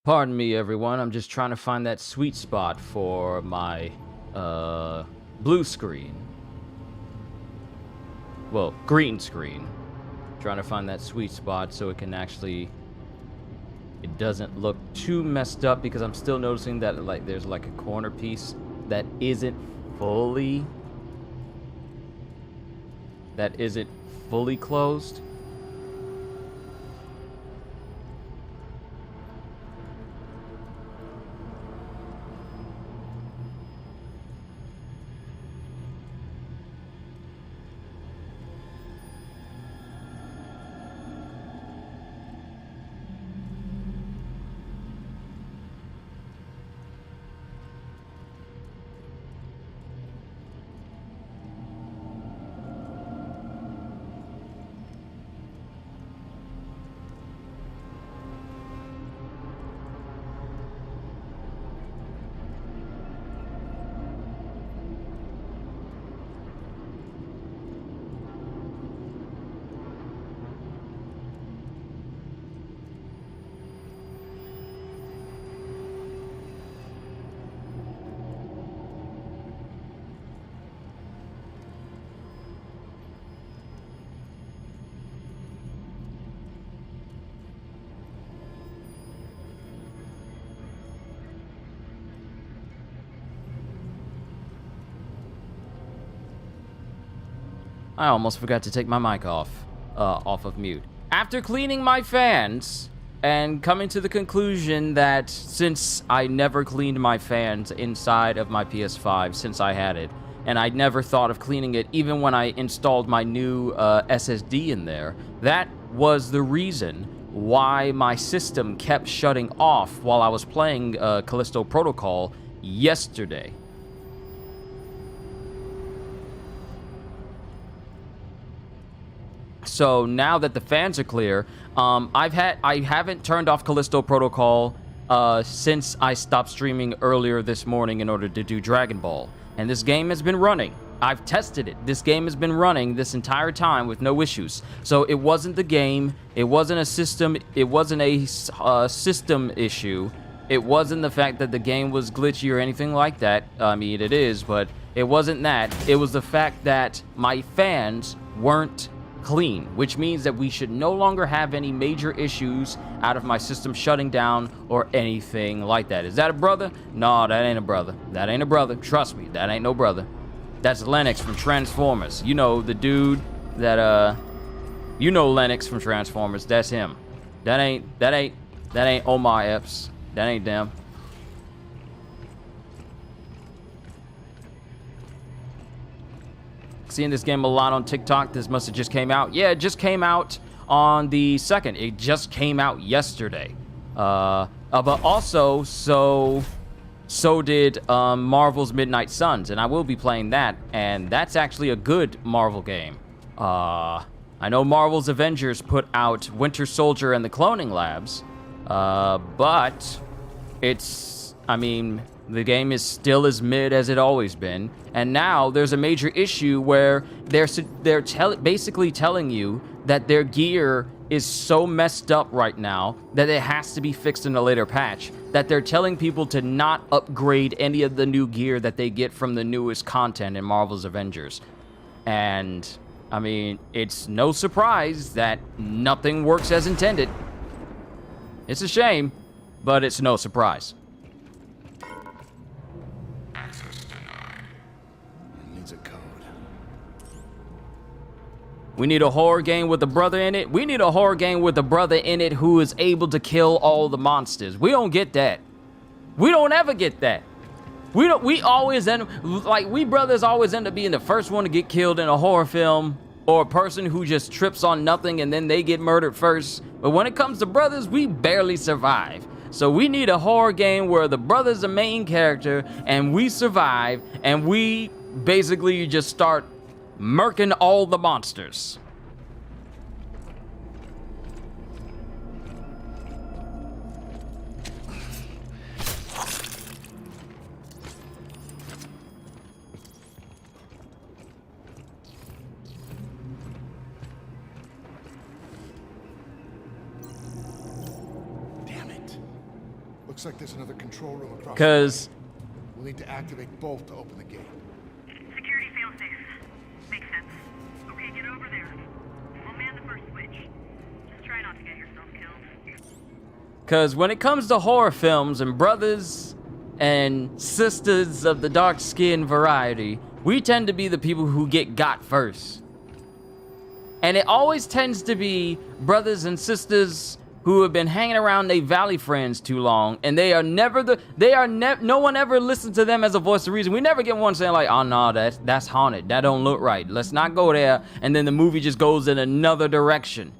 Pardon me, everyone. I'm just trying to find that sweet spot for my, blue screen. Well, green screen. Trying to find that sweet spot so it can actually... It doesn't look too messed up because I'm still noticing that, like, there's, like, a corner piece that isn't fully... That isn't fully closed. I almost forgot to take my mic off of mute. After cleaning my fans and coming to the conclusion that since I never cleaned my fans inside of my PS5 since I had it, and I never thought of cleaning it even when I installed my new SSD in there, that was the reason why my system kept shutting off while I was playing Callisto Protocol yesterday. So now that the fans are clear, I haven't turned off Callisto Protocol since I stopped streaming earlier this morning in order to do Dragon Ball. And this game has been running. I've tested it. This game has been running this entire time with no issues. So it wasn't the game. It wasn't a system. It wasn't a system issue. It wasn't the fact that the game was glitchy or anything like that. I mean, it is, but it wasn't that. It was the fact that my fans weren't clean, which means that we should no longer have any major issues out of my system shutting down or anything like that. Is that a brother? No, that ain't a brother. That ain't a brother. Trust me, that ain't no brother. That's Lennox from Transformers. You know, the dude that, you know Lennox from Transformers. That's him. That ain't Omar Epps. That ain't them. Seeing this game a lot on TikTok. This must have just came out. Yeah, it just came out on the 2nd. It just came out yesterday. But also, so did Marvel's Midnight Suns, and I will be playing that, and that's actually a good Marvel game. I know Marvel's Avengers put out Winter Soldier and the Cloning Labs, but it's, I mean, the game is still as mid as it always been, and now there's a major issue where they're basically telling you that their gear is so messed up right now that it has to be fixed in a later patch, that they're telling people to not upgrade any of the new gear that they get from the newest content in Marvel's Avengers. And, I mean, it's no surprise that nothing works as intended. It's a shame, but it's no surprise. We need a horror game with a brother in it. We need a horror game with a brother in it who is able to kill all the monsters. We don't get that. We don't ever get that. We always end, like, we brothers always end up being the first one to get killed in a horror film, or a person who just trips on nothing and then they get murdered first. But when it comes to brothers, we barely survive. So we need a horror game where the brother's the main character and we survive, and we basically just start murking all the monsters. Damn it. Looks like there's another control room across. Because we'll need to activate both to open the gate. Security failsafe. Makes sense. Okay, get over there. I'll man the first switch. Just try not to get yourself killed. Because when it comes to horror films and brothers and sisters of the dark skin variety, we tend to be the people who get got first. And it always tends to be brothers and sisters who have been hanging around their valley friends too long, and no one ever listens to them as a voice of reason. We never get one saying like, oh no, that's haunted, that don't look right, let's not go there, and then the movie just goes in another direction.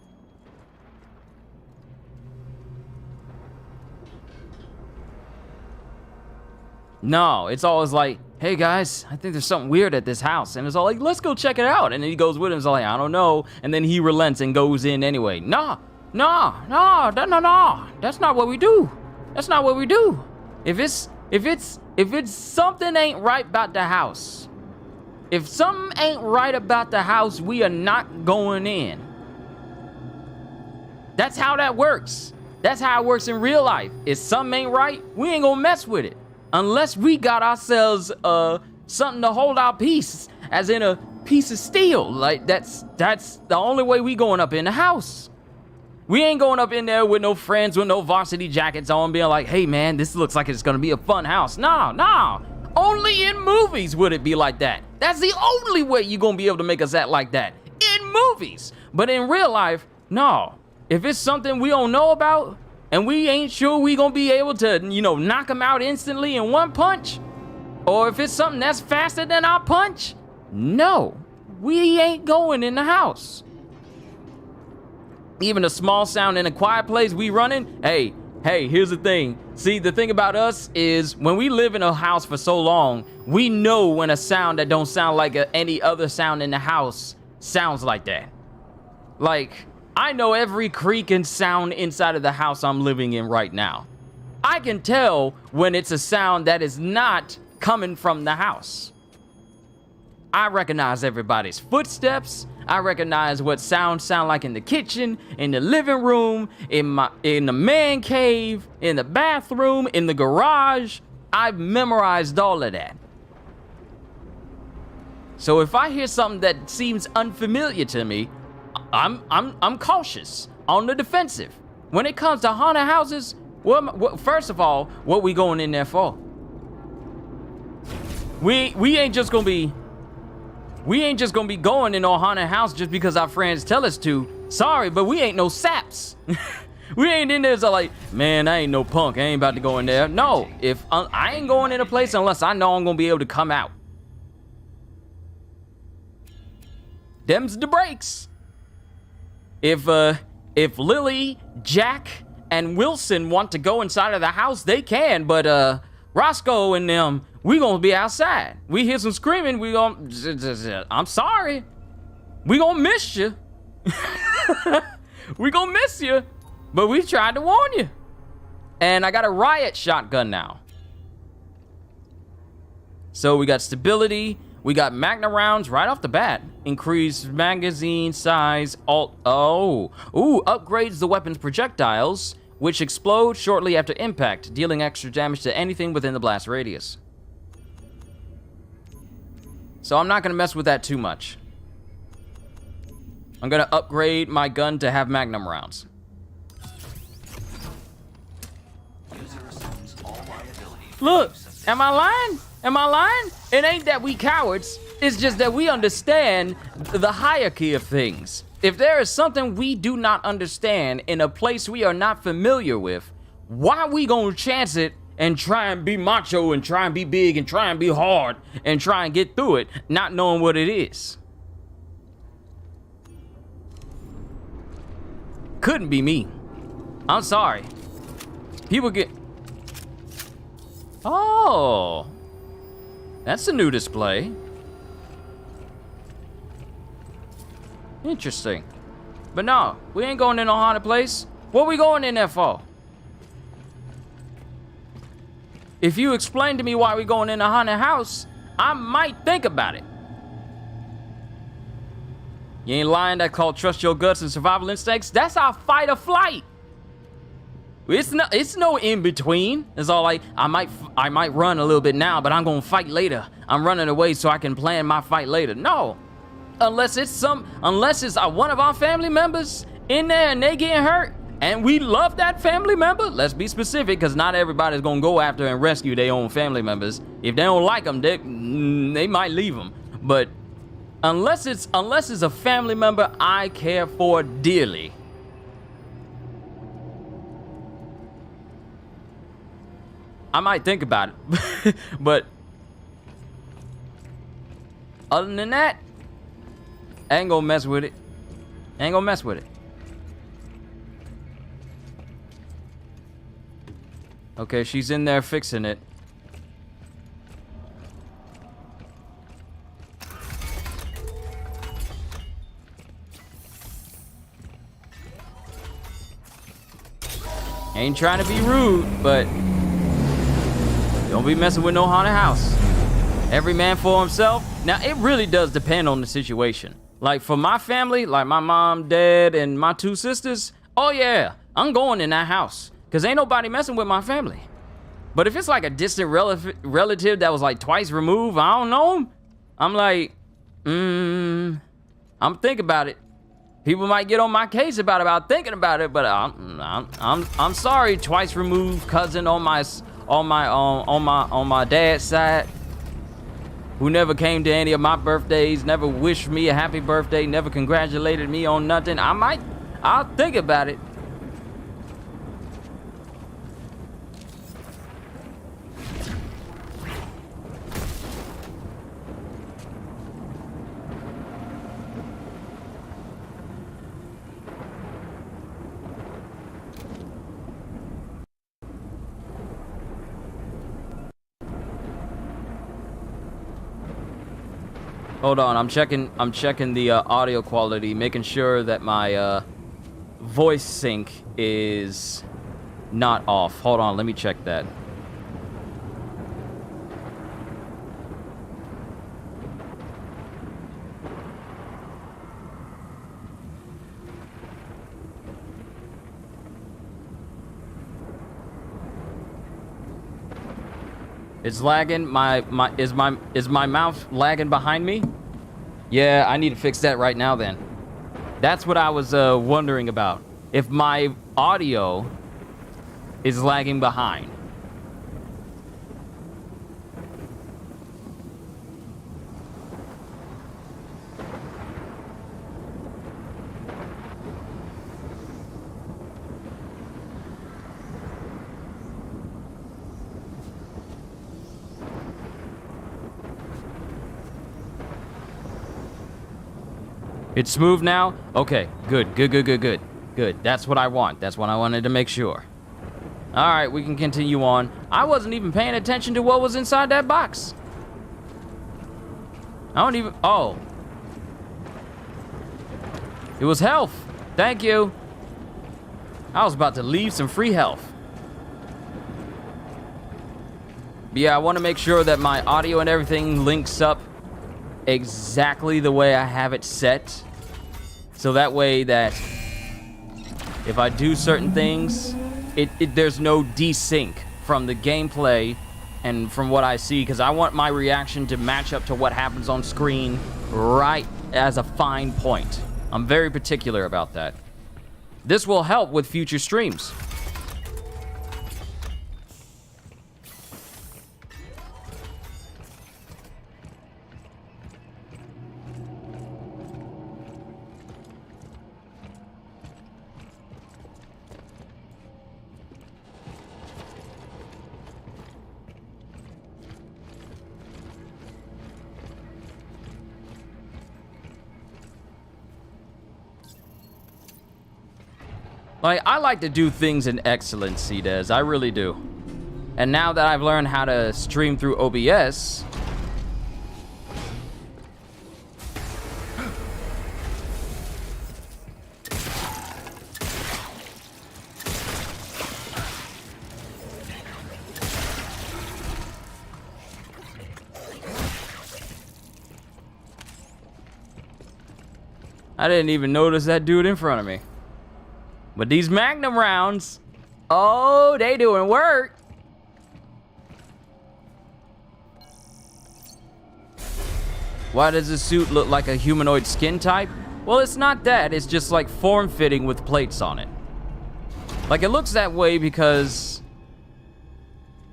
No, it's always like, hey guys, I think there's something weird at this house. And it's all like, let's go check it out. And then he goes with him, it's all like, I don't know. And then he relents and goes in anyway. No. That's not what we do. That's not what we do. If it's something ain't right about the house, if something ain't right about the house, we are not going in. That's how that works. That's how it works in real life. If something ain't right, we ain't gonna mess with it. Unless we got ourselves something to hold our peace, as in a piece of steel. Like that's the only way we going up in the house. We ain't going up in there with no friends with no varsity jackets on, being like, hey man, this looks like it's gonna be a fun house. Nah. Only in movies would it be like that. That's the only way you're gonna be able to make us act like that. In movies. But in real life, no. If it's something we don't know about, and we ain't sure we gonna be able to, knock them out instantly in one punch, or if it's something that's faster than our punch, no, we ain't going in the house. Even a small sound in a quiet place we running, hey, here's the thing. See, the thing about us is when we live in a house for so long, we know when a sound that don't sound like any other sound in the house sounds like that. Like, I know every creak and sound inside of the house I'm living in right now. I can tell when it's a sound that is not coming from the house. I recognize everybody's footsteps. I recognize what sounds sound like in the kitchen, in the living room, in the man cave, in the bathroom, in the garage. I've memorized all of that. So if I hear something that seems unfamiliar to me, I'm cautious, on the defensive. When it comes to haunted houses, first of all, what we going in there for? We ain't just gonna be going in no haunted house just because our friends tell us to. Sorry, but we ain't no saps. We ain't in there so like, man, I ain't no punk, I ain't about to go in there. No, if I ain't going in a place unless I know I'm gonna be able to come out. Them's the breaks. If Lily, Jack, and Wilson want to go inside of the house, they can, but Roscoe and them, we gonna be outside. We hear some screaming, I'm sorry. We gonna miss you. We gonna miss you, but we tried to warn you. And I got a riot shotgun now. So we got stability. We got Magnum rounds right off the bat. Increased magazine size. Upgrades the weapon's projectiles, which explode shortly after impact, dealing extra damage to anything within the blast radius. So I'm not gonna mess with that too much. I'm gonna upgrade my gun to have Magnum rounds. Look, am I lying? Am I lying? It ain't that we cowards. It's just that we understand the hierarchy of things. If there is something we do not understand in a place we are not familiar with, why we gonna chance it and try and be macho and try and be big and try and be hard and try and get through it, not knowing what it is? Couldn't be me. I'm sorry. People get... Oh... That's a new display. Interesting. But no, we ain't going in no haunted place. What we going in there for? If you explain to me why we going in a haunted house, I might think about it. You ain't lying, that called trust your guts and survival instincts. That's our fight or flight. It's no in between. It's all like I might run a little bit now, but I'm gonna fight later. I'm running away so I can plan my fight later. No, unless it's one of our family members in there and they getting hurt, and we love that family member. Let's be specific, because not everybody's gonna go after and rescue their own family members. If they don't like them, they might leave them. But unless it's a family member I care for dearly, I might think about it. But other than that, I ain't gonna mess with it. Ain't gonna mess with it. Okay, she's in there fixing it. Ain't trying to be rude, but don't be messing with no haunted house. Every man for himself. Now, it really does depend on the situation. Like, for my family, like my mom, dad, and my 2 sisters, oh yeah, I'm going in that house. Because ain't nobody messing with my family. But if it's like a distant relative that was like twice removed, I don't know him, I'm like, I'm thinking about it. People might get on my case about thinking about it, but I'm sorry, twice removed cousin on my dad's side, who never came to any of my birthdays, never wished me a happy birthday, never congratulated me on nothing. I'll think about it. Hold on, I'm checking the audio quality, making sure that my voice sync is not off. Hold on, let me check that. It's lagging. Is my mouth lagging behind me? Yeah, I need to fix that right now then. That's what I was wondering about. If my audio is lagging behind. It's smooth now? Okay, good. That's what I want. That's what I wanted to make sure. All right, we can continue on. I wasn't even paying attention to what was inside that box. Oh. It was health. Thank you. I was about to leave some free health. But yeah, I want to make sure that my audio and everything links up exactly the way I have it set, so that way that if I do certain things, there's no desync from the gameplay and from what I see, because I want my reaction to match up to what happens on screen right as a fine point. I'm very particular about that. This will help with future streams. Like, I like to do things in excellence, Des. I really do. And now that I've learned how to stream through OBS, I didn't even notice that dude in front of me. But these Magnum rounds, Oh, they doing work. Why does the suit look like a humanoid skin type? Well, it's not that. It's just like form-fitting with plates on it. Like, it looks that way because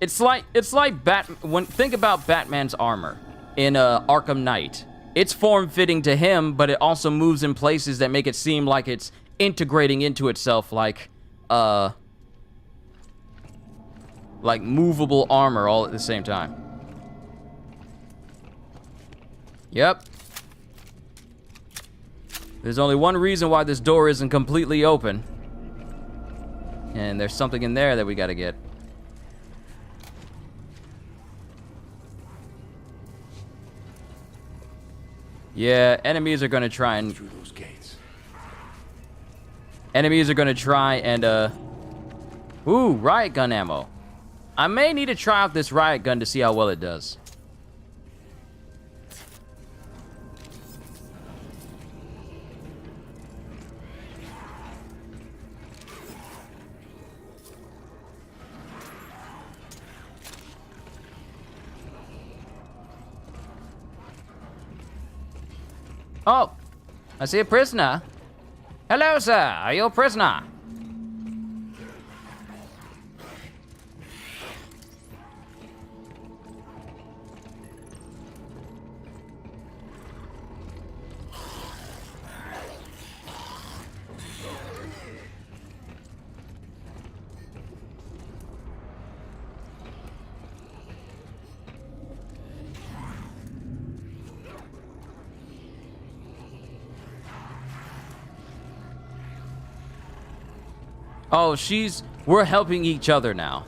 it's like think about Batman's armor in Arkham Knight. It's form-fitting to him, but it also moves in places that make it seem like it's integrating into itself, like movable armor all at the same time. Yep. There's only one reason why this door isn't completely open. And there's something in there that we gotta get. Yeah, enemies are gonna try and... Through those gates. Enemies are gonna try and, Ooh, riot gun ammo. I may need to try out this riot gun to see how well it does. Oh, I see a prisoner. Hello, sir. Are you a prisoner? Oh, we're helping each other now.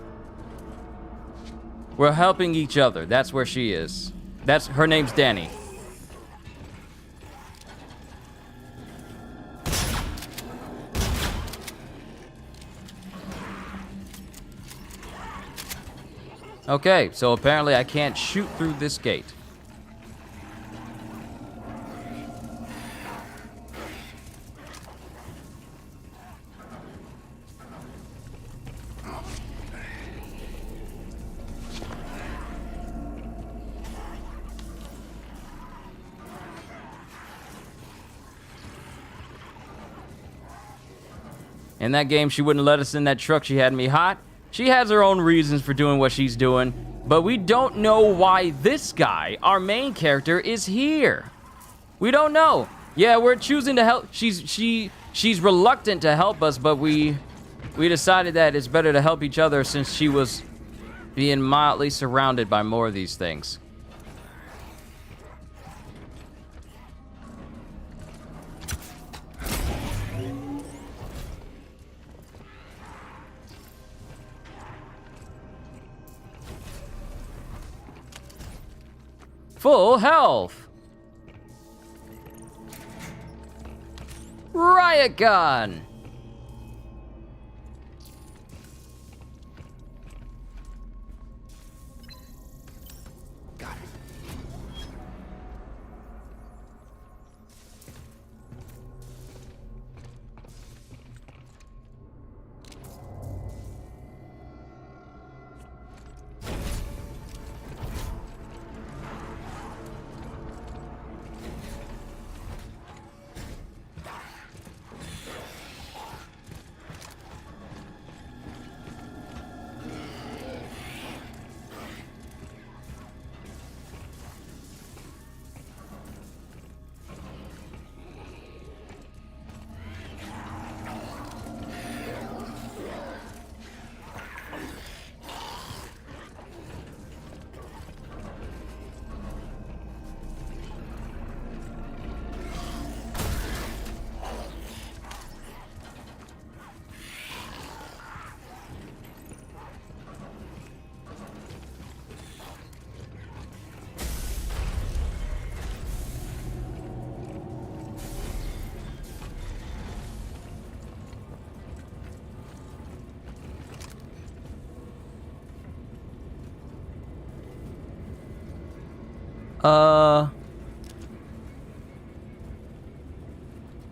We're helping each other. That's where she is. Her name's Danny. Okay, so apparently I can't shoot through this gate. In that game, she wouldn't let us in that truck. She had me hot. She has her own reasons for doing what she's doing, but we don't know why this guy, our main character, is here. We don't know. Yeah, we're choosing to help. She's reluctant to help us, but we decided that it's better to help each other since she was being mildly surrounded by more of these things. Full health. Riot gun. Got it.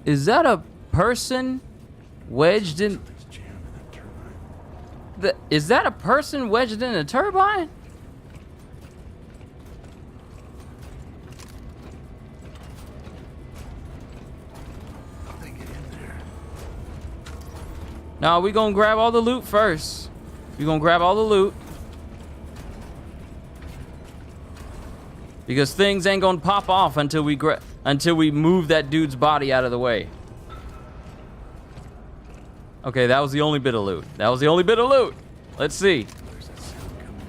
Is that a person wedged in? Is that a person wedged in a turbine? How'd they get in there? No, we gonna grab all the loot first. We gonna grab all the loot. Because things ain't gonna pop off until we move that dude's body out of the way. Okay, that was the only bit of loot. That was the only bit of loot. Let's see. Where's that sound coming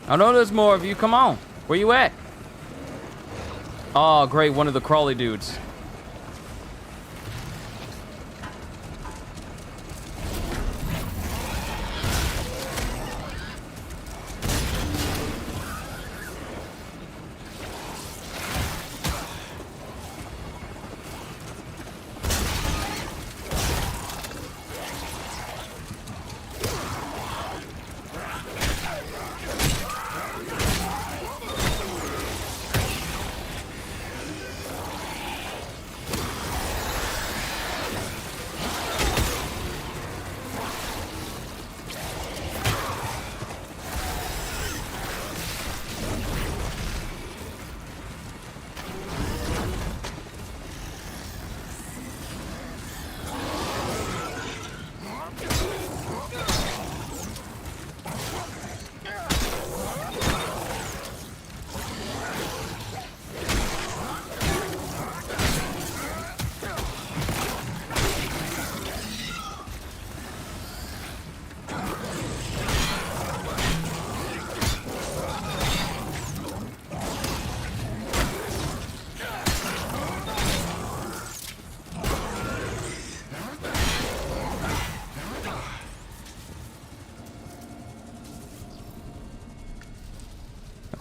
I know there's more of you. Come on. Where you at? Oh, great. One of the crawly dudes.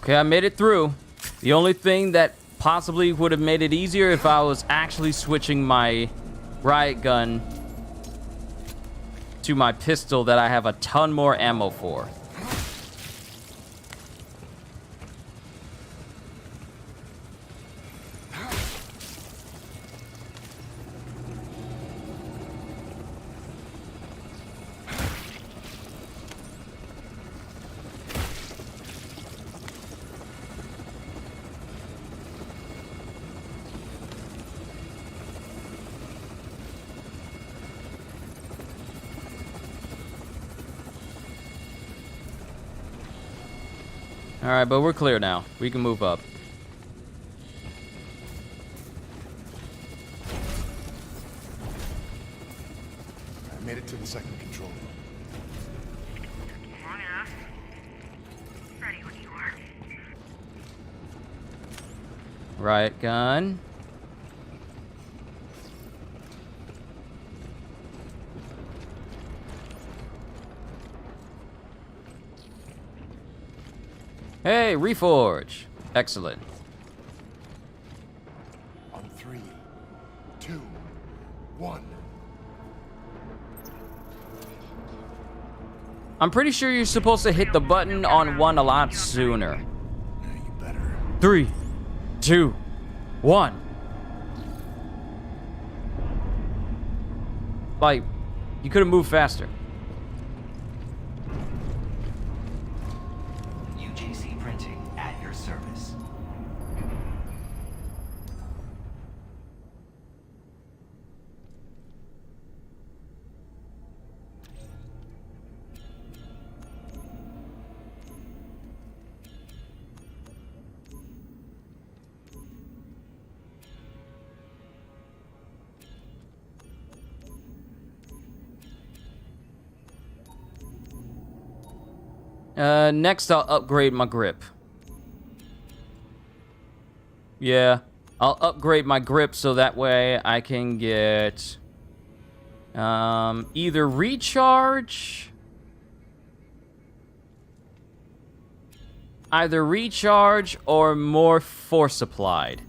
Okay, I made it through. The only thing that possibly would have made it easier if I was actually switching my riot gun to my pistol that I have a ton more ammo for. All right, but we're clear now. We can move up. I made it to the second control room. Long enough. Ready when you are. Riot gun. Hey, reforge. Excellent. On 3, 2, 1. I'm pretty sure you're supposed to hit the button on one a lot sooner. Yeah, you better. 3, 2, 1. Like, you could have moved faster. UGC printing at your service. Next, I'll upgrade my grip. Yeah, I'll upgrade my grip so that way I can get either recharge, or more force applied.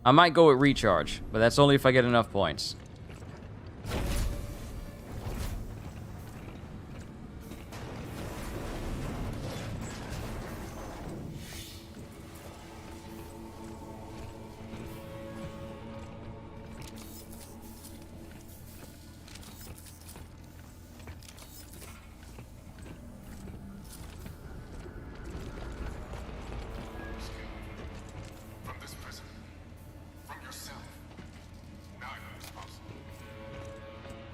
I might go with recharge, but that's only if I get enough points. From this prison, from yourself, neither is possible.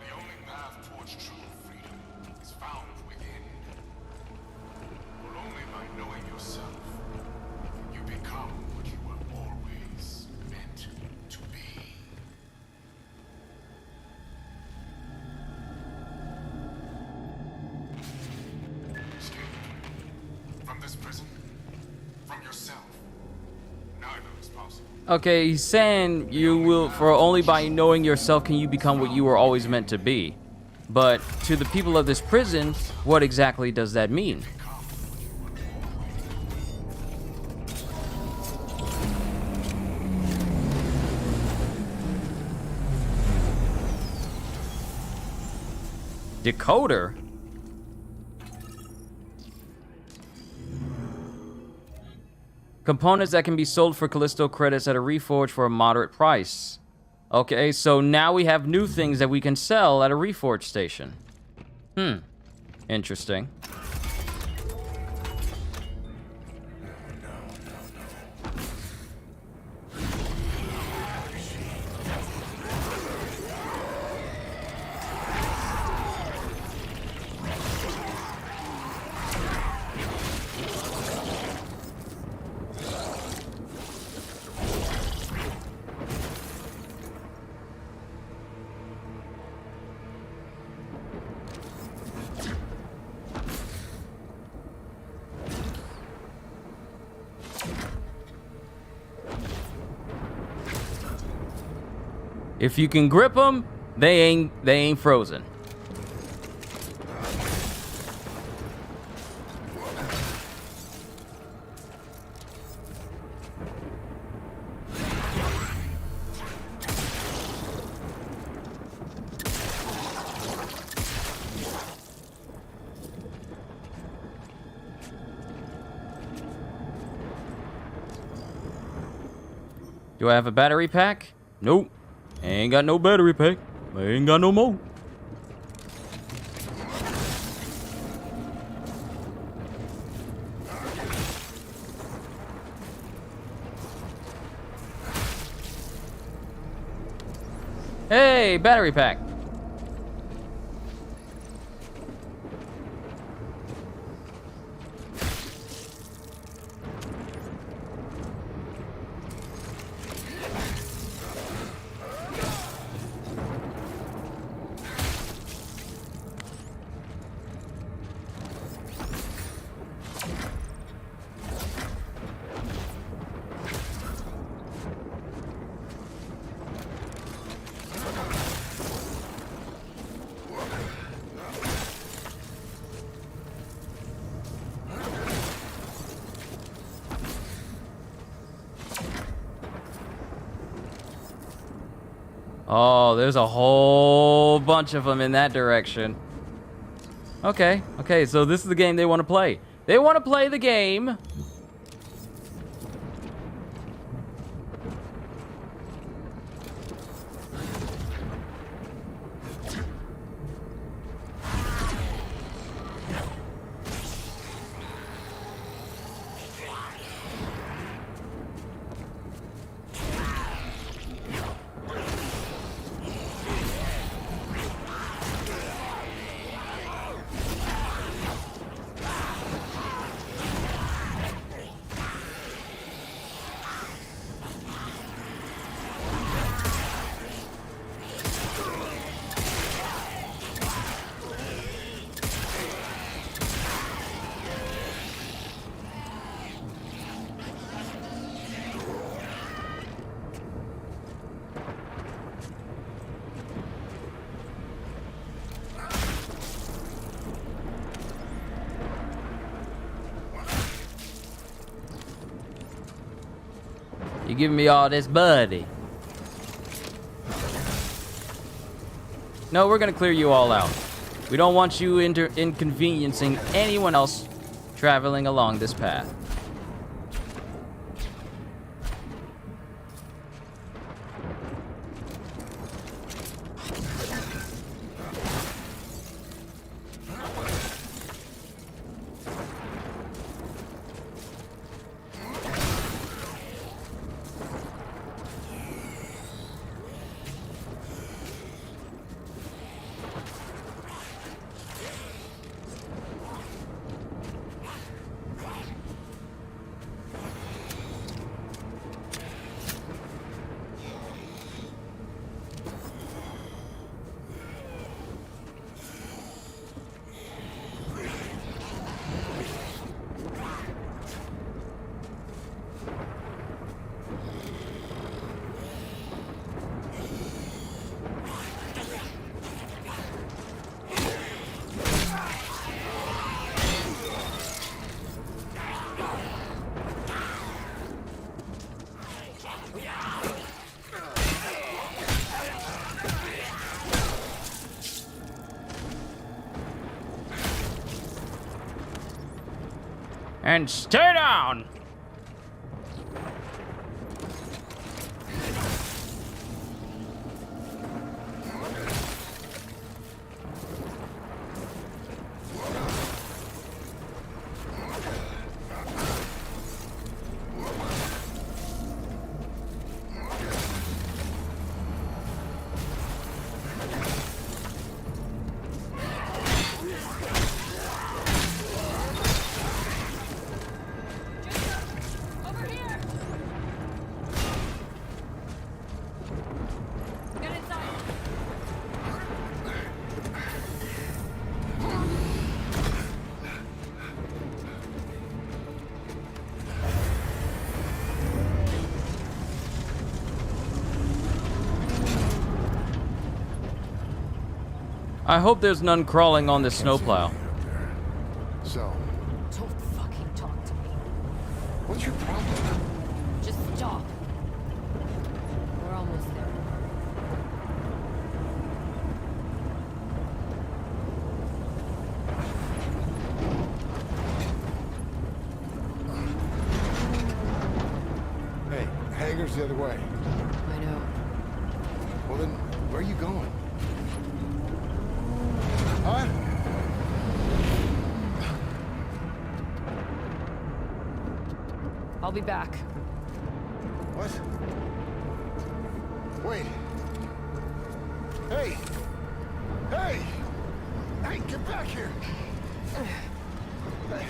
The only path towards true freedom is found within. For only by knowing yourself can you become what you were always meant to be. Escape from this prison, from yourself. Neither is possible. Okay, he's saying you will, for only by knowing yourself can you become what you were always meant to be. But to the people of this prison, what exactly does that mean? Decoder? Components that can be sold for Callisto credits at a Reforge for a moderate price. Okay, so now we have new things that we can sell at a Reforge station. Interesting. If you can grip them, they ain't frozen. Do I have a battery pack? Nope. Ain't got no battery pack. I ain't got no more. Hey, battery pack. Oh, there's a whole bunch of them in that direction. Okay, so this is the game they want to play. They want to play the game. You giving me all this, buddy? No, we're gonna clear you all out. We don't want you inconveniencing anyone else traveling along this path. And stay down! I hope there's none crawling on this snowplow. So, Don't fucking talk to me. what's your problem? Just stop. We're almost there. Hey, hangar's the other way. I know. Well then, where are you going? Huh? I'll be back. What? Wait. Hey! Hey! Hey, get back here! Hey.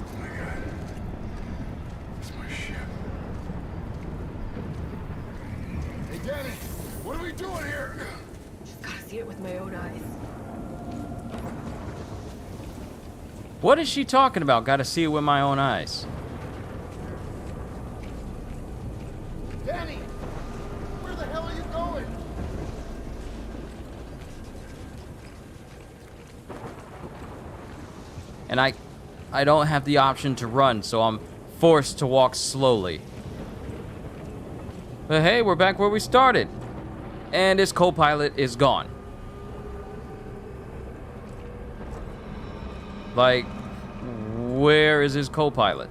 Oh my God. It's my ship. Hey, Danny! What are we doing here? Just gotta see it with my own eyes. What is she talking about? Gotta see it with my own eyes. Danny! Where the hell are you going? And I don't have the option to run, so I'm forced to walk slowly. But hey, we're back where we started. And his co-pilot is gone. Like, where is his co-pilot?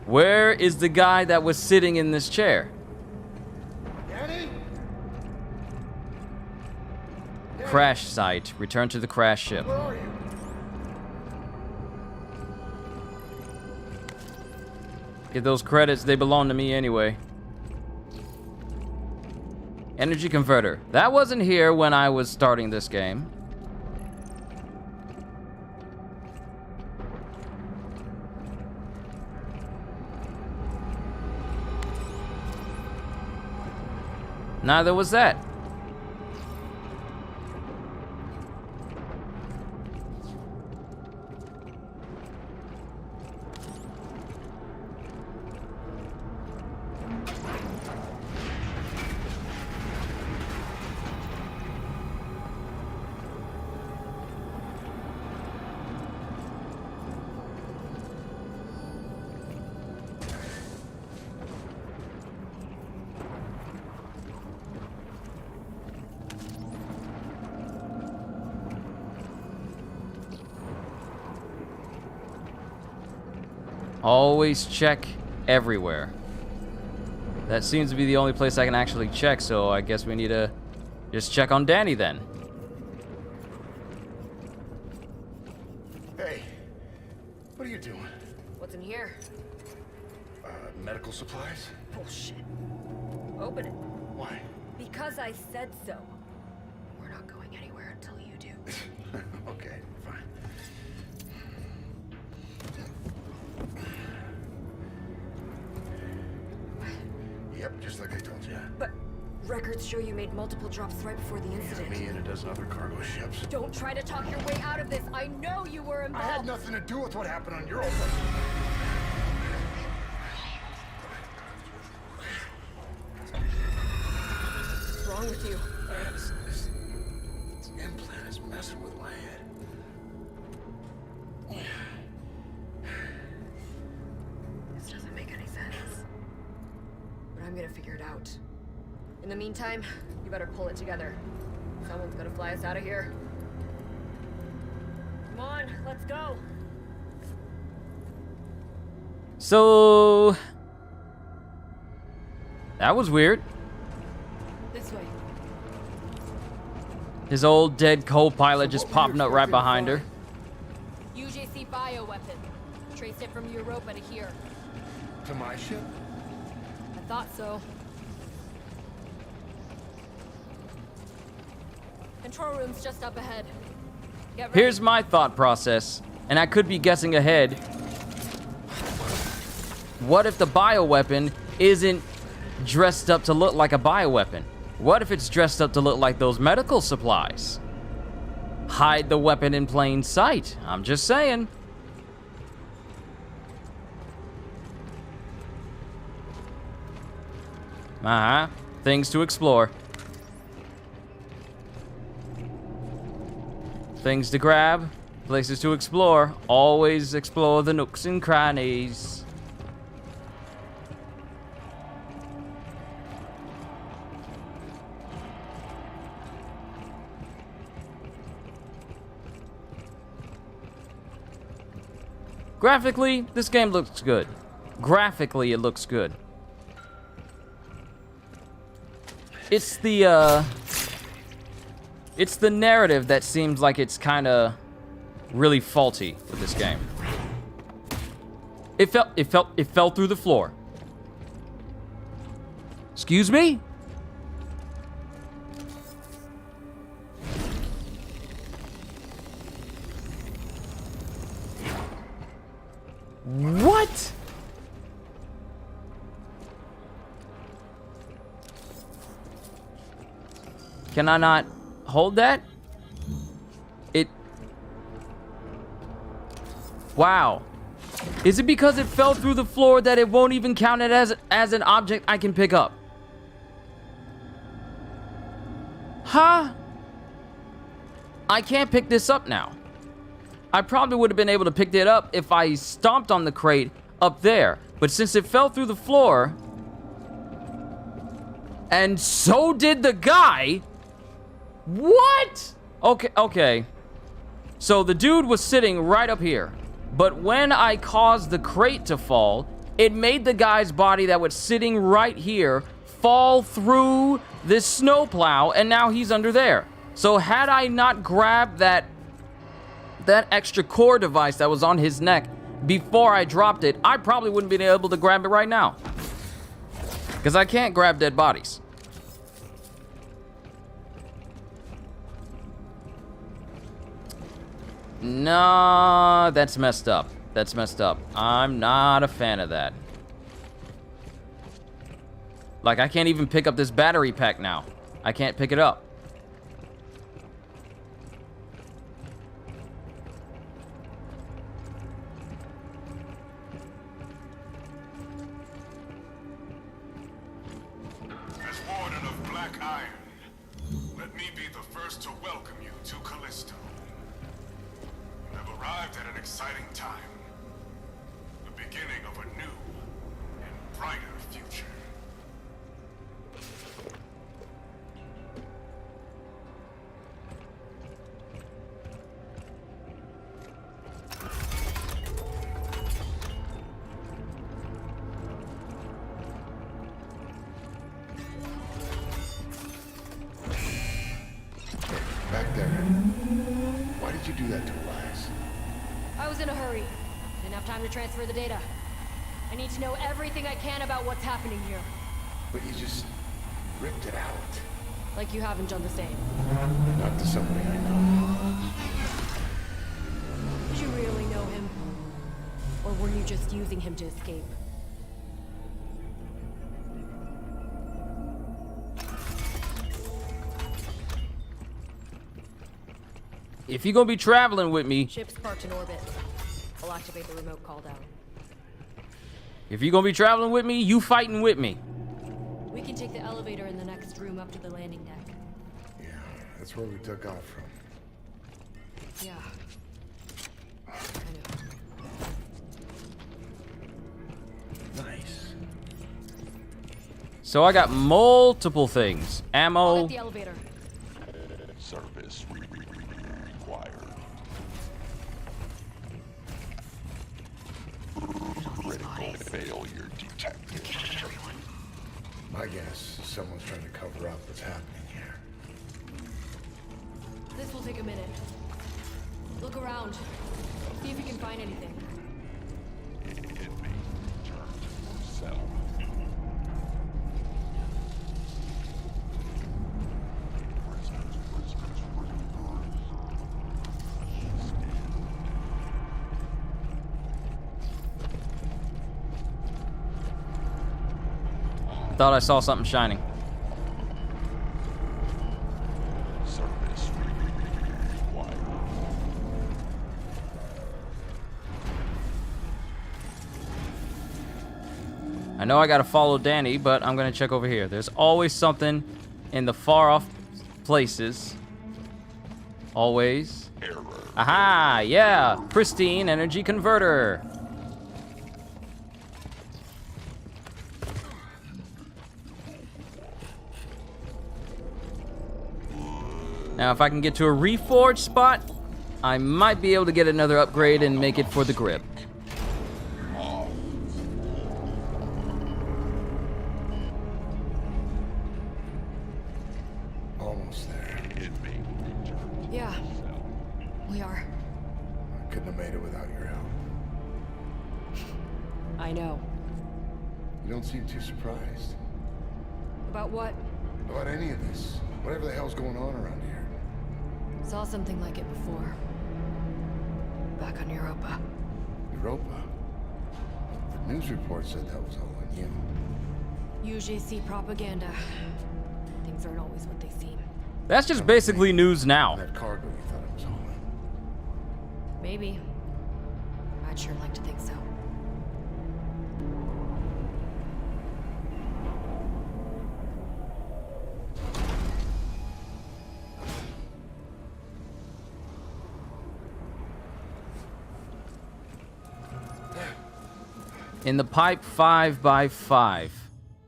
Where is the guy that was sitting in this chair? Danny? Crash site. Return to the crash ship. Where are you? Get those credits, they belong to me anyway. Energy converter. That wasn't here when I was starting this game. Neither was that. Always check everywhere. That seems to be the only place I can actually check, so I guess we need to just check on Danny then. Hey, what are you doing? What's in here? Medical supplies? Bullshit. Open it. Why? Because I said so. We're not going anywhere until you do. Okay, fine. Yep, just like I told you. But records show you made multiple drops right before the incident. Me and a dozen other cargo ships. Don't try to talk your way out of this. I know you were I involved. had nothing to do with what happened on your own. What's wrong with you? This implant is messing with my head. This doesn't make any sense. But I'm gonna figure it out. In the meantime, you better pull it together. Someone's gonna fly us out of here. Come on, let's go. So that was weird. This way. His old dead co-pilot just popping up right behind her. UJC bioweapon. Traced it from Europa to here. To my ship? I thought so. Control room's just up ahead. Get ready. Here's my thought process, and I could be guessing ahead. What if the bioweapon isn't dressed up to look like a bioweapon? What if it's dressed up to look like those medical supplies? Hide the weapon in plain sight. I'm just saying. Things to explore. Things to grab. Places to explore. Always explore the nooks and crannies. Graphically, this game looks good. Graphically, it looks good. It's the narrative that seems like it's kind of really faulty with this game. It fell through the floor. Excuse me? What? Can I not hold that? Wow. Is it because it fell through the floor that it won't even count it as an object I can pick up? Huh? I can't pick this up now. I probably would have been able to pick it up if I stomped on the crate up there. But since it fell through the floor, and so did the guy. What? Okay. So the dude was sitting right up here. But when I caused the crate to fall, it made the guy's body that was sitting right here fall through this snowplow, and now he's under there. So had I not grabbed that extra core device that was on his neck before I dropped it, I probably wouldn't be able to grab it right now. Because I can't grab dead bodies. No, that's messed up. That's messed up. I'm not a fan of that. Like, I can't even pick up this battery pack now. I can't pick it up. As Warden of Black Iron, let me be the first to welcome you to Callisto. You have arrived at an exciting time. The beginning of a new and brighter future. there. Why did you do that to Elias? I was in a hurry. Didn't have time to transfer the data. I need to know everything I can about what's happening here. But you just ripped it out. Like you haven't done the same. Not to somebody I know. Did you really know him? Or were you just using him to escape? If you're gonna be traveling with me, Ship's parked in orbit. I'll activate the remote call down. if you're gonna be traveling with me, you fighting with me. We can take the elevator in the next room up to the landing deck. Yeah, that's where we took off from. Yeah. I know. Nice. So I got multiple things. I'll Ammo. hit the elevator. Service required. Critical failure detected. My guess is someone's trying to cover up what's happening here. This will take a minute. Look around. See if you can find anything. Inmate returned to cell. Thought I saw something shining. Service required. I know I gotta follow Danny, but I'm gonna check over here. There's always something in the far off places. Always. Error. Aha, yeah, pristine energy converter. Now, if I can get to a reforged spot, I might be able to get another upgrade and make it for the grip. Almost there. Inmate returned Yeah, to cell. we are. I couldn't have made it without your help. I know. You don't seem too surprised About what? about any of this. Whatever the hell's going on around here. Saw something like it before. Back on Europa. Europa. The news report said that was all on you. UJC propaganda. Things aren't always what they seem. That's just basically news now. That cargo you thought it was all in. Maybe. I'd sure like to think so. In the pipe 5x5.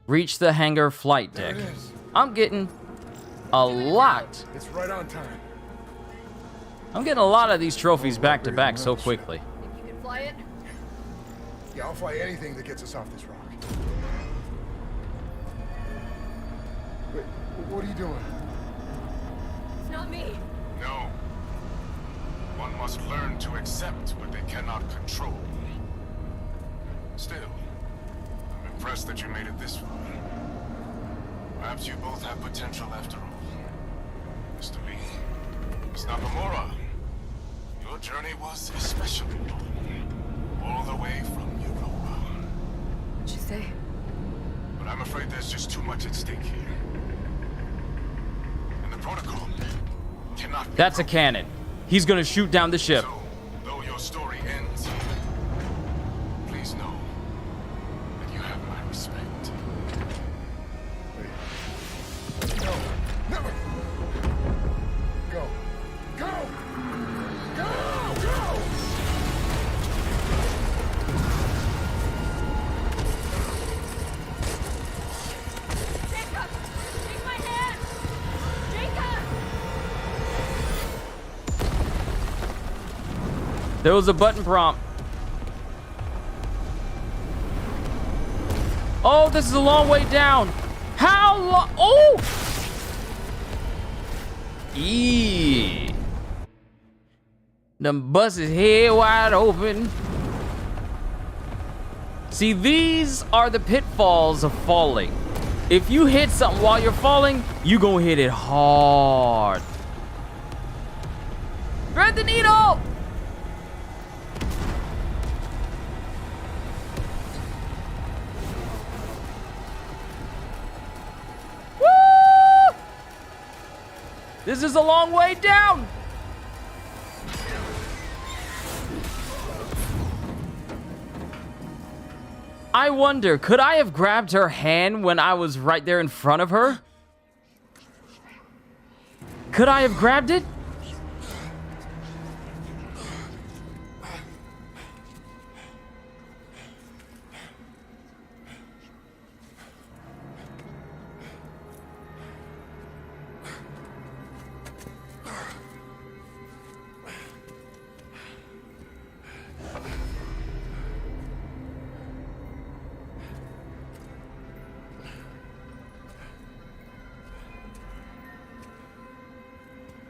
Reach the hangar flight deck. There it is. I'm getting a lot. It's right on time. I'm getting a lot of these trophies back to back so quickly. Think you can fly it? Yeah, I'll fly anything that gets us off this rock. Wait, what are you doing? It's not me. No. One must learn to accept what they cannot control. Still, I'm impressed that you made it this far. Perhaps you both have potential after all. Mr. Lee, Ms. Nakamura, your journey was especially long. All the way from Europa. What'd you say? But I'm afraid there's just too much at stake here. And the protocol cannot be That's a broken. cannon. He's gonna shoot down the ship. So, though your story ends here, please know that you have my respect. Wait. No. No. Go. Go. Go. Go. Jacob! Take my hand! Jacob! There was a button prompt. Oh, this is a long way down. How long? Oh! Eee. Them bust his head wide open. See, these are the pitfalls of falling. If you hit something while you're falling, you gonna hit it hard. Thread the needle! Woo! This is a long way down. I wonder, could I have grabbed her hand when I was right there in front of her? Could I have grabbed it?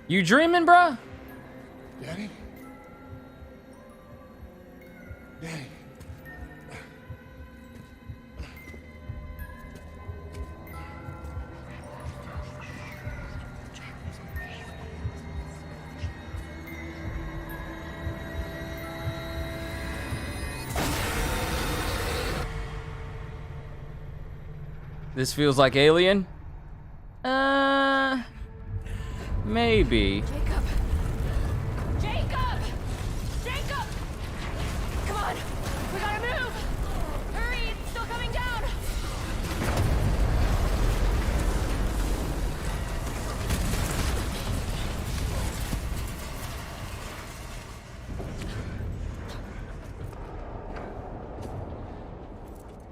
You dreaming, bruh? Daddy? Daddy. This feels like Alien. Maybe. Jacob! Jacob! Jacob! Come on! We gotta move! Hurry! It's still coming down!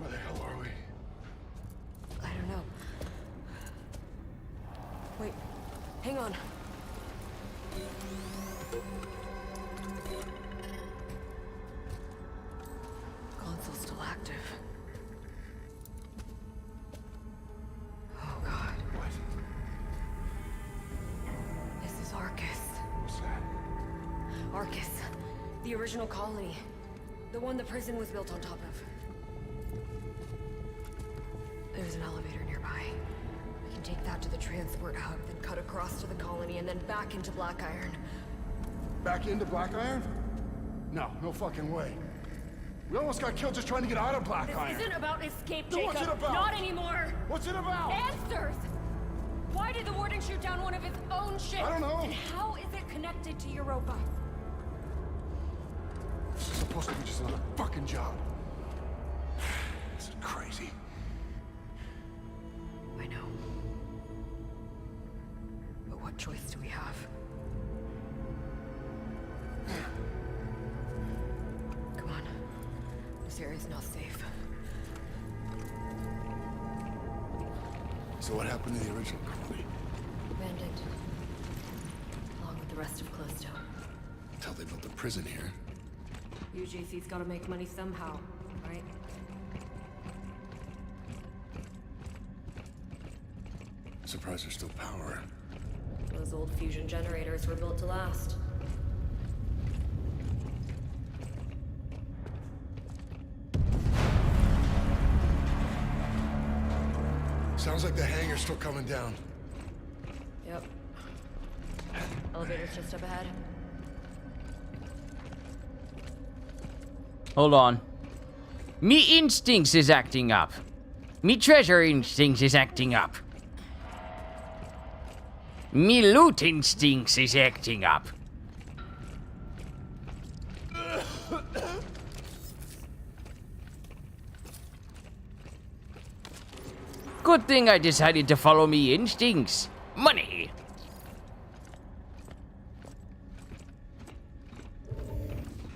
Where the hell are we? I don't know. Wait, hang on. Console's still active. Oh God. What? This is Arcus. What's that? Arcus. The original colony. The one the prison was built on top of. There's an elevator nearby. We can take that to the transport hub, then cut across to the colony, and then back into Blackiron. Back into Blackiron? No, no fucking way. We almost got killed just trying to get out of This Blackiron. isn't about escape, Then Jacob. what's it about? Not anymore. What's it about? Answers! Why did the warden shoot down one of his own ships? I don't know. And how is it connected to Europa? This is supposed to be just another fucking job. This is crazy. I know. But what choice do we have? Come on. This area's not safe. So what happened to the original colony? Abandoned. Along with the rest of Callisto. Until they built a prison here. UJC's gotta make money somehow, right? Surprised there's still power. Those old fusion generators were built to last. Sounds like the hangar's still coming down. Yep. Elevator's just up ahead. Hold on. Me instincts is acting up. Me treasure instincts is acting up. Me loot instincts is acting up. Good thing I decided to follow me instincts. Money.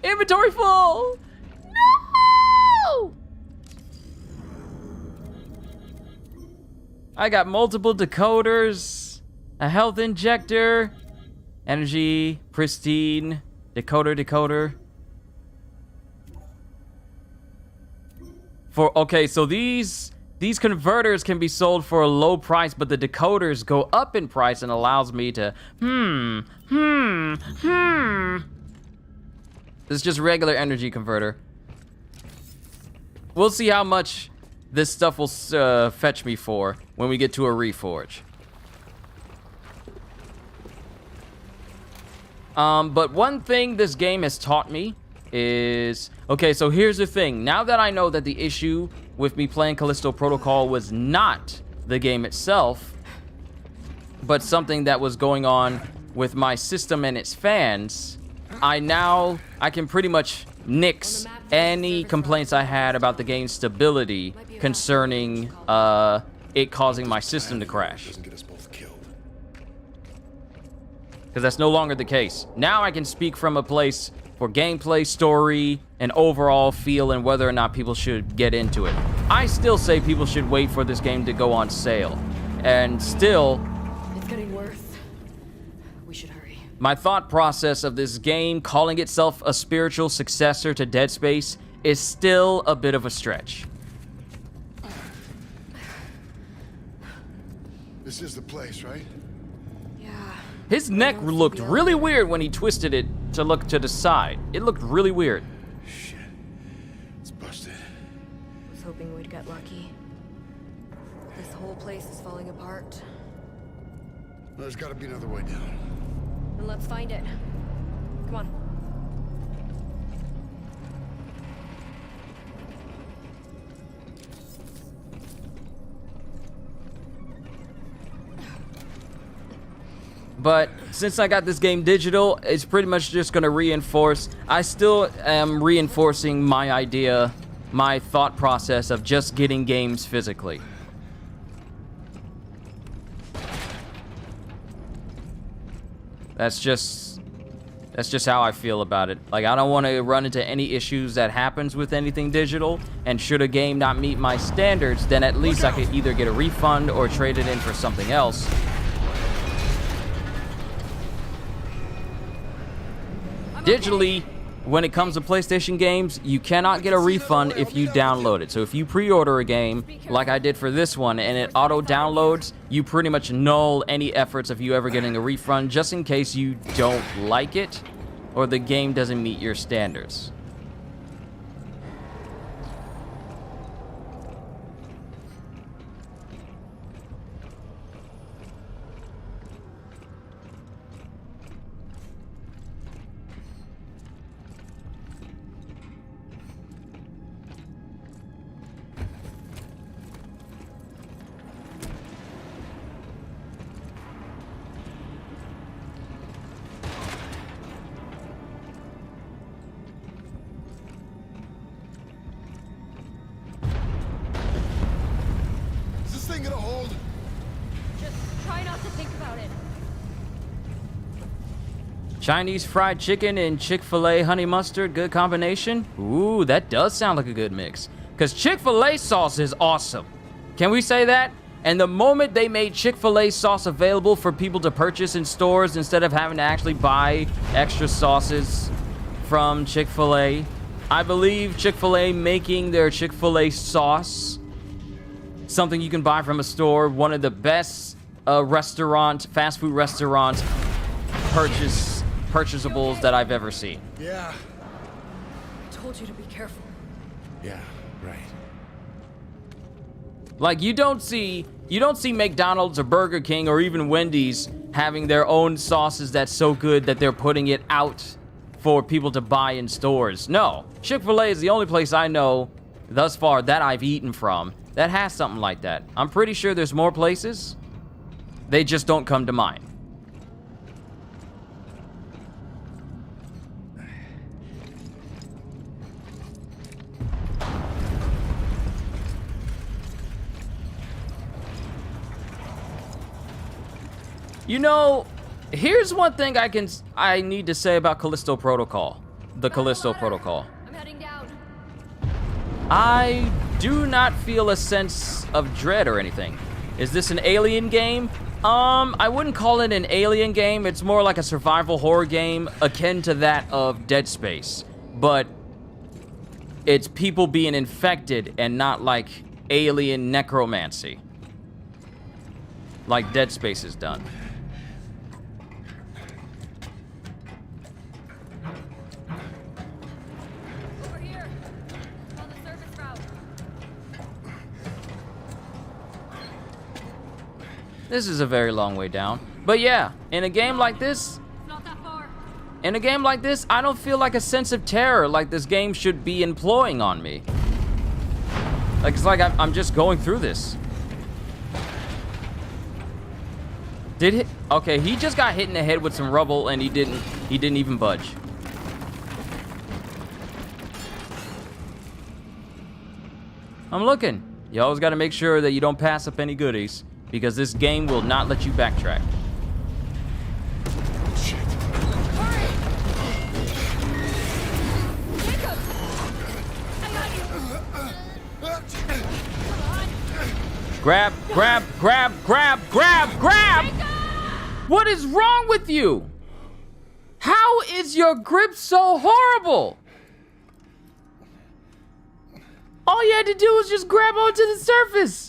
Inventory full. No! I got multiple decoders, a health injector, energy, pristine, decoder. Okay, so these converters can be sold for a low price, but the decoders go up in price and allows me to This is just regular energy converter. We'll see how much this stuff will fetch me for when we get to a reforge. But one thing this game has taught me is... Okay, so here's the thing. Now that I know that the issue with me playing Callisto Protocol was not the game itself, but something that was going on with my system and its fans, I can pretty much nix any complaints I had about the game's stability concerning it causing my system to crash. Doesn't get us both killed. Because that's no longer the case. Now I can speak from a place for gameplay, story, and overall feel and whether or not people should get into it. I still say people should wait for this game to go on sale. And still... It's getting worse. We should hurry. My thought process of this game calling itself a spiritual successor to Dead Space is still a bit of a stretch. This is the place, right? Yeah. His neck looked really weird when he twisted it to look to the side. It looked really weird. Shit. It's busted. I was hoping we'd get lucky. This whole place is falling apart. Well, there's got to be another way down. Then let's find it. Come on. But since I got this game digital, it's pretty much just going to reinforce. I still am reinforcing my idea, my thought process of just getting games physically. That's just how I feel about it. Like, I don't want to run into any issues that happens with anything digital, and should a game not meet my standards, then at least I could either get a refund or trade it in for something else. Digitally, when it comes to PlayStation games, you cannot get a refund if you download it. So if you pre-order a game, like I did for this one, and it auto-downloads, you pretty much null any efforts of you ever getting a refund, just in case you don't like it, or the game doesn't meet your standards. Is this thing gonna hold? Just try not to think about it. Chinese fried chicken and Chick-fil-A honey mustard, good combination? Ooh, that does sound like a good mix. Because Chick-fil-A sauce is awesome. Can we say that? And the moment they made Chick-fil-A sauce available for people to purchase in stores instead of having to actually buy extra sauces from Chick-fil-A, I believe Chick-fil-A making their Chick-fil-A sauce something you can buy from a store, one of the best fast food restaurant purchasables that I've ever seen. Yeah. I told you to be careful. Yeah, right. Like, you don't see McDonald's or Burger King or even Wendy's having their own sauces that's so good that they're putting it out for people to buy in stores. No, Chick-fil-A is the only place I know thus far that I've eaten from that has something like that. I'm pretty sure there's more places. They just don't come to mind. You know, here's one thing I need to say about Callisto Protocol. The Callisto Protocol. I'm heading down. I do not feel a sense of dread or anything. Is this an alien game? I wouldn't call it an alien game. It's more like a survival horror game akin to that of Dead Space. But it's people being infected and not like alien necromancy, like Dead Space has done. This is a very long way down. But yeah, in a game like this, I don't feel like a sense of terror like this game should be employing on me. Like, it's like I'm just going through this. Okay, he just got hit in the head with some rubble and he didn't even budge. I'm looking. You always got to make sure that you don't pass up any goodies, because this game will not let you backtrack. Grab, grab, grab, grab, grab, grab! What is wrong with you? How is your grip so horrible? All you had to do was just grab onto the surface.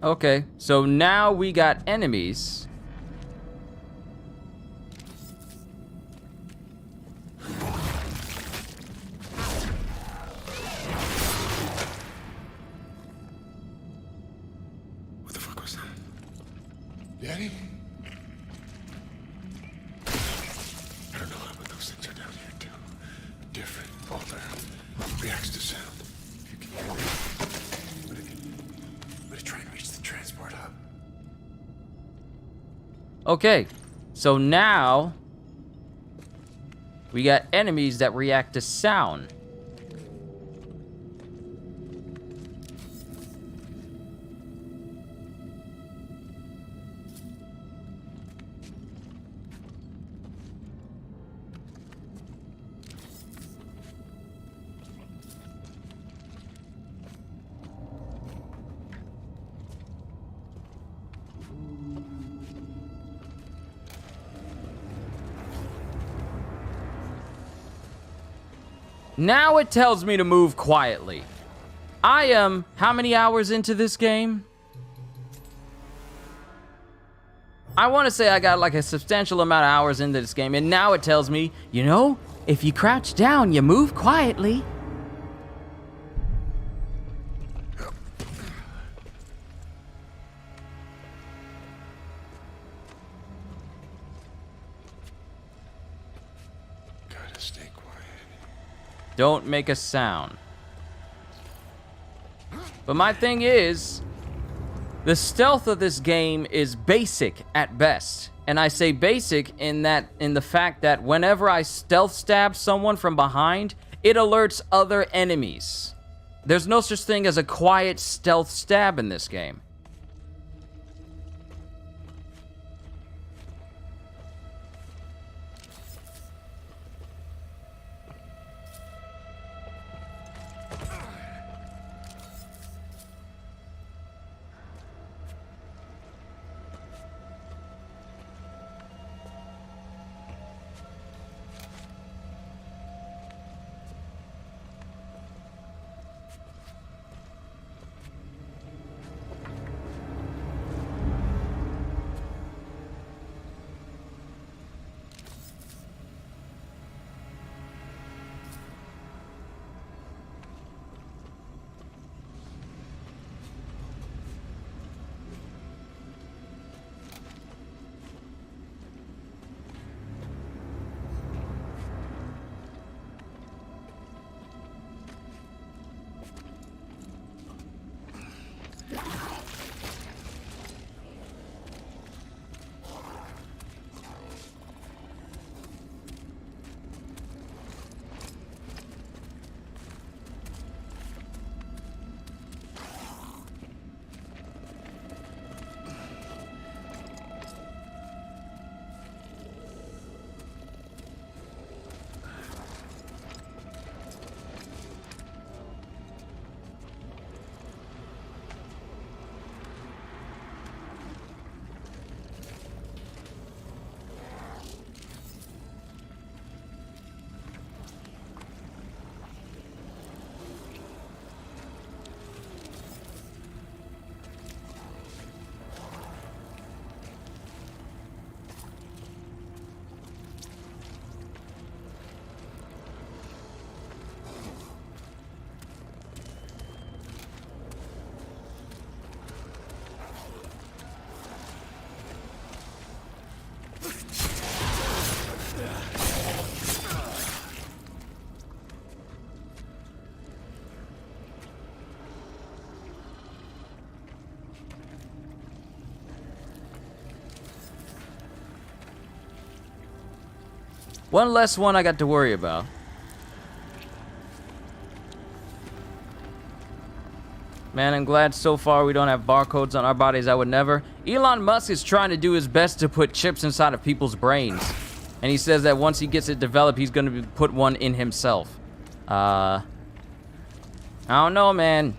Okay, so now we got enemies. What the fuck was that? Daddy? I don't know how, but those things are down here too. Different. Alter. Reacts to sound. You can hear it. But it try and reach the transport hub. Okay, so now we got enemies that react to sound. Now it tells me to move quietly. I am how many hours into this game? I want to say I got like a substantial amount of hours into this game, and now it tells me, you know, if you crouch down, you move quietly. Gotta stay quiet. Don't make a sound. But my thing is, the stealth of this game is basic at best. And I say basic in the fact that whenever I stealth stab someone from behind, it alerts other enemies. There's no such thing as a quiet stealth stab in this game. One less one I got to worry about. Man, I'm glad so far we don't have barcodes on our bodies. I would never. Elon Musk is trying to do his best to put chips inside of people's brains. And he says that once he gets it developed, he's going to put one in himself. I don't know, man.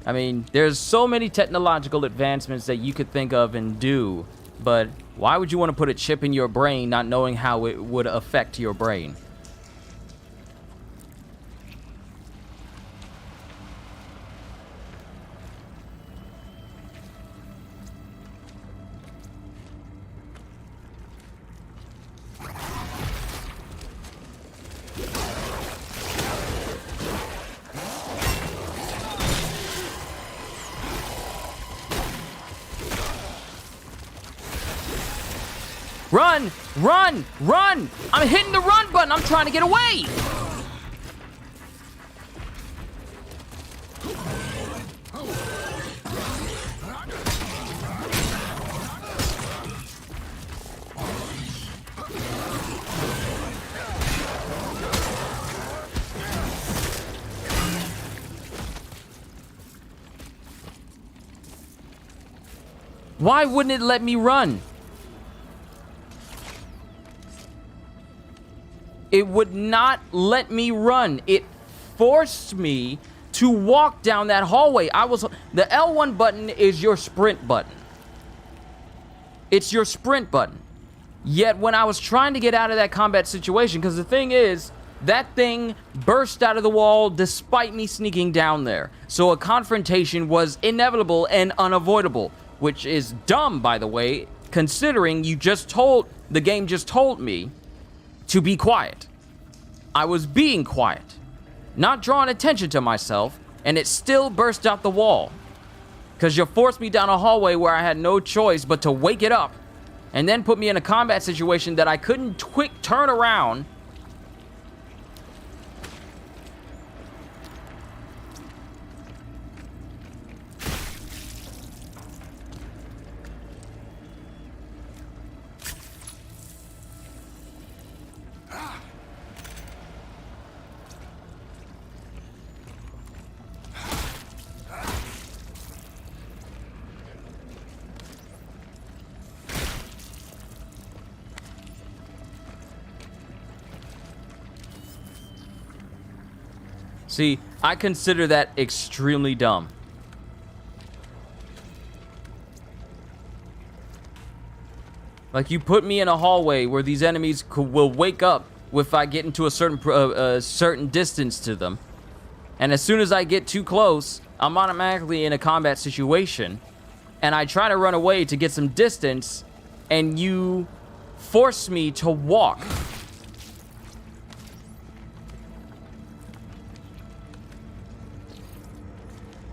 I mean, there's so many technological advancements that you could think of and do. But why would you want to put a chip in your brain not knowing how it would affect your brain? Run! Run! Run! I'm hitting the run button. I'm trying to get away. Why wouldn't it let me run? It would not let me run. It forced me to walk down that hallway. The L1 button is your sprint button. It's your sprint button. Yet when I was trying to get out of that combat situation, because the thing is, that thing burst out of the wall despite me sneaking down there. So a confrontation was inevitable and unavoidable, which is dumb, by the way, considering the game just told me to be quiet. I was being quiet, not drawing attention to myself, and it still burst out the wall. Because you forced me down a hallway where I had no choice but to wake it up, and then put me in a combat situation that I couldn't quick turn around. See, I consider that extremely dumb. Like, you put me in a hallway where these enemies will wake up if I get into a certain distance to them. And as soon as I get too close, I'm automatically in a combat situation. And I try to run away to get some distance, and you force me to walk.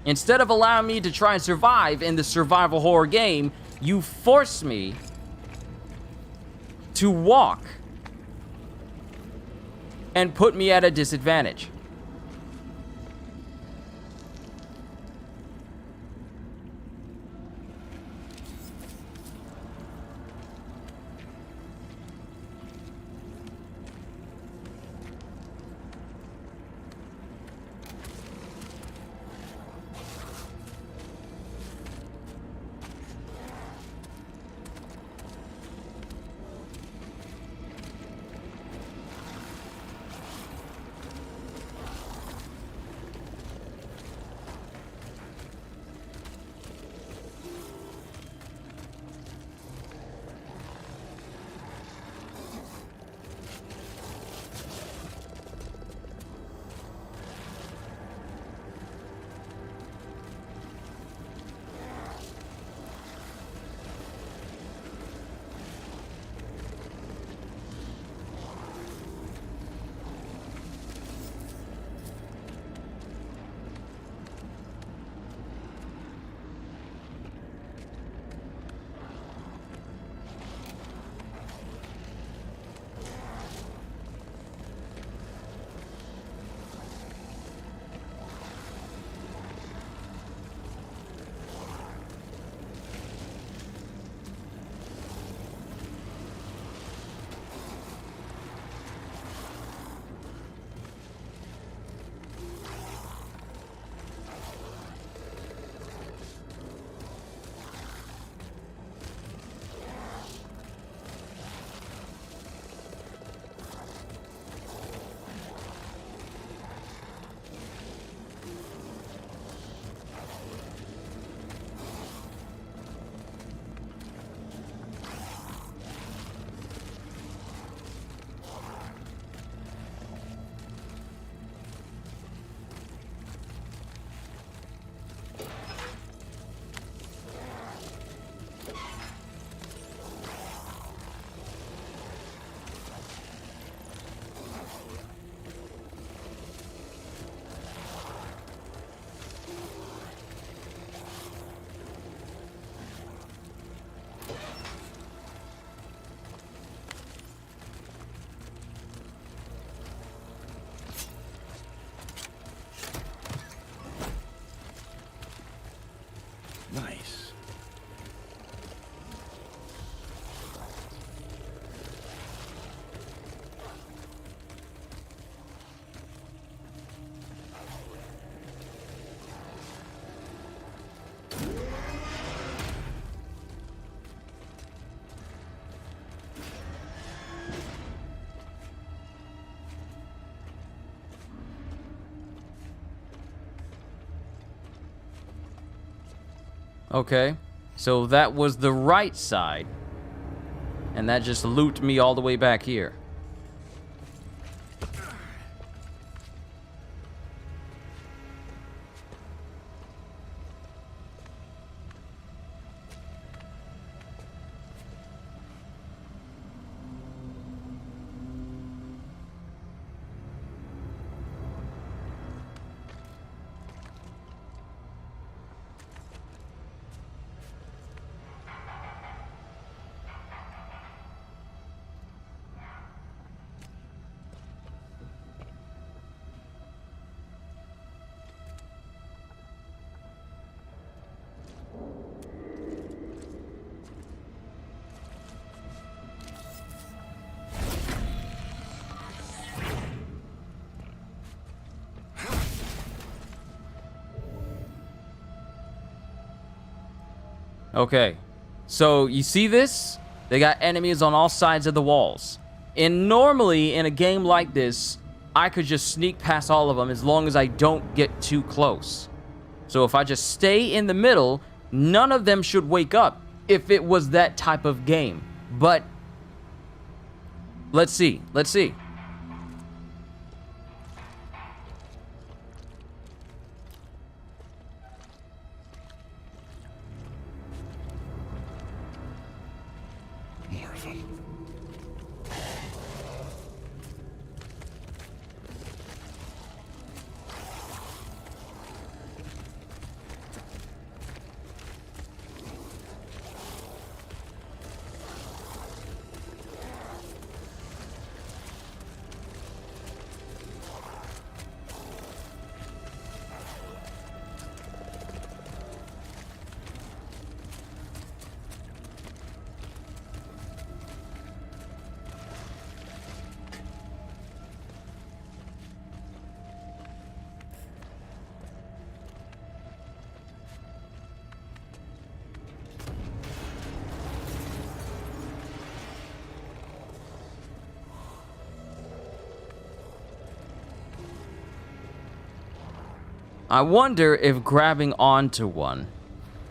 Instead of allowing me to try and survive in the survival horror game, you force me to walk and put me at a disadvantage. Okay. So that was the right side. And that just looped me all the way back here. Okay, so you see this? They got enemies on all sides of the walls. And normally, in a game like this, I could just sneak past all of them as long as I don't get too close. So if I just stay in the middle, none of them should wake up if it was that type of game. But, let's see. More of them. I wonder if grabbing onto one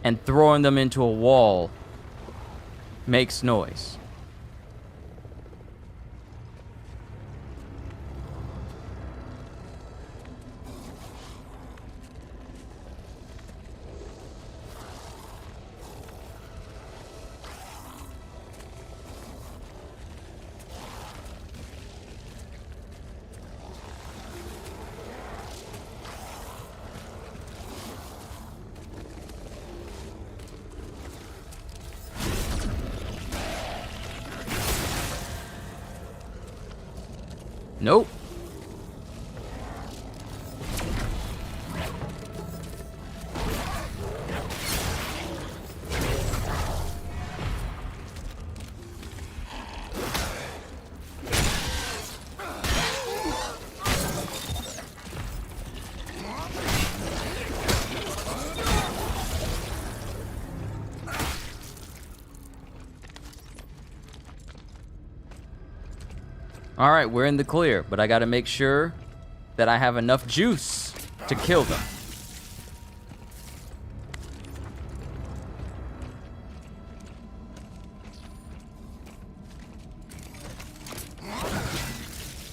and throwing them into a wall makes noise. Nope. All right, we're in the clear, but I got to make sure that I have enough juice to kill them.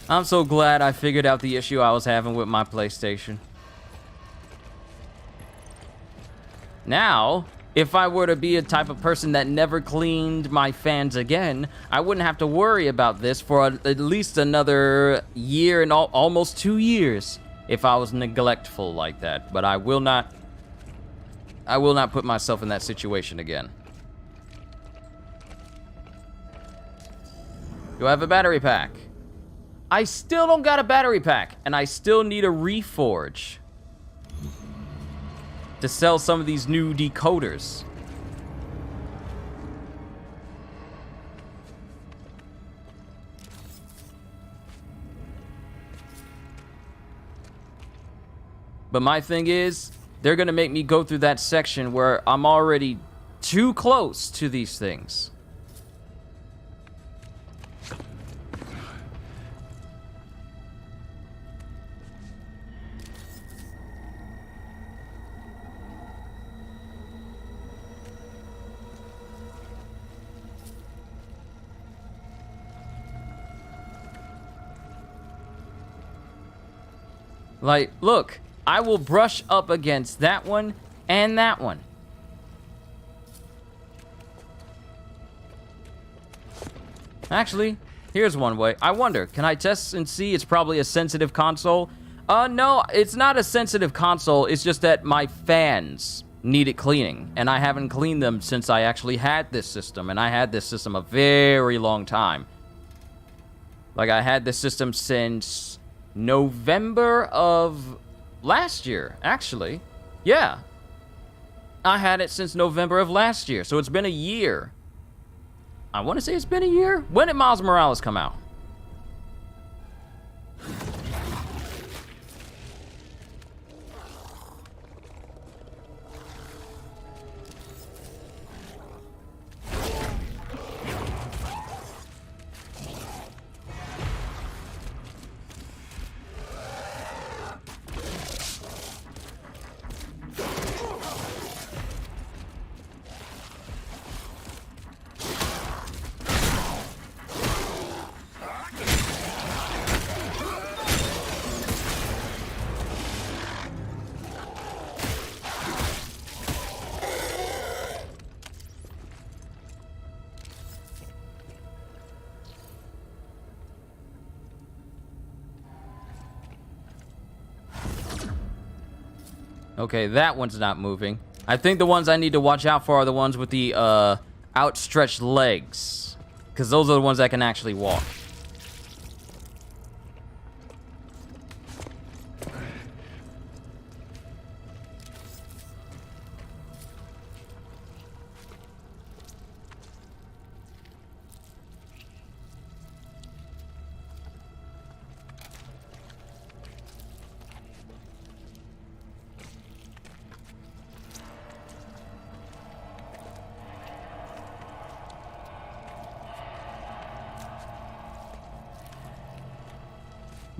I'm so glad I figured out the issue I was having with my PlayStation. Now, if I were to be a type of person that never cleaned my fans again, I wouldn't have to worry about this for at least another year and almost 2 years if I was neglectful like that. But I will not put myself in that situation again. Do I have a battery pack? I still don't got a battery pack, and I still need a reforge to sell some of these new decoders. But my thing is, they're gonna make me go through that section where I'm already too close to these things. Like, look, I will brush up against that one and that one. Actually, here's one way. I wonder, can I test and see? It's probably a sensitive console. No, it's not a sensitive console. It's just that my fans needed cleaning, and I haven't cleaned them since I actually had this system, and I had this system a very long time. Like, I had this system since November of last year, actually. Yeah. I had it since November of last year, so it's been a year. I want to say it's been a year. When did Miles Morales come out? Okay, that one's not moving. I think the ones I need to watch out for are the ones with the outstretched legs, because those are the ones that can actually walk.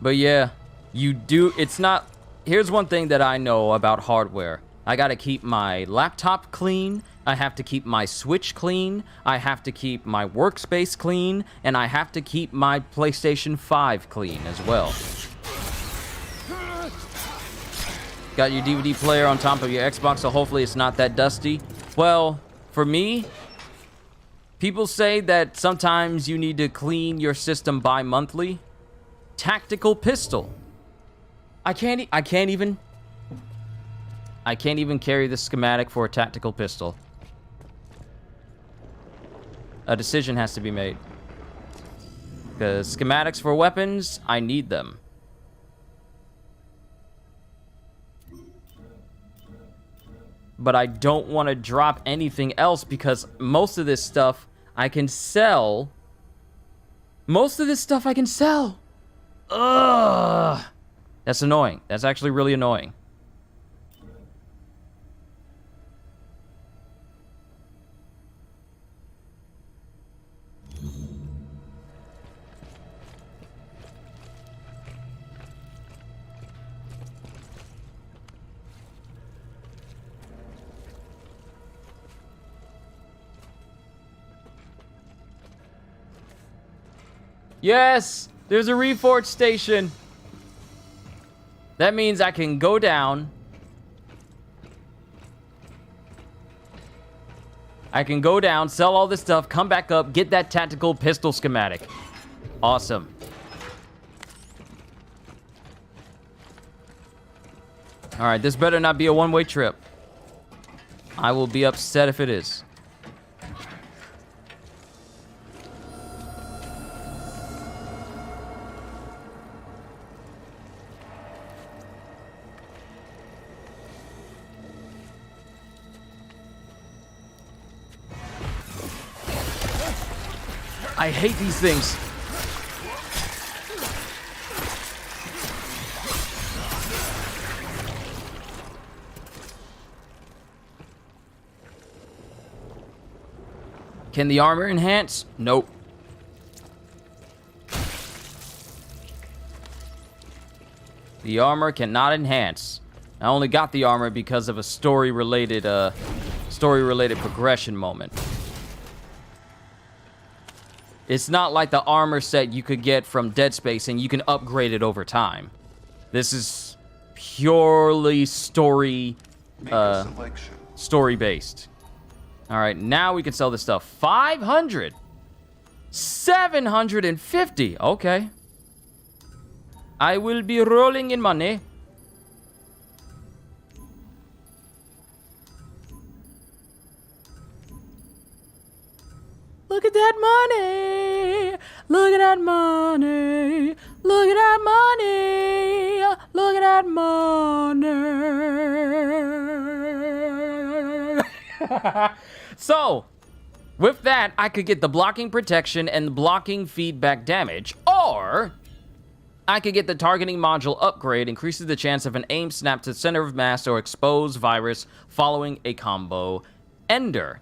But yeah, you do, it's not, here's one thing that I know about hardware. I gotta keep my laptop clean, I have to keep my Switch clean, I have to keep my workspace clean, and I have to keep my PlayStation 5 clean as well. Got your DVD player on top of your Xbox, so hopefully it's not that dusty. Well, for me, people say that sometimes you need to clean your system bi-monthly. Tactical pistol. I can't even carry the schematic for a tactical pistol. A decision has to be made. Because schematics for weapons, I need them. But I don't want to drop anything else because most of this stuff I can sell. Most of this stuff I can sell. Ugh. That's annoying. That's actually really annoying. Yes! There's a reforge station. That means I can go down. I can go down, sell all this stuff, come back up, get that tactical pistol schematic. Awesome. Alright, this better not be a one-way trip. I will be upset if it is. I hate these things. Can the armor enhance? Nope. The armor cannot enhance. I only got the armor because of a story-related progression moment. It's not like the armor set you could get from Dead Space and you can upgrade it over time. This is purely story, Make a selection. story based. All right, now we can sell this stuff. 500, 750. Okay. I will be rolling in money. Look at that money. Look at that money. Look at that money. Look at that money. So, with that, I could get the blocking protection and the blocking feedback damage, or I could get the targeting module upgrade, increases the chance of an aim snap to the center of mass or expose virus following a combo ender.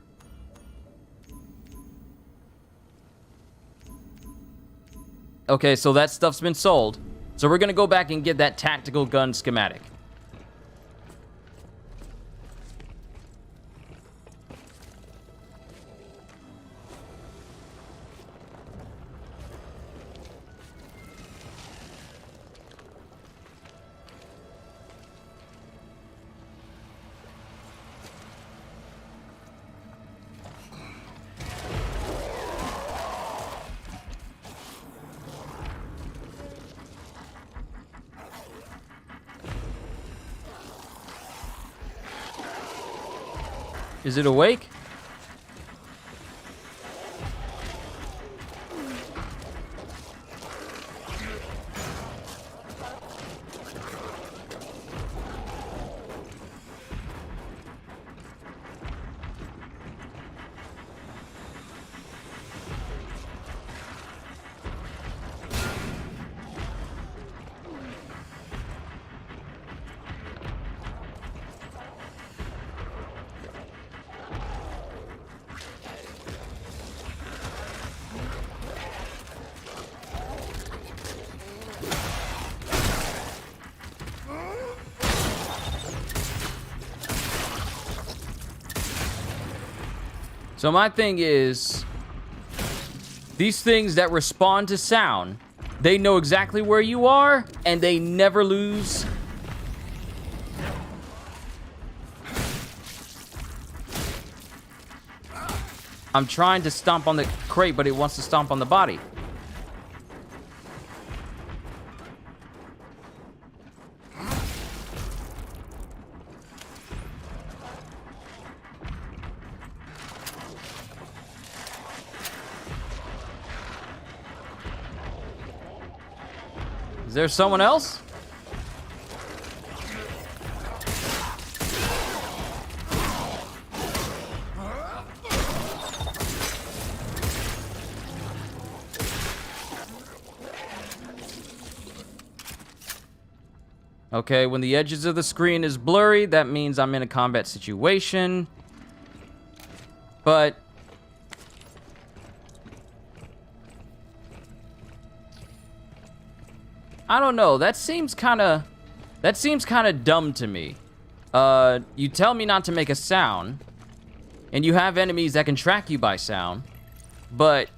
Okay, so that stuff's been sold. So we're gonna go back and get that tactical gun schematic. Is it awake? So my thing is, these things that respond to sound, they know exactly where you are, and they never lose. I'm trying to stomp on the crate, but it wants to stomp on the body. Is there someone else? Okay, when the edges of the screen is blurry, that means I'm in a combat situation. But I don't know. That seems kind of dumb to me. You tell me not to make a sound, and you have enemies that can track you by sound. But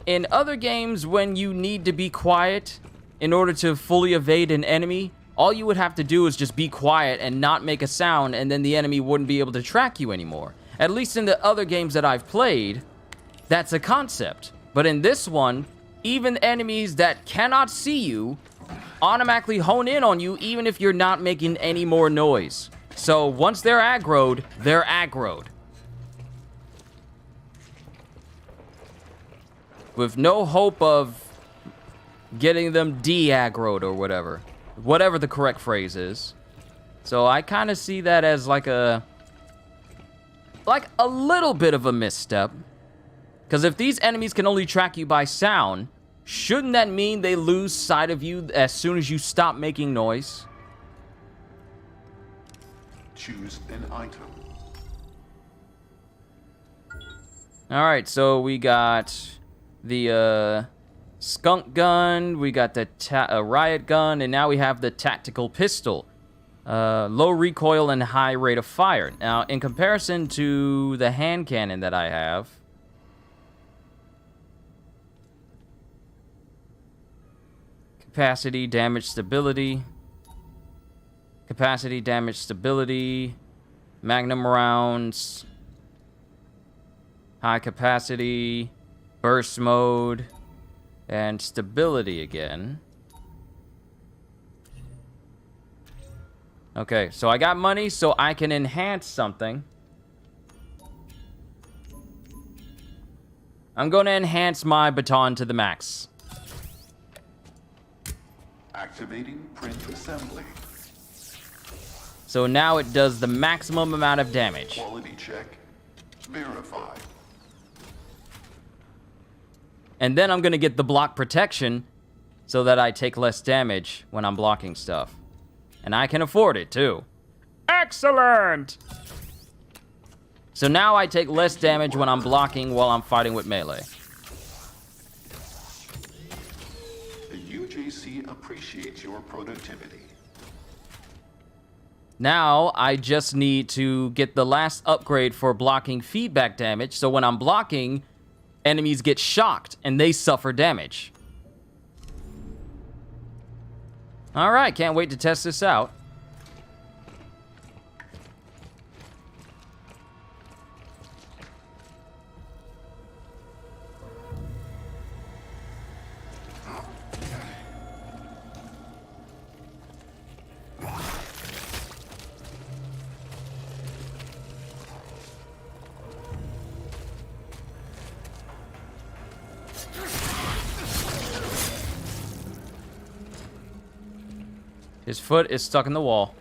in other games, when you need to be quiet in order to fully evade an enemy, all you would have to do is just be quiet and not make a sound, and then the enemy wouldn't be able to track you anymore. At least in the other games that I've played, that's a concept. But in this one, even enemies that cannot see you automatically hone in on you even if you're not making any more noise. So once they're aggroed, they're aggroed. With no hope of getting them de-aggroed or whatever. Whatever the correct phrase is. So I kind of see that as like a little bit of a misstep. Because if these enemies can only track you by sound, shouldn't that mean they lose sight of you as soon as you stop making noise? Choose an item. Alright, so we got the skunk gun, we got the riot gun, and now we have the tactical pistol. Low recoil and high rate of fire. Now, in comparison to the hand cannon that I have, capacity, damage, stability. Capacity, damage, stability, magnum rounds, high capacity, burst mode, and stability again. Okay, so I got money so I can enhance something. I'm going to enhance my baton to the max. Activating print assembly. So now it does the maximum amount of damage. Quality check. Verified. And then I'm going to get the block protection so that I take less damage when I'm blocking stuff. And I can afford it too. Excellent! So now I take less damage when I'm blocking while I'm fighting with melee. The UJC appreciates your productivity. Now I just need to get the last upgrade for blocking feedback damage, so when I'm blocking, enemies get shocked and they suffer damage. Alright, can't wait to test this out. His foot is stuck in the wall.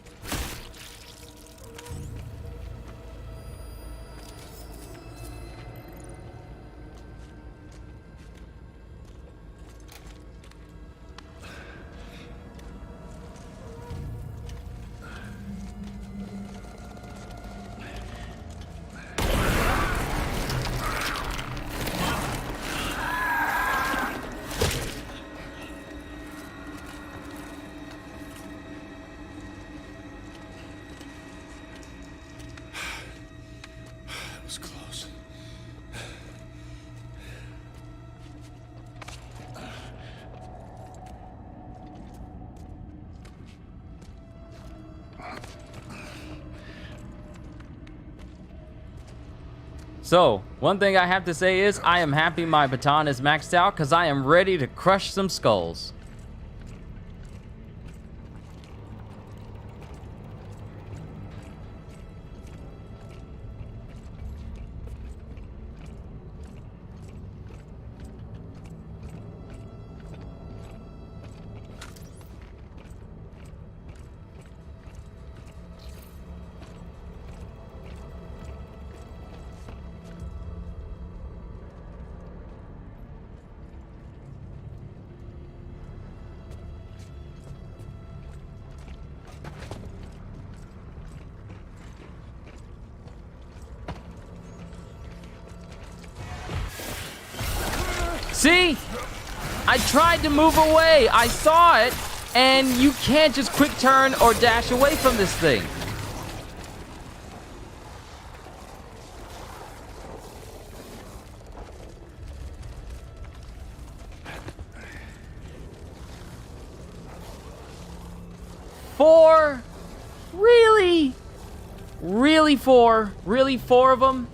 So, one thing I have to say is, I am happy my baton is maxed out, because I am ready to crush some skulls. See? I tried to move away. I saw it. And you can't just quick turn or dash away from this thing. Four? Really? Really four? Really four of them?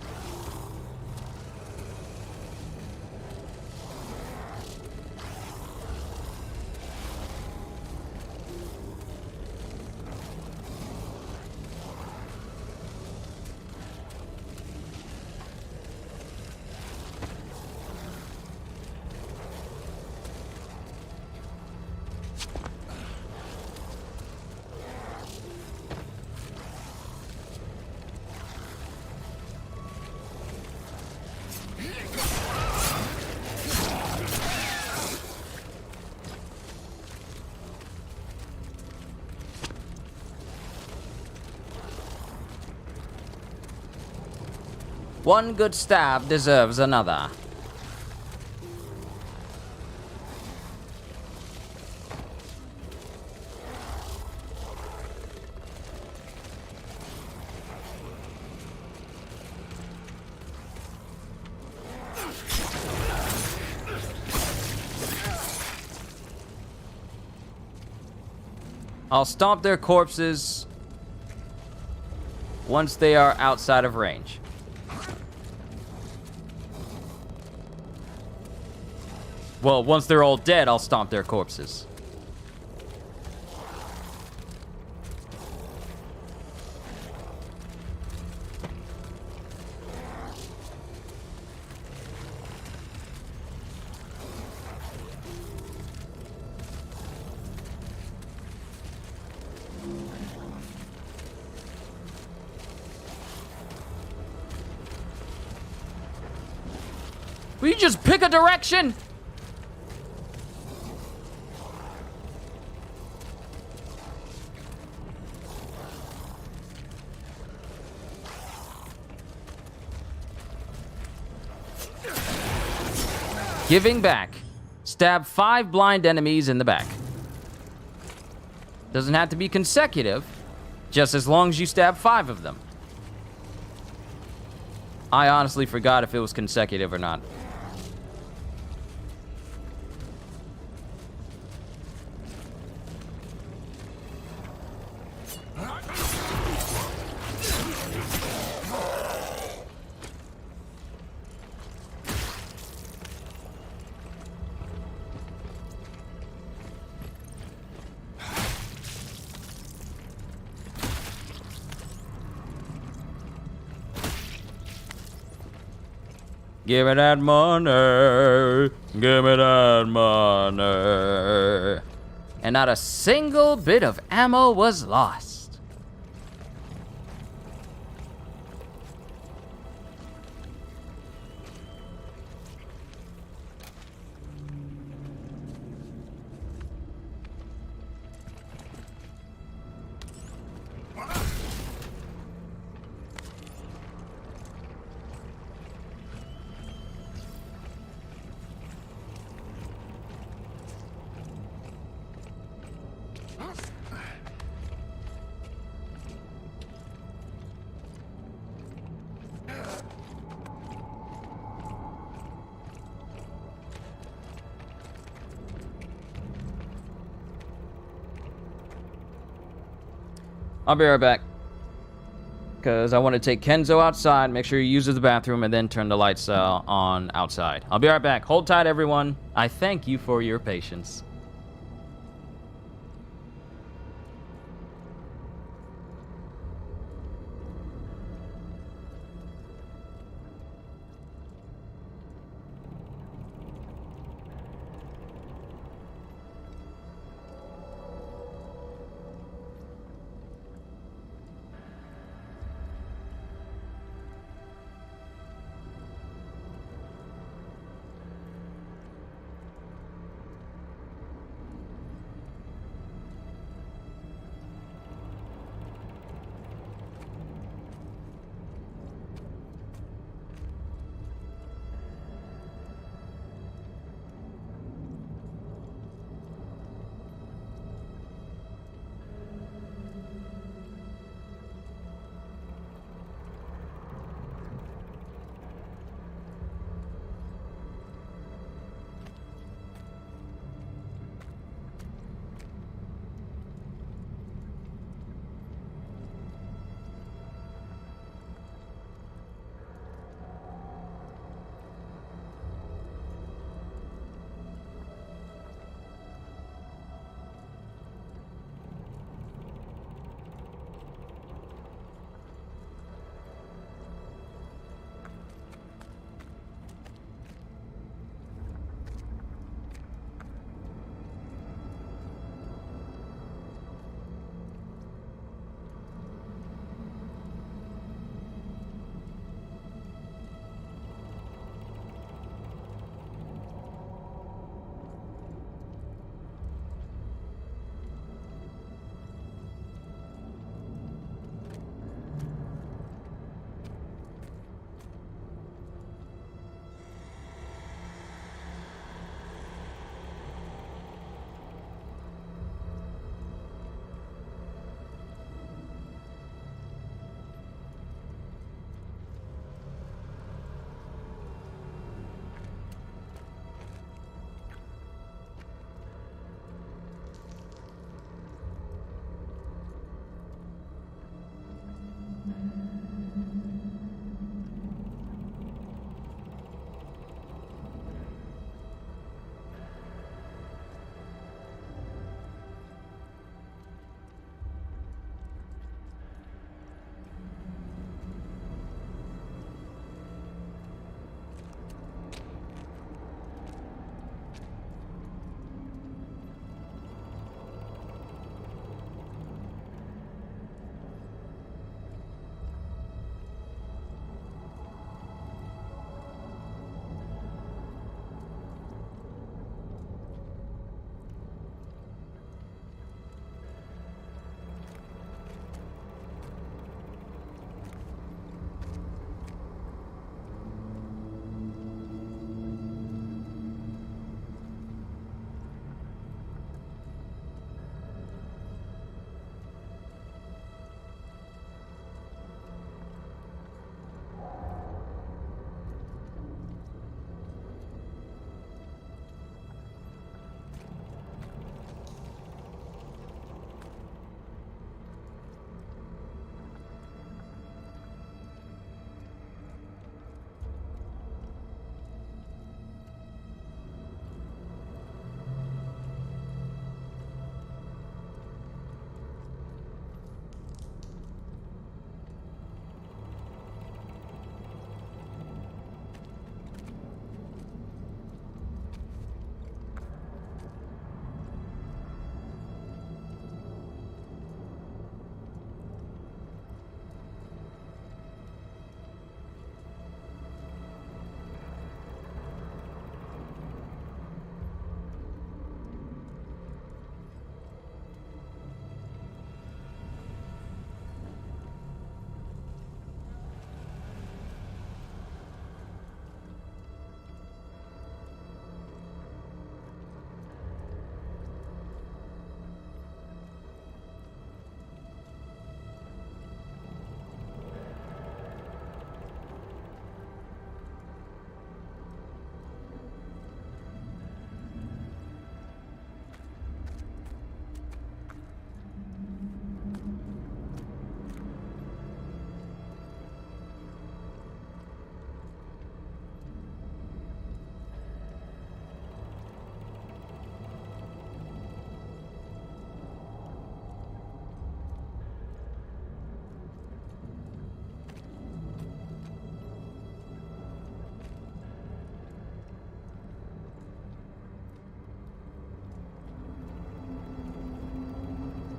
One good stab deserves another. I'll stomp their corpses once they are outside of range. Well, once they're all dead, I'll stomp their corpses. Will you just pick a direction? Giving back. Stab 5 blind enemies in the back. Doesn't have to be consecutive, just as long as you stab 5 of them. I honestly forgot if it was consecutive or not. Give me that money. Give me that money. And not a single bit of ammo was lost. I'll be right back. Because I want to take Kenzo outside, make sure he uses the bathroom, and then turn the lights on outside. I'll be right back. Hold tight, everyone. I thank you for your patience.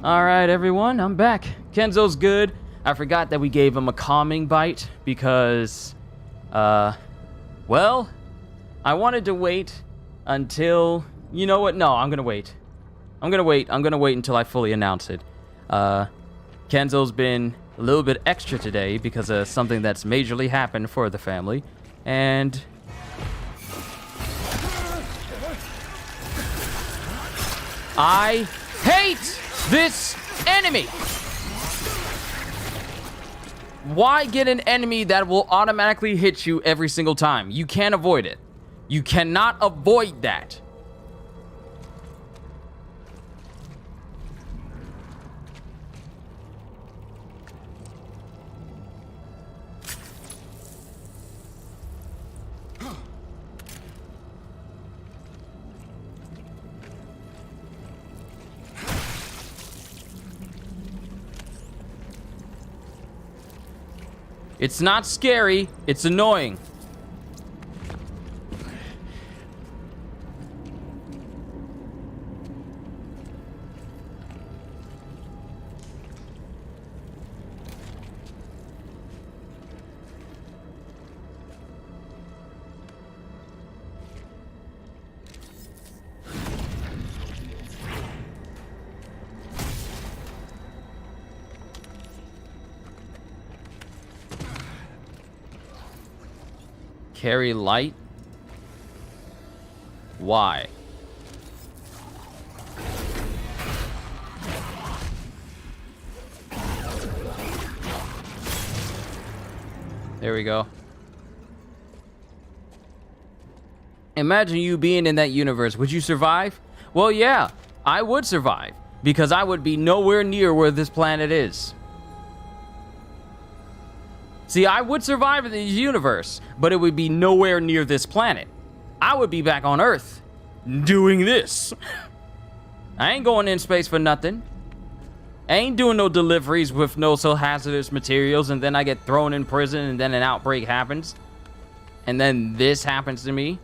All right, everyone, I'm back. Kenzo's good. I forgot that we gave him a calming bite because, well, I wanted to wait until, you know what? No, I'm gonna wait. I'm gonna wait until I fully announce it. Kenzo's been a little bit extra today because of something that's majorly happened for the family, and I hate this enemy. Why get an enemy that will automatically hit you every single time? You can't avoid it. You cannot avoid that. It's not scary, it's annoying. Carry light? Why? There we go. Imagine you being in that universe. Would you survive? Well, yeah, I would survive because I would be nowhere near where this planet is. See, I would survive in this universe, but it would be nowhere near this planet. I would be back on Earth, doing this. I ain't going in space for nothing. I ain't doing no deliveries with no so hazardous materials, and then I get thrown in prison, and then an outbreak happens. And then this happens to me.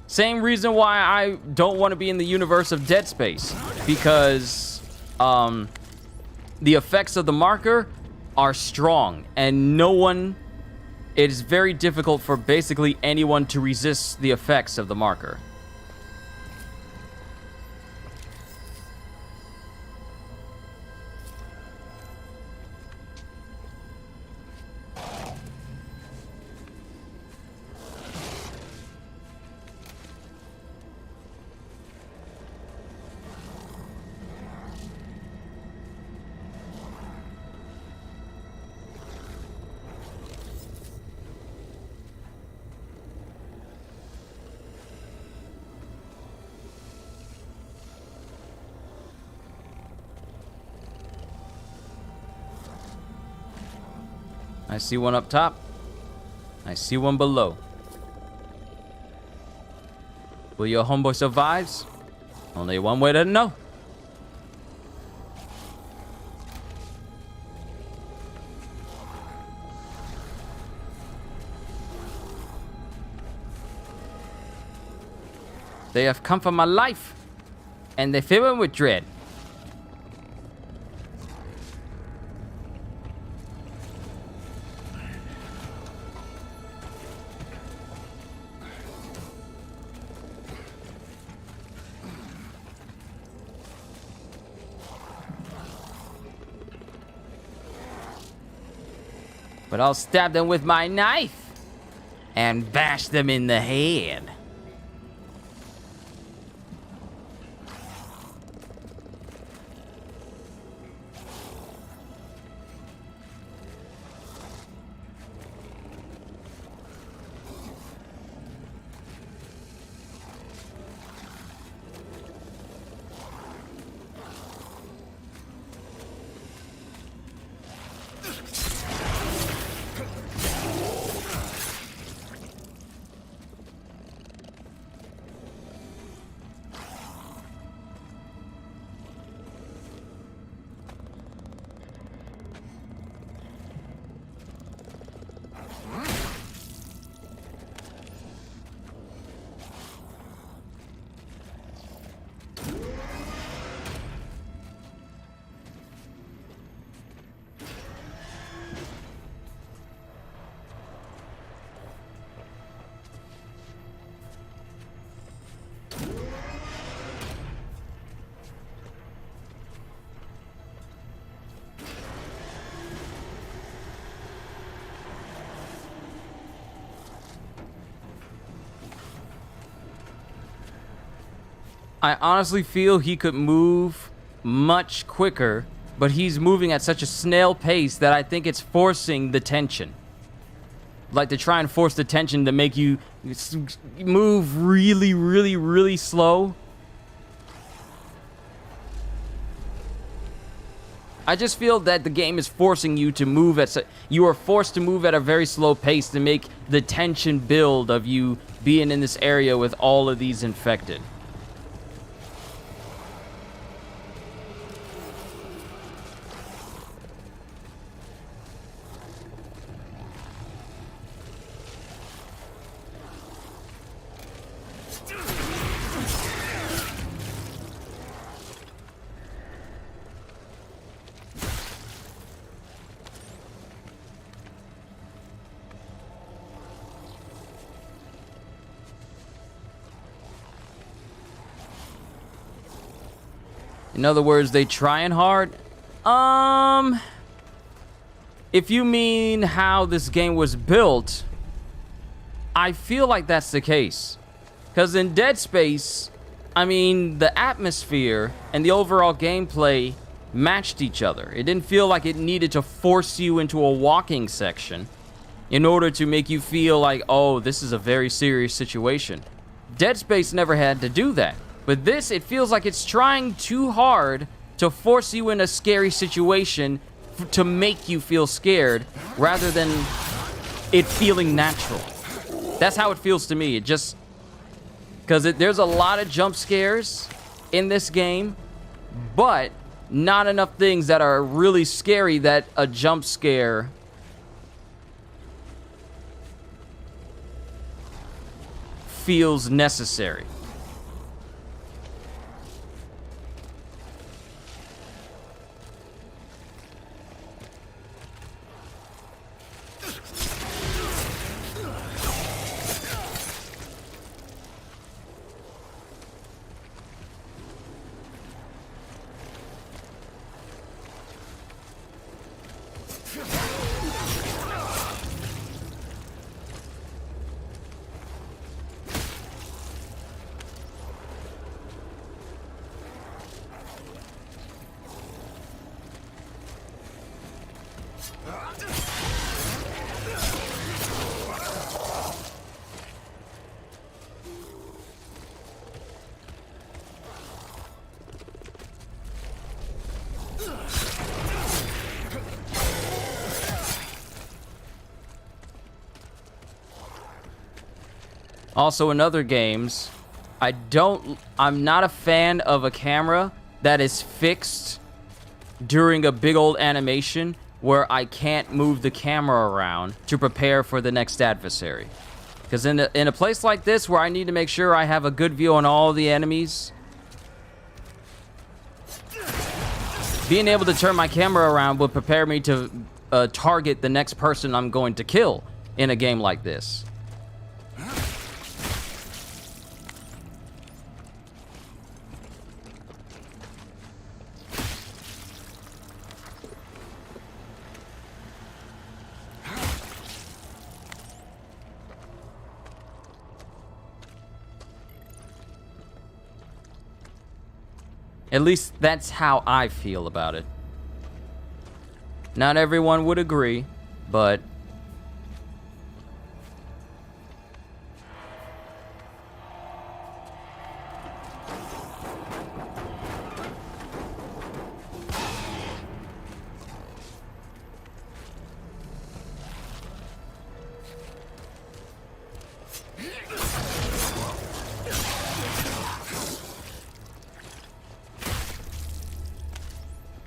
Same reason why I don't want to be in the universe of Dead Space. Because, the effects of the marker are strong, and no one, it is very difficult for basically anyone to resist the effects of the marker. I see one up top. I see one below. Will your homeboy survives? Only one way to know. They have come for my life, and they fill me with dread. But I'll stab them with my knife and bash them in the head. I honestly feel he could move much quicker, but he's moving at such a snail pace that I think it's forcing the tension. Like to try and force the tension to make you move really, really, really slow. I just feel that the game is forcing you to move at... You are forced to move at a very slow pace to make the tension build of you being in this area with all of these infected. In other words, they trying hard. If you mean how this game was built, I feel like that's the case. Because in Dead Space, I mean, the atmosphere and the overall gameplay matched each other. It didn't feel like it needed to force you into a walking section in order to make you feel like, oh, this is a very serious situation. Dead Space never had to do that. But this, it feels like it's trying too hard to force you in a scary situation to make you feel scared rather than it feeling natural. That's how it feels to me. It just... Because there's a lot of jump scares in this game, but not enough things that are really scary that a jump scare feels necessary. Also, in other games, I'm not a fan of a camera that is fixed during a big old animation where I can't move the camera around to prepare for the next adversary. Because in a place like this where I need to make sure I have a good view on all the enemies, being able to turn my camera around would prepare me to target the next person I'm going to kill in a game like this. At least that's how I feel about it. Not everyone would agree, but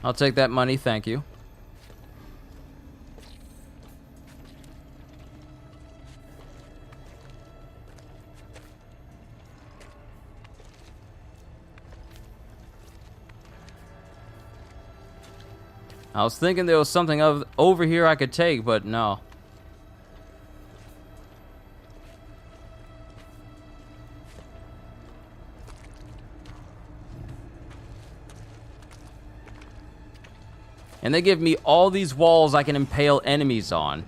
I'll take that money, thank you. I was thinking there was something over here I could take, but no. And they give me all these walls I can impale enemies on.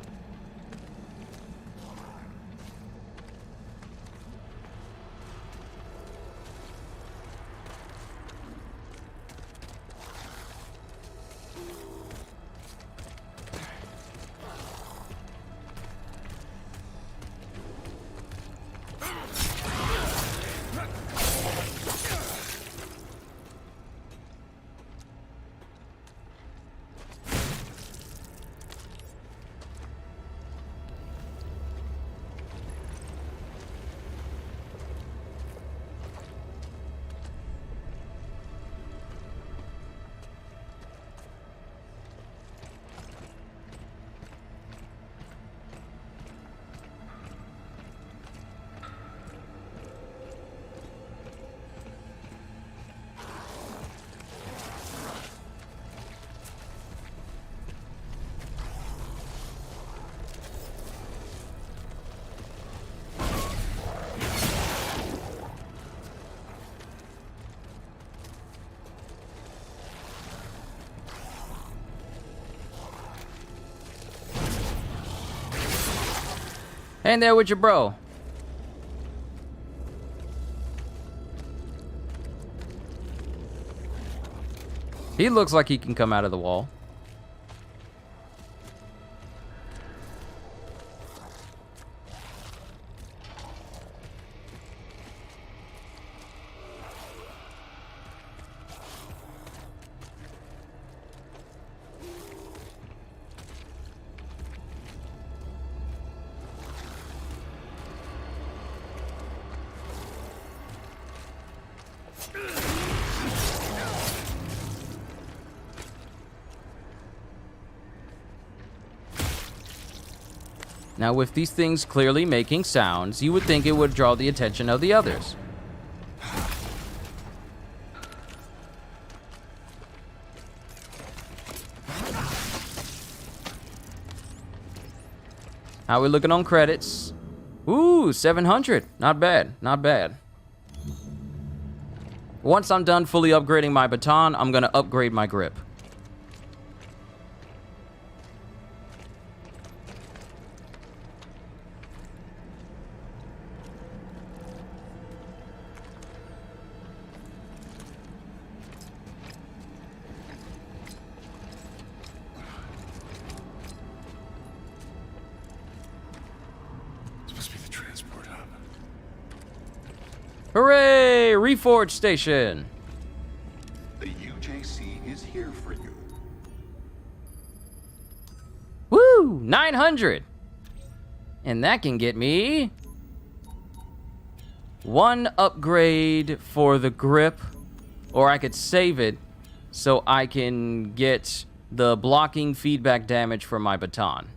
Ain't there with your bro. He looks like he can come out of the wall. Now, with these things clearly making sounds, you would think it would draw the attention of the others. How we looking on credits? Ooh, 700. Not bad, not bad. Once I'm done fully upgrading my baton, I'm gonna upgrade my grip. Hooray! Reforge station! The UJC is here for you. Woo! 900! And that can get me one upgrade for the grip, or I could save it so I can get the blocking feedback damage for my baton.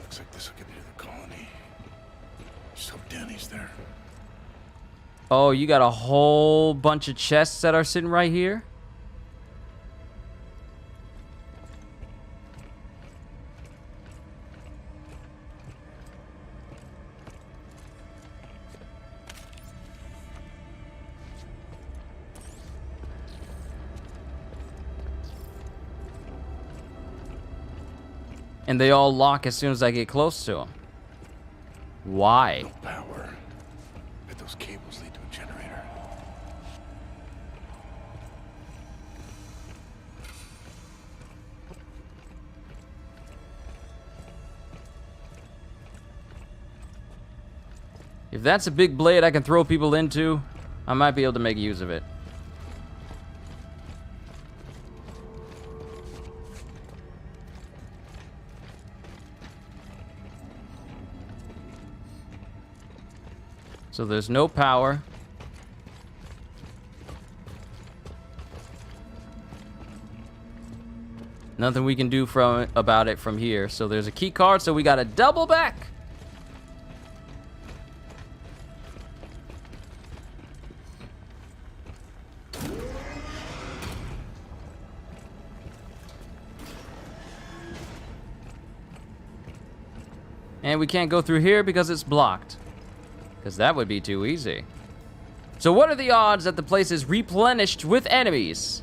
Looks like this will get me to the colony. Just hope Danny's there. Oh, you got a whole bunch of chests that are sitting right here? And they all lock as soon as I get close to them. Why? No power. Bet those cables lead to a generator. If that's a big blade I can throw people into, I might be able to make use of it. So there's no power. Nothing we can do about it from here. So there's a key card, so we gotta double back. And we can't go through here because it's blocked. Because that would be too easy. So what are the odds that the place is replenished with enemies?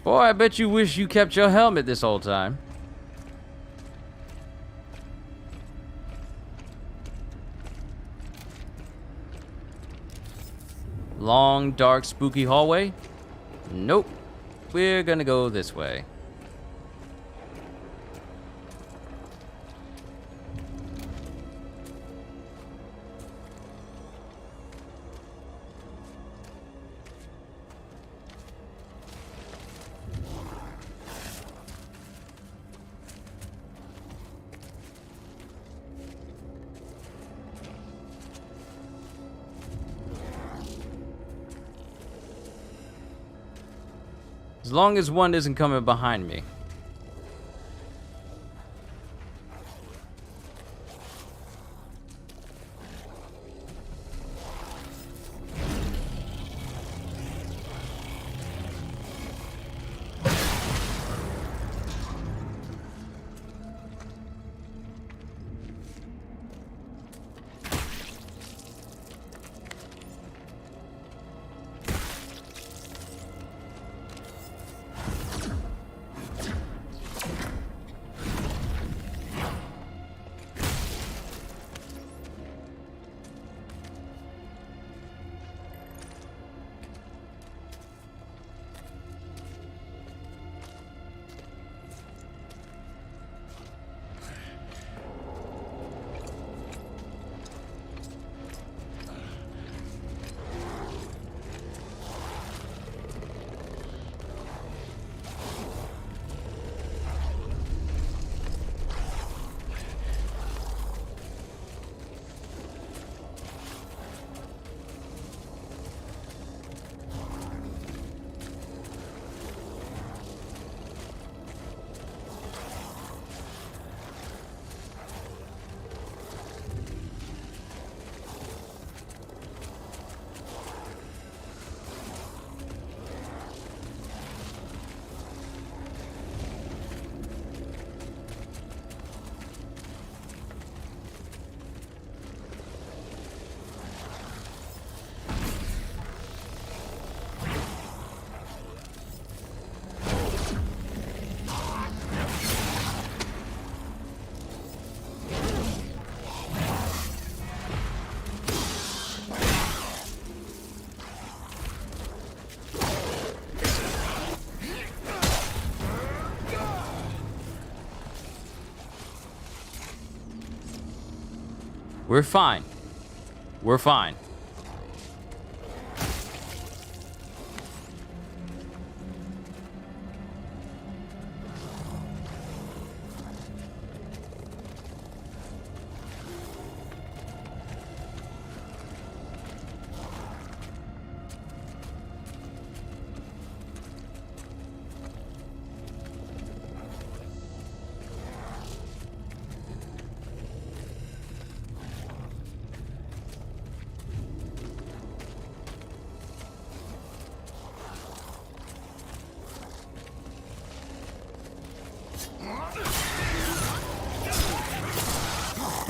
Boy, I bet you wish you kept your helmet this whole time. Long, dark, spooky hallway? Nope. We're gonna go this way. As long as one isn't coming behind me. We're fine. We're fine.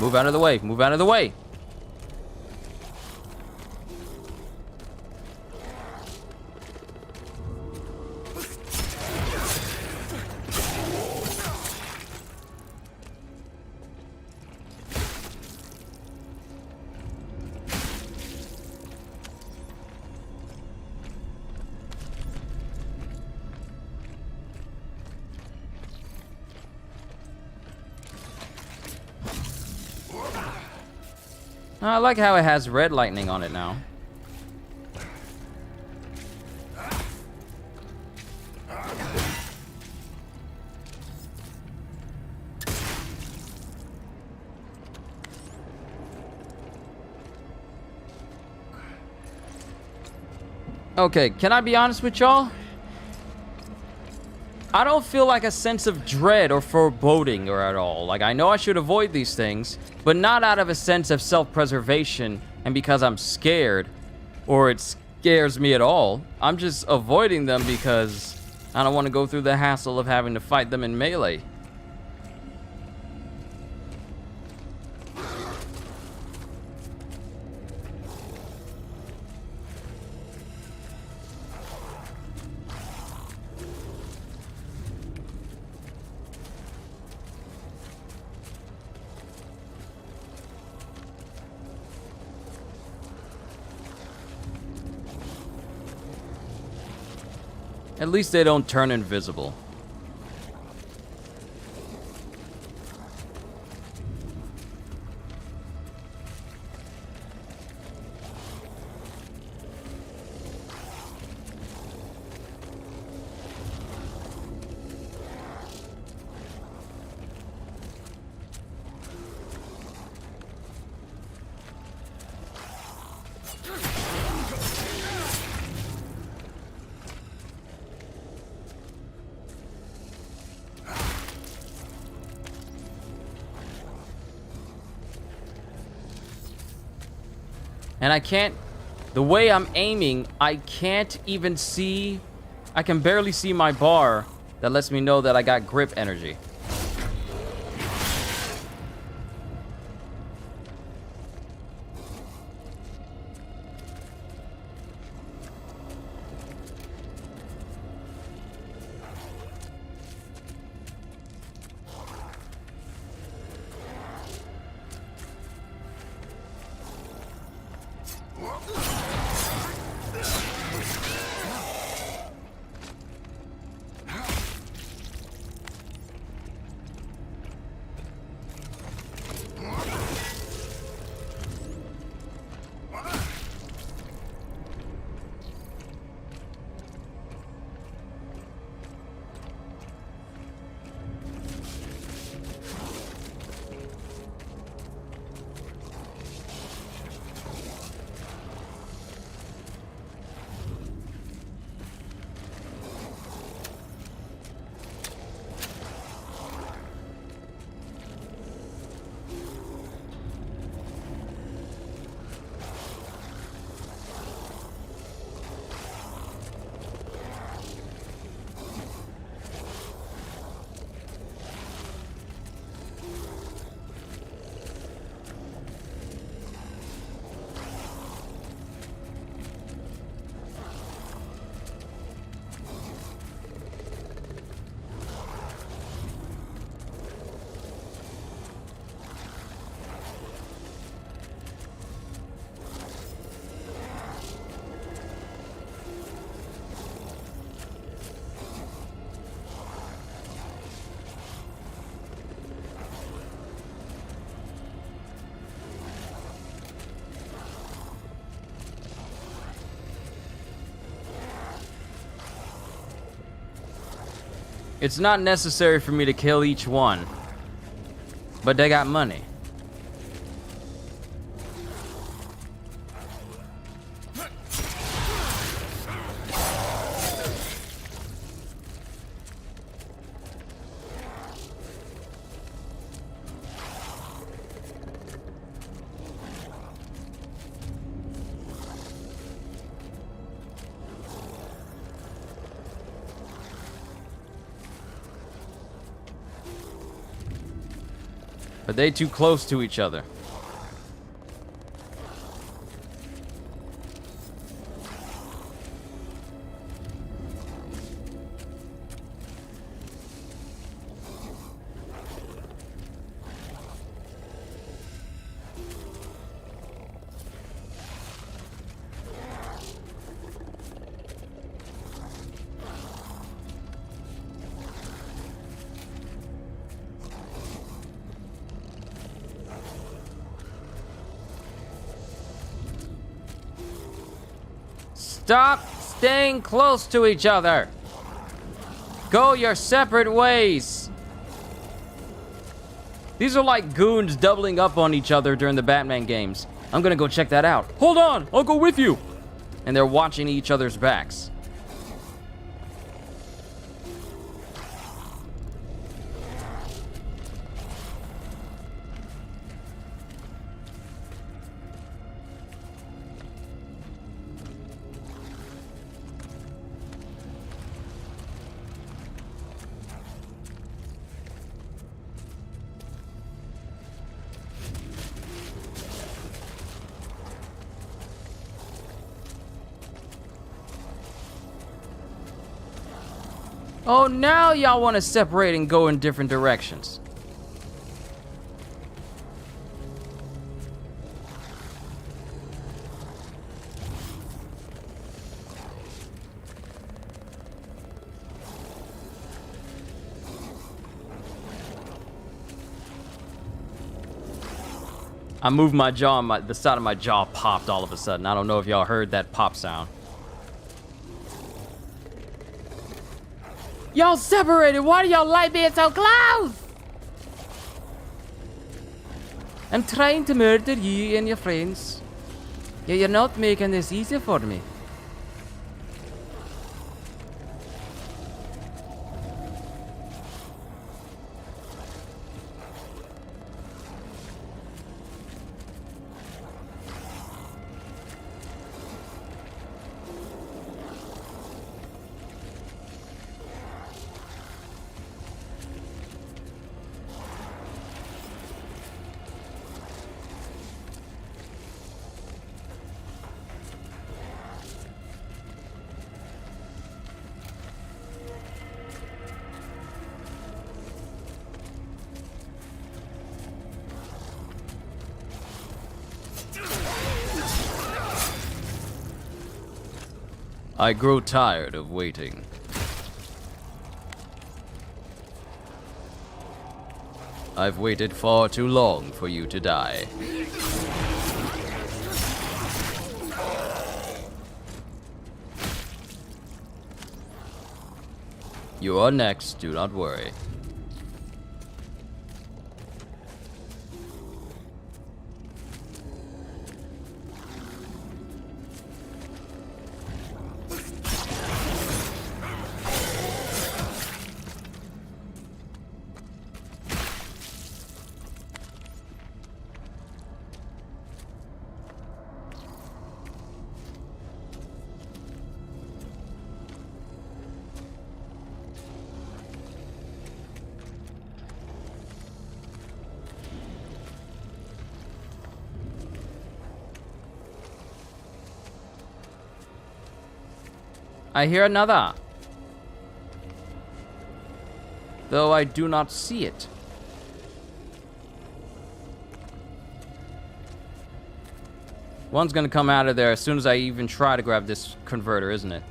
Move out of the way. Move out of the way. I like how it has red lightning on it now. Okay, can I be honest with y'all? I don't feel like a sense of dread or foreboding or at all. Like, I know I should avoid these things, but not out of a sense of self-preservation and because I'm scared or it scares me at all. I'm just avoiding them because I don't want to go through the hassle of having to fight them in melee. At least they don't turn invisible. And I can't, the way I'm aiming, I can't even see, I can barely see my bar that lets me know that I got grip energy. It's not necessary for me to kill each one, but they got money. Are they too close to each other? Stop staying close to each other. Go your separate ways. These are like goons doubling up on each other during the Batman games. I'm gonna go check that out. Hold on, I'll go with you. And they're watching each other's backs. Oh, now y'all want to separate and go in different directions. I moved my jaw, and the side of my jaw popped all of a sudden. I don't know if y'all heard that pop sound. Y'all separated. Why do y'all like being so close? I'm trying to murder you and your friends. Yeah, you're not making this easy for me. I grow tired of waiting. I've waited far too long for you to die. You are next, do not worry. I hear another. Though I do not see it. One's gonna come out of there as soon as I even try to grab this converter, isn't it?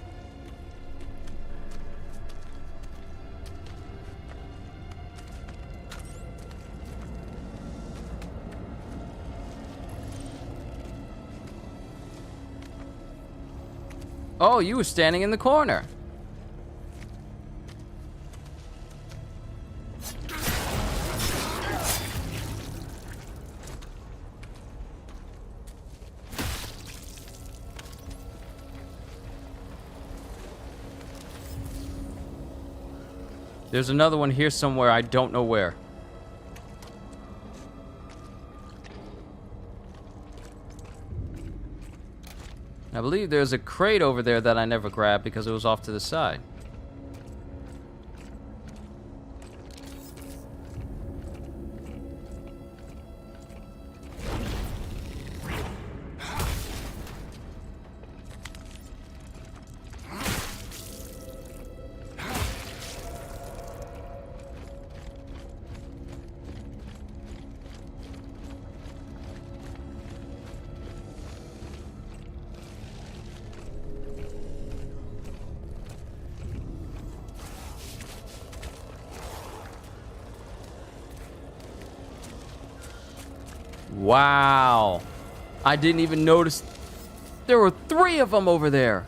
Oh, you were standing in the corner. There's another one here somewhere, I don't know where. I believe there's a crate over there that I never grabbed because it was off to the side. Wow. I didn't even notice there were 3 of them over there.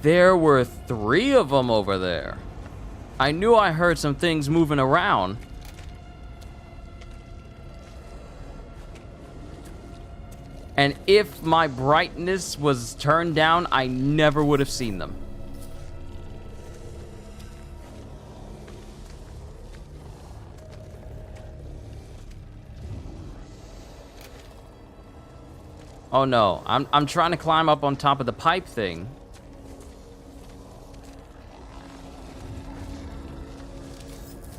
There were 3 of them over there. I knew I heard some things moving around. And if my brightness was turned down, I never would have seen them. Oh no, I'm trying to climb up on top of the pipe thing.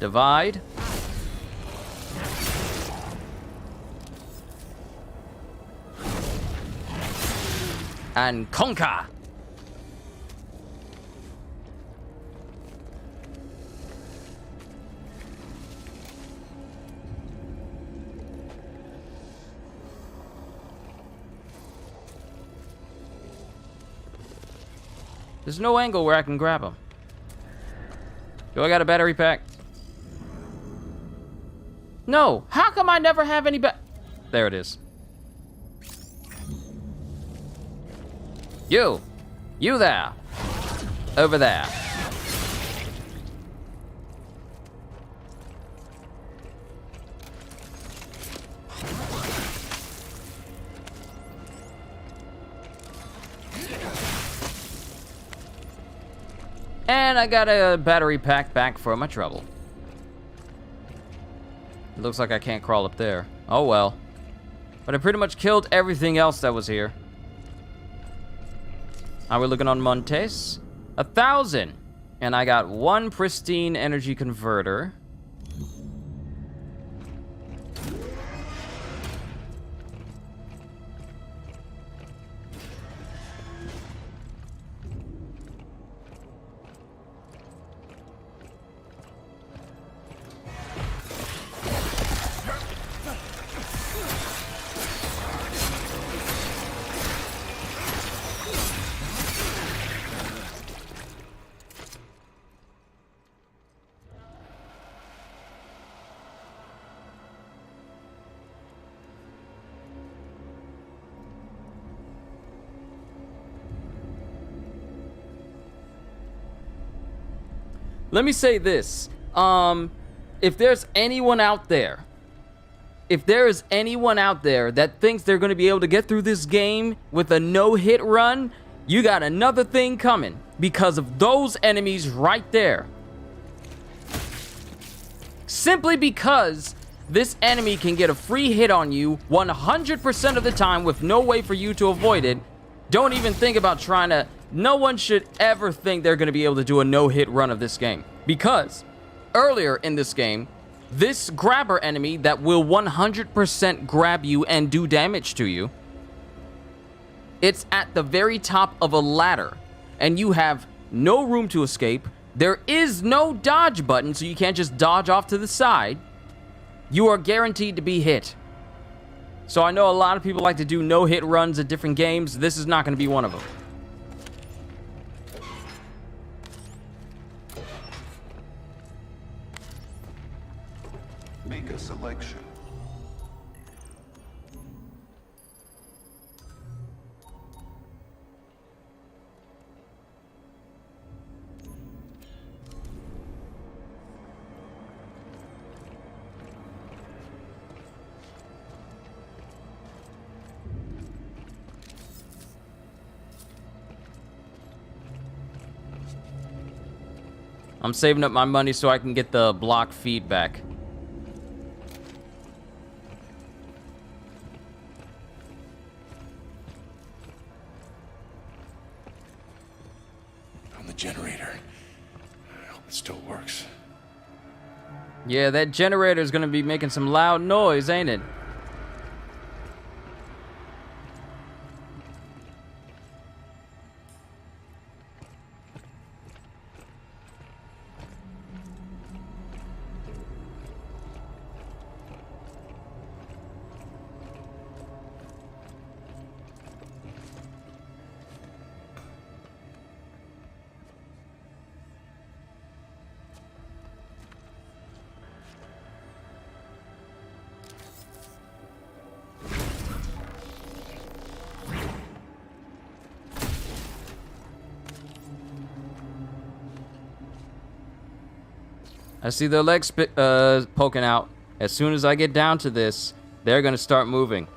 Divide. And conquer. There's no angle where I can grab him. Do I got a battery pack? No. How come I never have any There it is. You. You there. Over there. And I got a battery pack back for my trouble. It looks like I can't crawl up there. Oh well. But I pretty much killed everything else that was here. How are we looking on Montes? 1,000. And I got 1 pristine energy converter. Let me say this. If there's anyone out there, that thinks they're going to be able to get through this game with a no-hit run, you got another thing coming because of those enemies right there. Simply because this enemy can get a free hit on you 100% of the time with no way for you to avoid it. Don't even think about trying to... No one should ever think they're going to be able to do a no-hit run of this game. Because earlier in this game, this grabber enemy that will 100% grab you and do damage to you, it's at the very top of a ladder. And you have no room to escape. There is no dodge button, so you can't just dodge off to the side. You are guaranteed to be hit. So I know a lot of people like to do no-hit runs at different games. This is not going to be one of them. Make a selection. I'm saving up my money so I can get the block feedback. On the generator. I hope it still works. Yeah, that generator is going to be making some loud noise, ain't it? I see their legs poking out. As soon as I get down to this, they're going to start moving.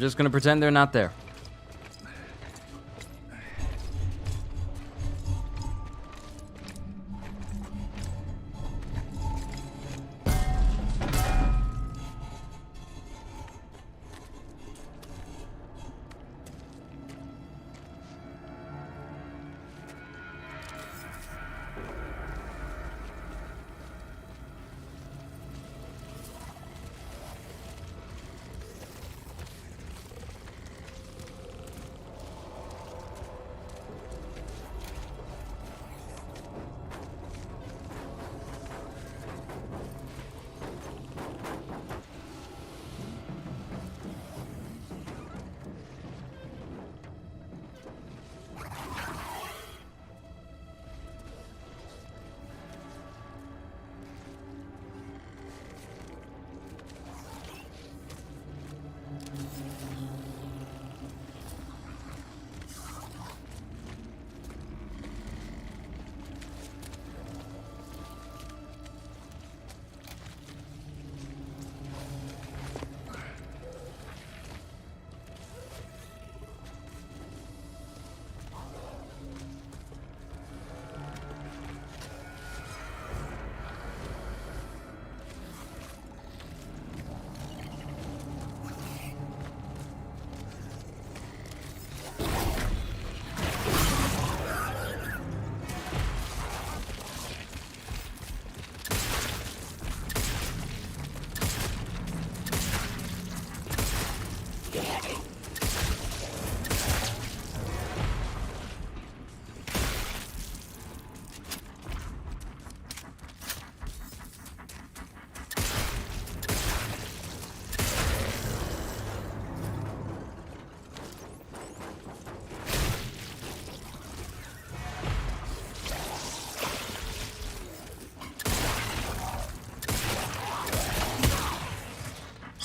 I'm just gonna pretend they're not there.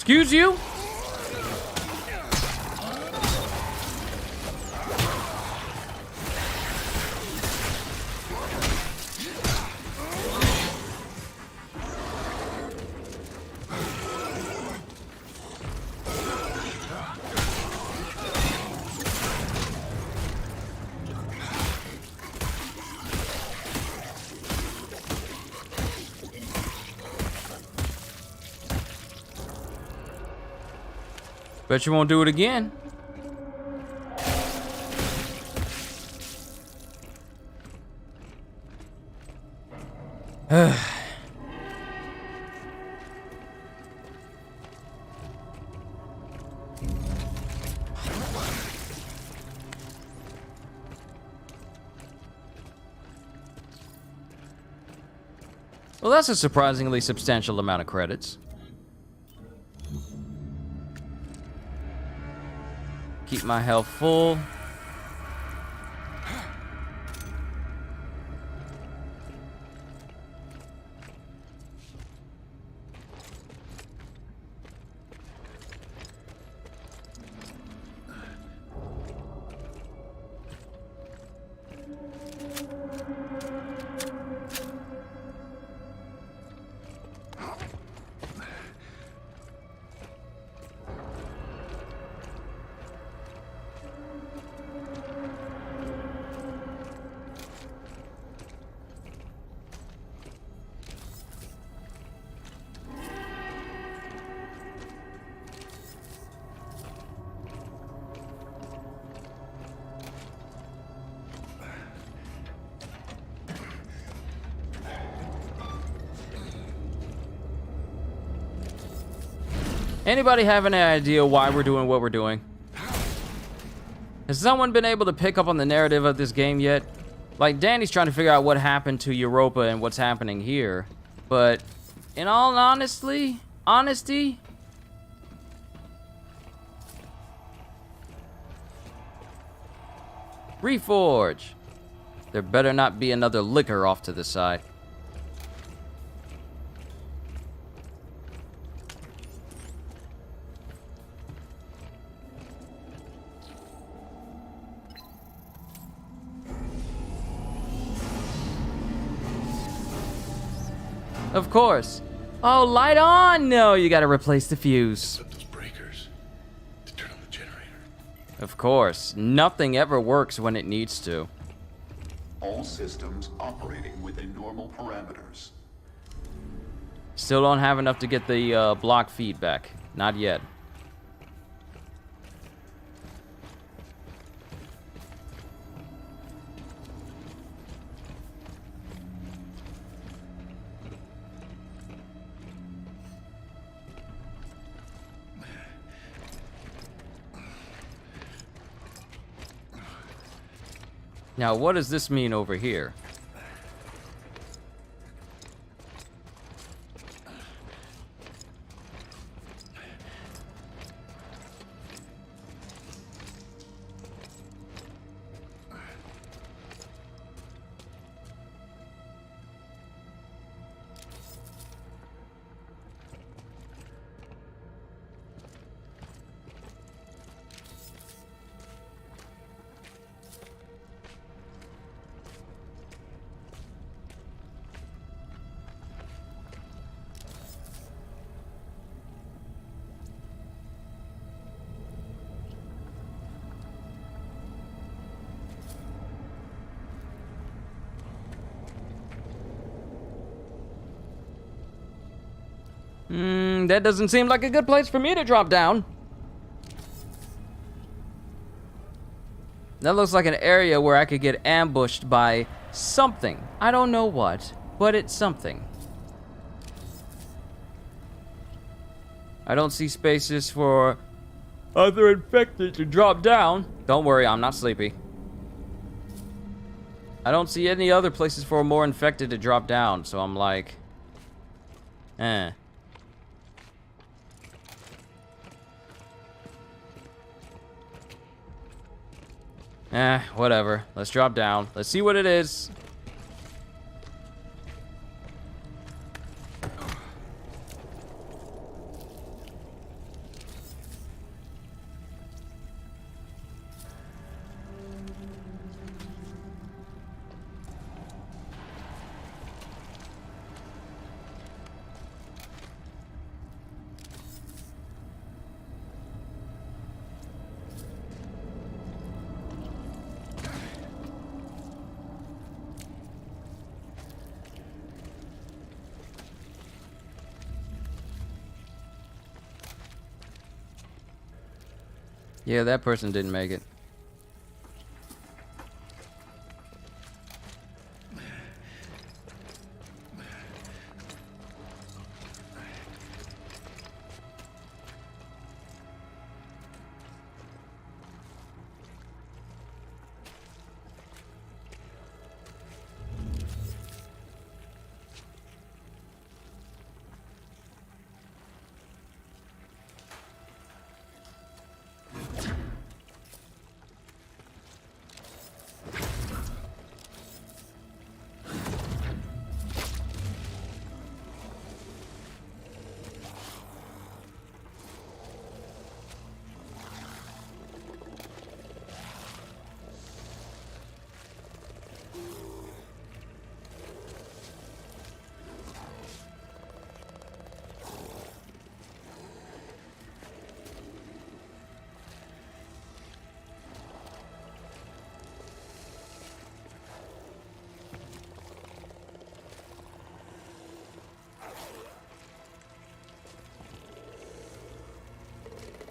Excuse you? Bet you won't do it again. Well, that's a surprisingly substantial amount of credits. Keep my health full. Anybody have any idea why we're doing what we're doing? Has someone been able to pick up on the narrative of this game yet? Like, Danny's trying to figure out what happened to Europa and what's happening here. But, in all honesty, Reforge. There better not be another liquor off to the side. Of course. Oh, light on! No, you gotta replace the fuse. Set those breakers to turn on the Of course. Nothing ever works when it needs to. All systems operating within normal parameters. Still don't have enough to get the block feedback. Not yet. Now, what does this mean over here? That doesn't seem like a good place for me to drop down. That looks like an area where I could get ambushed by something. I don't know what, but it's something. I don't see spaces for other infected to drop down. Don't worry, I'm not sleepy. I don't see any other places for more infected to drop down, so I'm like, eh. Whatever. Let's drop down. Let's see what it is. Yeah, that person didn't make it.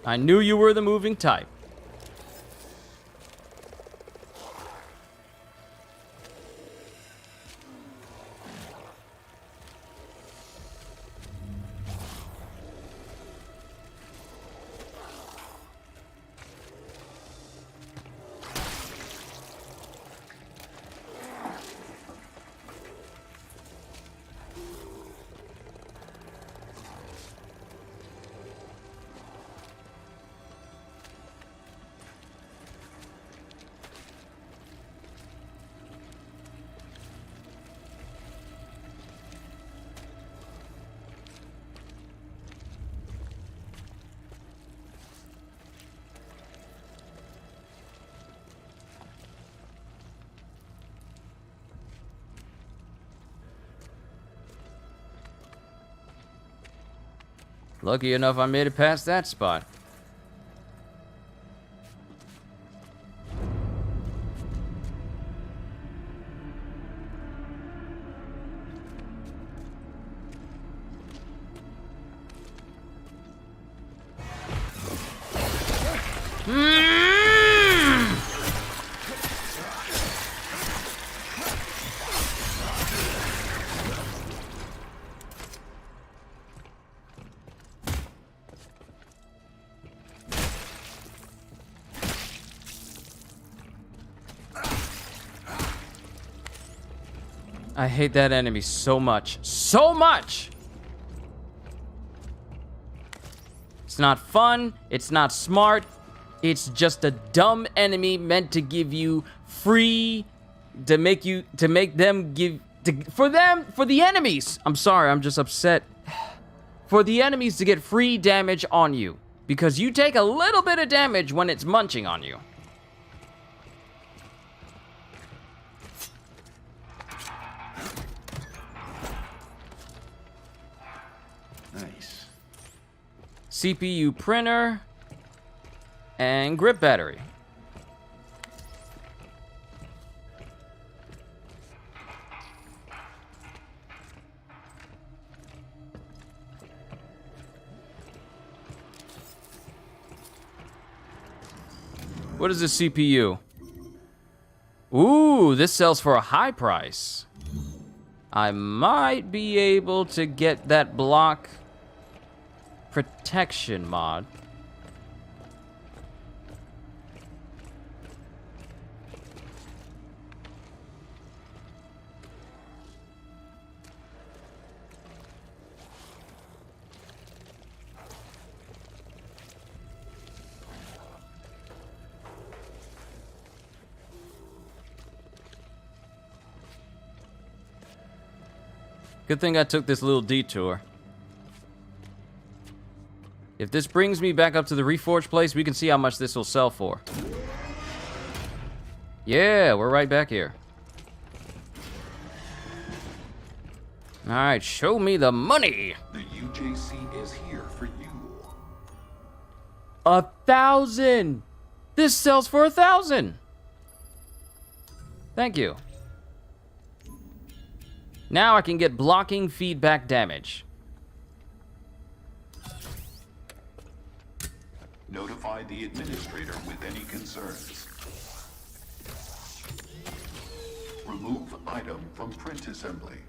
I knew you were the moving type. Lucky enough I made it past that spot. I hate that enemy so much. So much! It's not fun. It's not smart. It's just a dumb enemy meant to give you free... For the enemies! I'm sorry, I'm just upset. For the enemies to get free damage on you. Because you take a little bit of damage when it's munching on you. Nice. CPU printer. And grip battery. What is this CPU? Ooh, this sells for a high price. I might be able to get that block protection mod. Good thing I took this little detour. If this brings me back up to the Reforged place, we can see how much this will sell for. Yeah, we're right back here. Alright, show me the money! The UJC is here for you. 1,000! This sells for 1,000! Thank you. Now I can get blocking feedback damage. Notify the administrator with any concerns. Remove item from print assembly.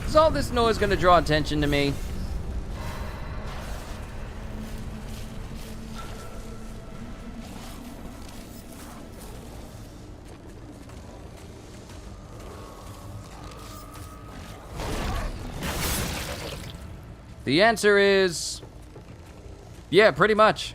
Is all this noise gonna draw attention to me? The answer is... yeah, pretty much.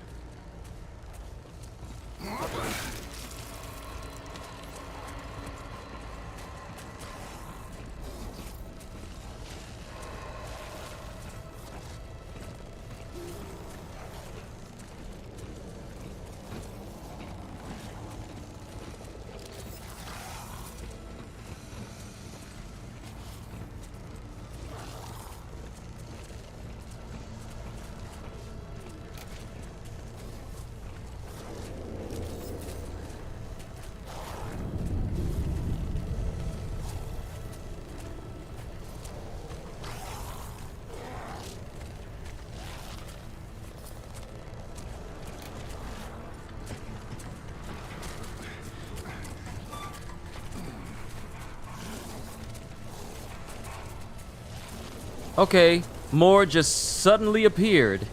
Okay, more just suddenly appeared.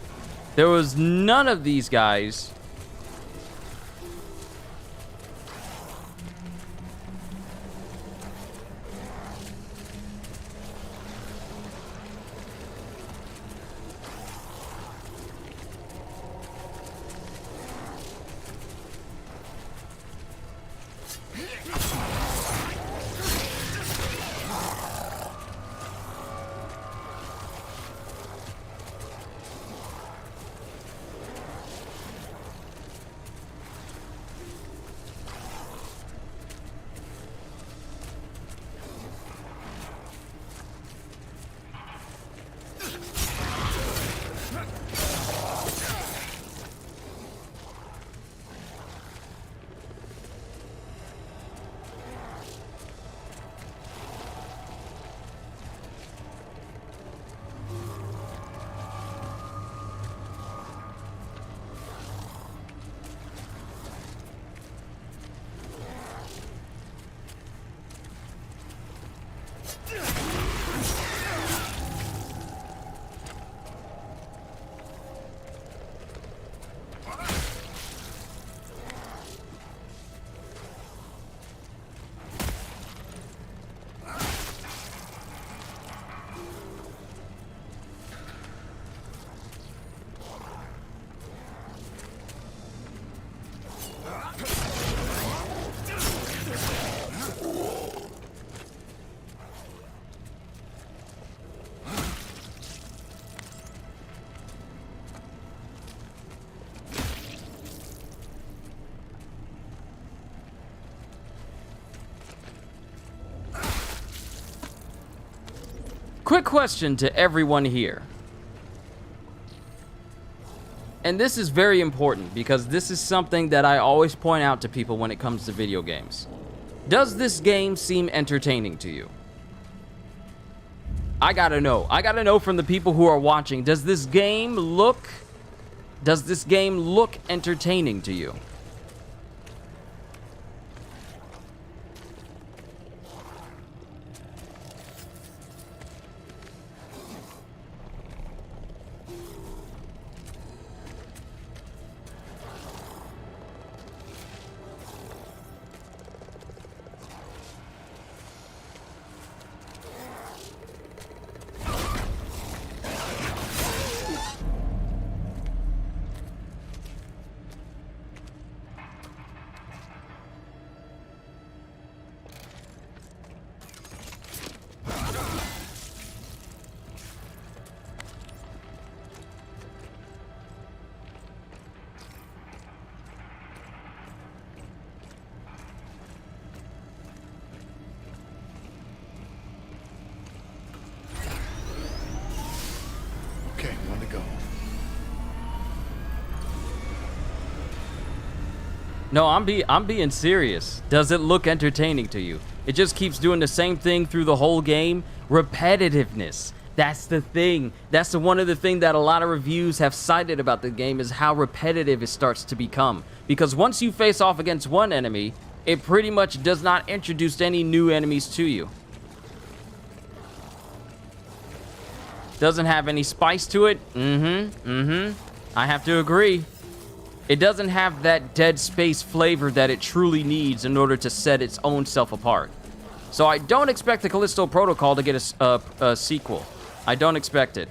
There was none of these guys. Quick question to everyone here. And this is very important because this is something that I always point out to people when it comes to video games. Does this game seem entertaining to you? I gotta know. I gotta know from the people who are watching. Does this game look entertaining to you? Okay, when to go. No, I'm being serious. Does it look entertaining to you? It just keeps doing the same thing through the whole game. Repetitiveness. That's the thing. That's one of the things that a lot of reviews have cited about the game is how repetitive it starts to become. Because once you face off against one enemy, it pretty much does not introduce any new enemies to you. Doesn't have any spice to it. I have to agree. It doesn't have that Dead Space flavor that it truly needs in order to set its own self apart. So I don't expect the Callisto Protocol to get a sequel. I don't expect it.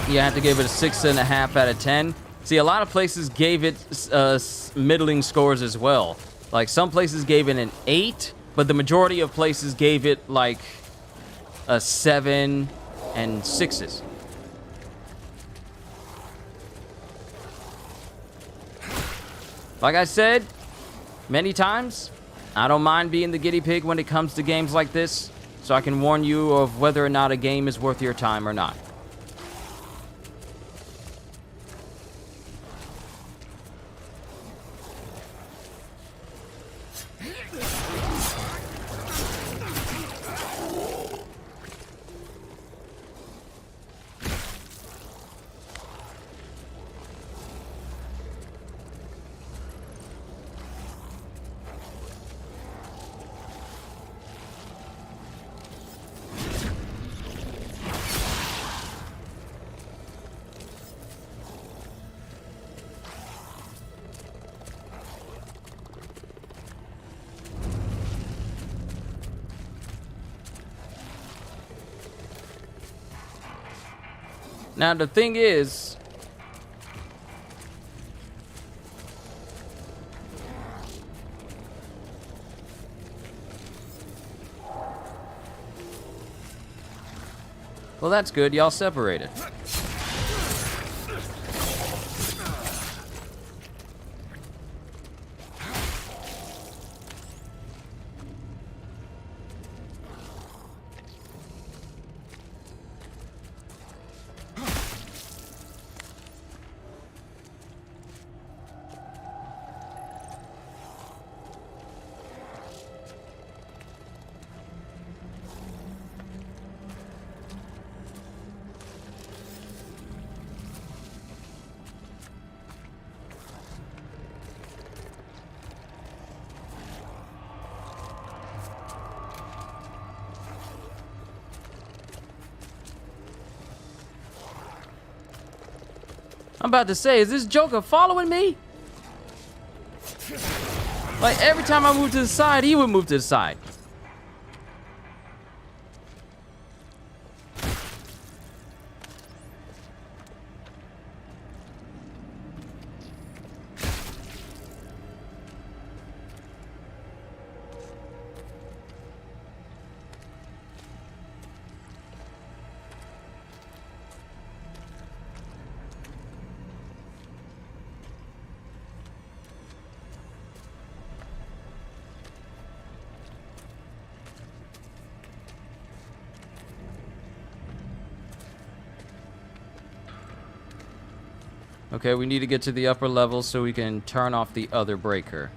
You have to give it a 6.5 out of 10. See, a lot of places gave it middling scores as well. Like, some places gave it an 8, but the majority of places gave it, like, a 7 and 6s. Like I said many times, I don't mind being the guinea pig when it comes to games like this, so I can warn you of whether or not a game is worth your time or not. Now, the thing is, well, that's good. Y'all separated. I'm about to say, is this Joker following me? Like, every time I move to the side, he would move to the side. Okay, we need to get to the upper level so we can turn off the other breaker.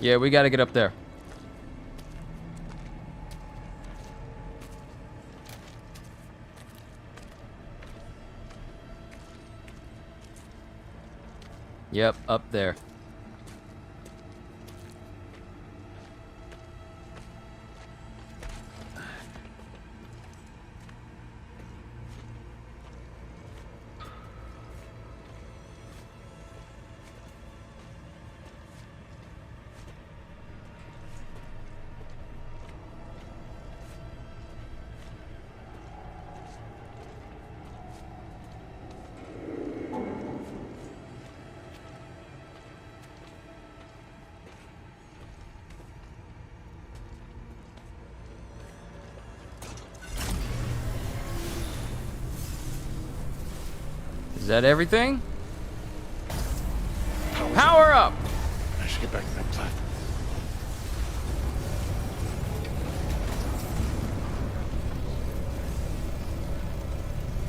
Yeah, we gotta get up there. Yep, up there. Is that everything? Power up! I should get back to that platform.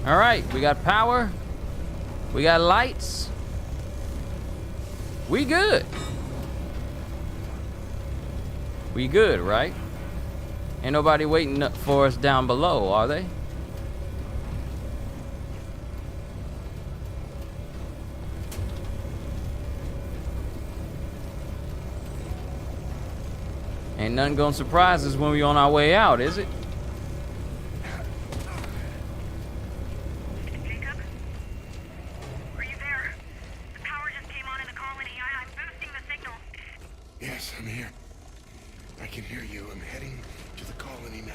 All right, we got power. We got lights. We good. We good, right? Ain't nobody waiting for us down below, are they? Ain't nothing gonna surprise us when we on our way out, is it? Jacob? Are you there? The power just came on in the colony. I'm boosting the signal. Yes, I'm here. I can hear you. I'm heading to the colony now.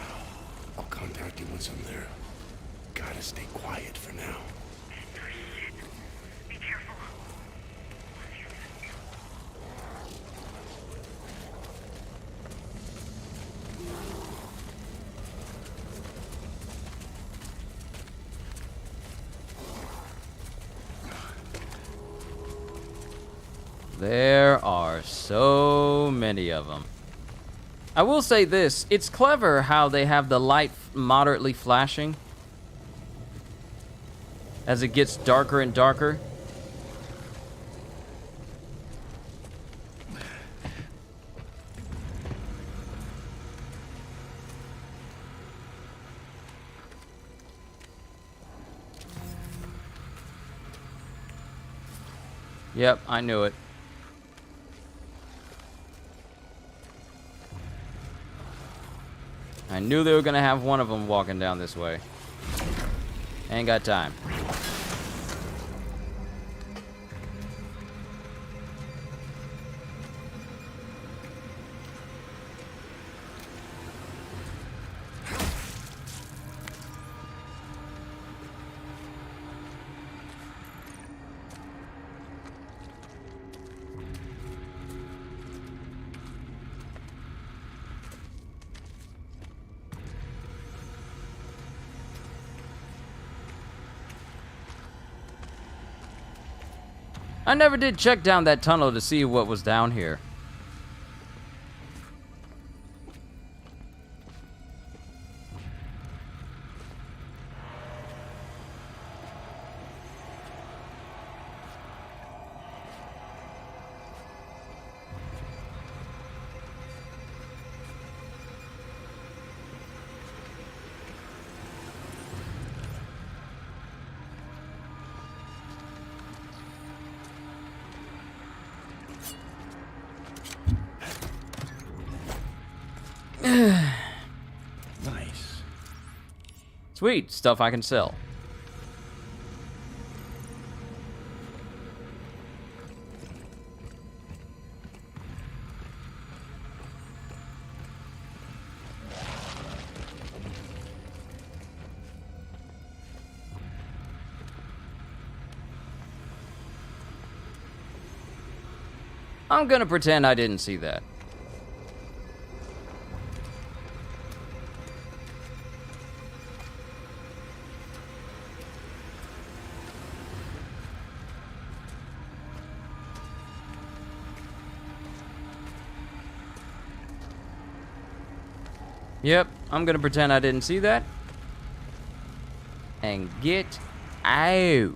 I'll contact you once I'm there. Gotta stay quiet for now. Oh, shit. Be careful. There are so many of them. I will say this, it's clever how they have the light moderately flashing as it gets darker and darker. Yep, I knew it. I knew they were gonna have one of them walking down this way. Ain't got time. I never did check down that tunnel to see what was down here. Nice. Sweet. Stuff I can sell. I'm gonna pretend I didn't see that. Yep, I'm gonna pretend I didn't see that. And get out.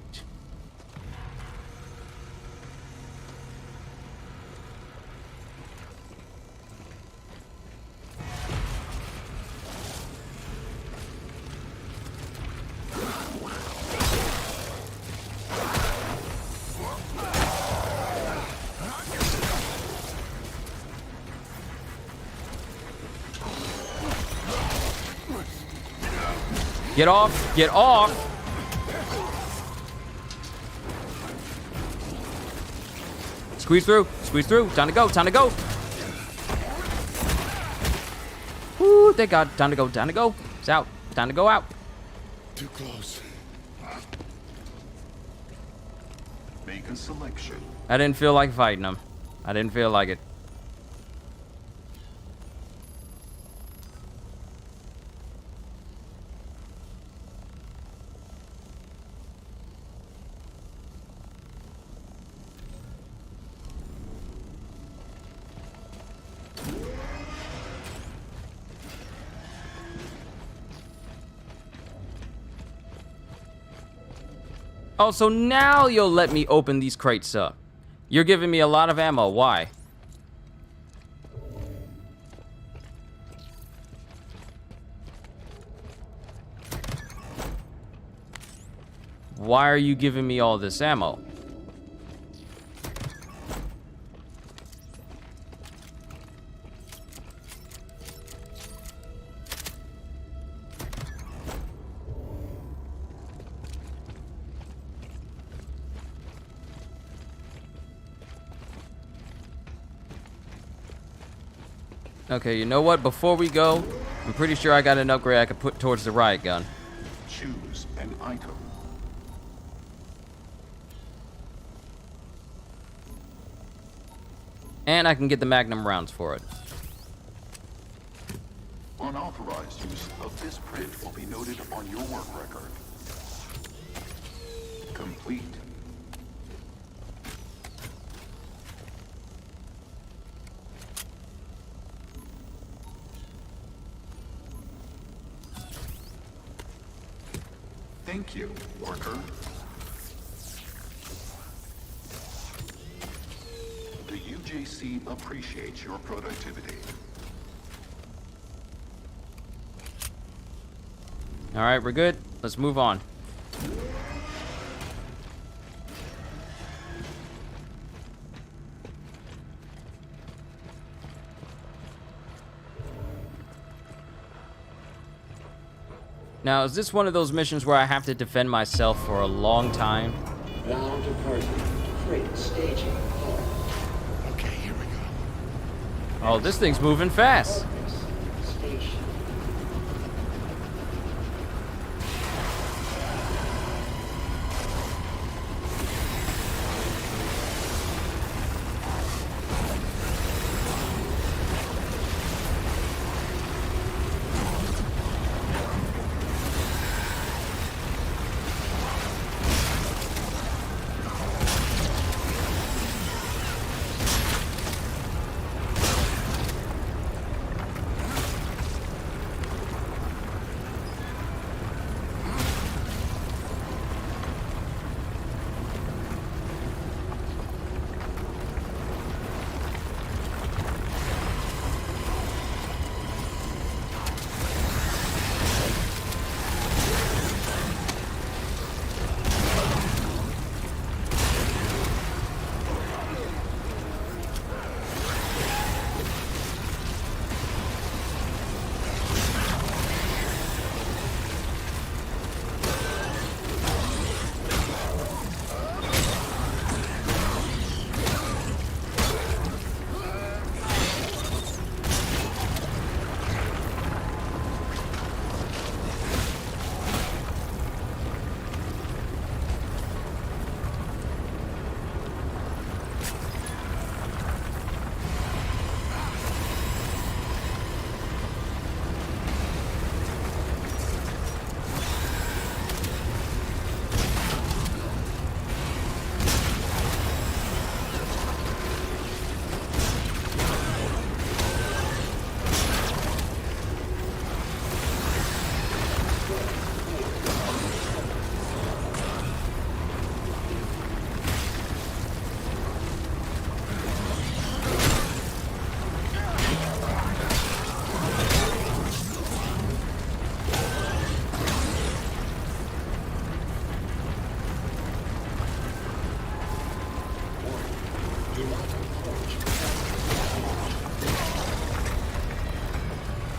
Get off! Get off! Squeeze through! Squeeze through! Time to go! Time to go! Woo! Thank God! Time to go! Time to go! It's out! Time to go out! Too close. Make a selection. I didn't feel like fighting him. I didn't feel like it. Oh, so now you'll let me open these crates up. You're giving me a lot of ammo. Why? Why are you giving me all this ammo? Okay, you know what? Before we go, I'm pretty sure I got an upgrade I could put towards the riot gun. Choose an item. And I can get the magnum rounds for it. Unauthorized use of this print will be noted on your work record. Complete. Thank you, worker. The UJC appreciates your productivity. All right, we're good. Let's move on. Now, is this one of those missions where I have to defend myself for a long time? Now departing. Freight staging. Okay, here we go. Oh, this thing's moving fast. Station.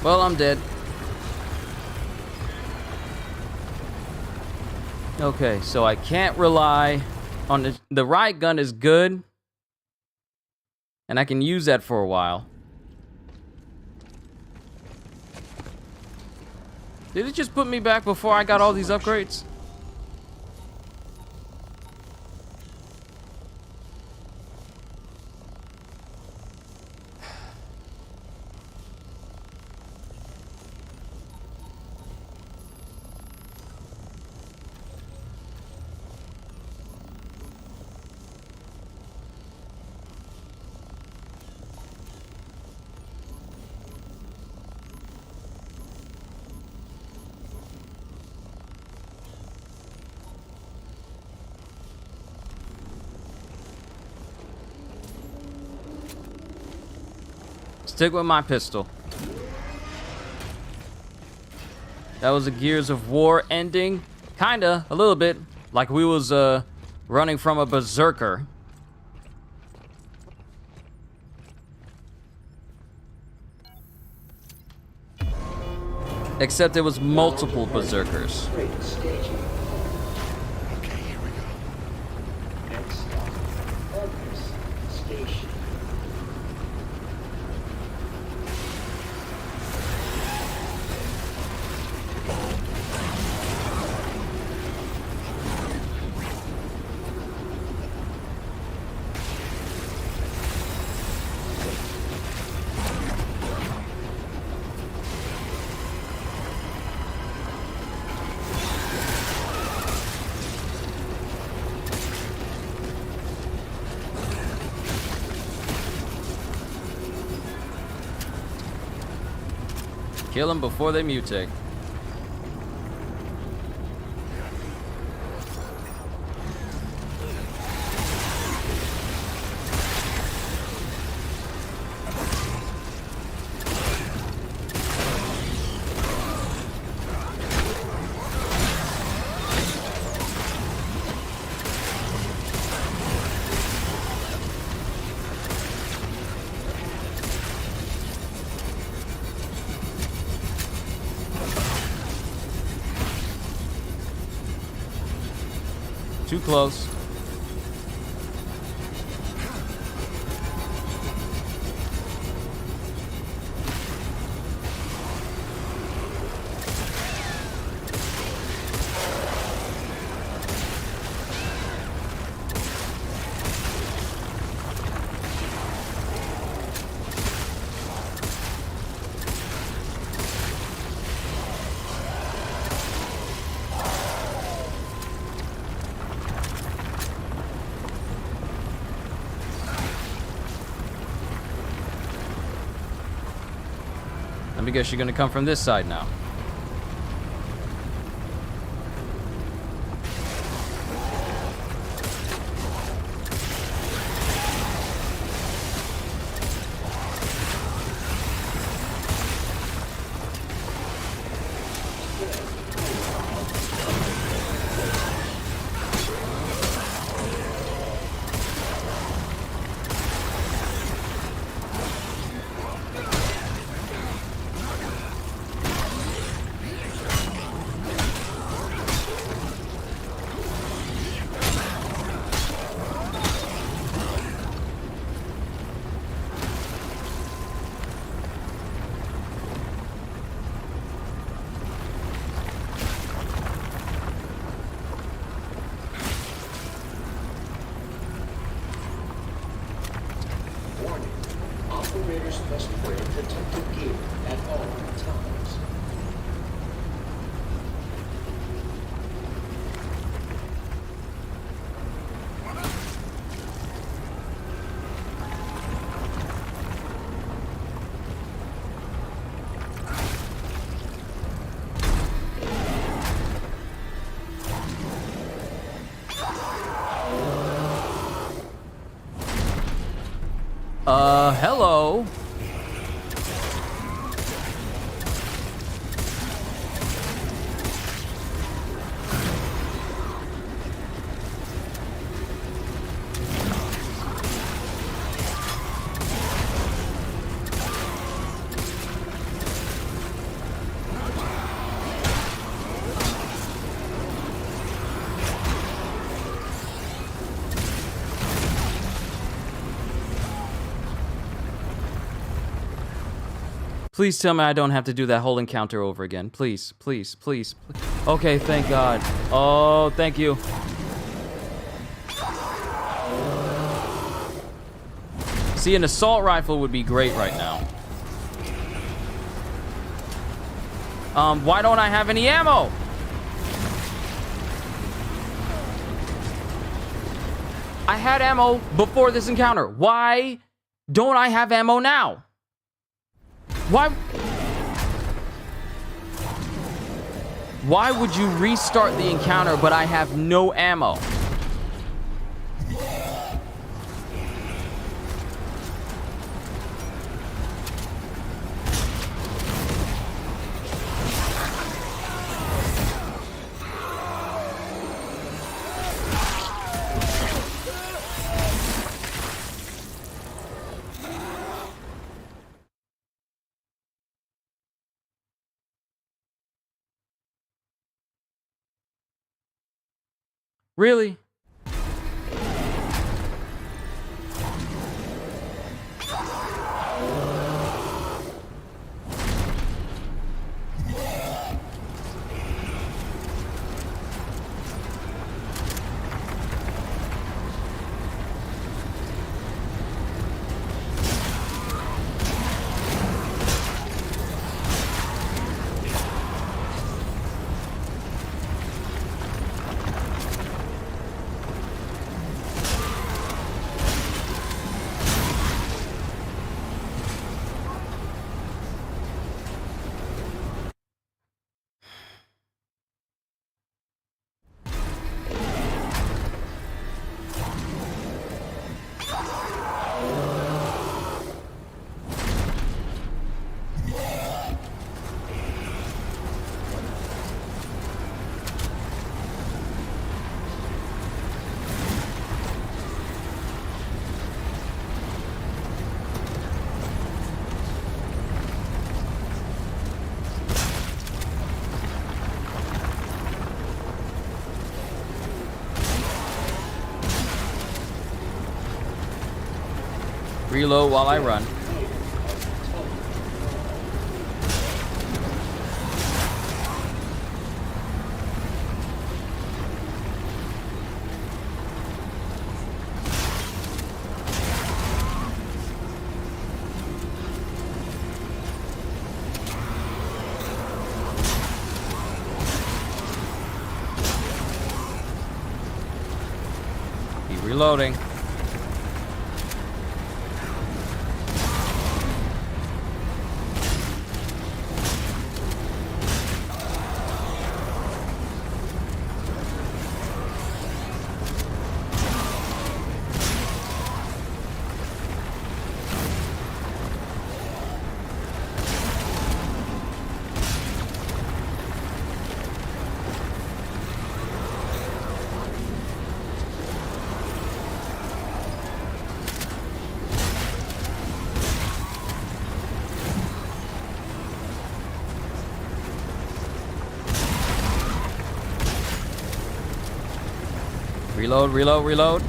Well, I'm dead. Okay, so I can't rely on the riot gun is good, and I can use that for a while. Did it just put me back before I got all these upgrades? Stick with my pistol. That was a Gears of War ending. Kinda, a little bit. Like we was running from a berserker. Except it was multiple berserkers. Freight staging. Okay, here we go. Next stop, Argus Station. Kill them before they mutate. Too close. Let me guess, you're gonna come from this side now. Warning. Operators must wear protective gear at all times. Hello. Please tell me I don't have to do that whole encounter over again. Please, please, please, please. Okay, thank God. Oh, thank you. See, an assault rifle would be great right now. Why don't I have any ammo? I had ammo before this encounter. Why don't I have ammo now? Why would you restart the encounter but I have no ammo? Really? Reload while I run. Keep reloading. Reload, reload, reload.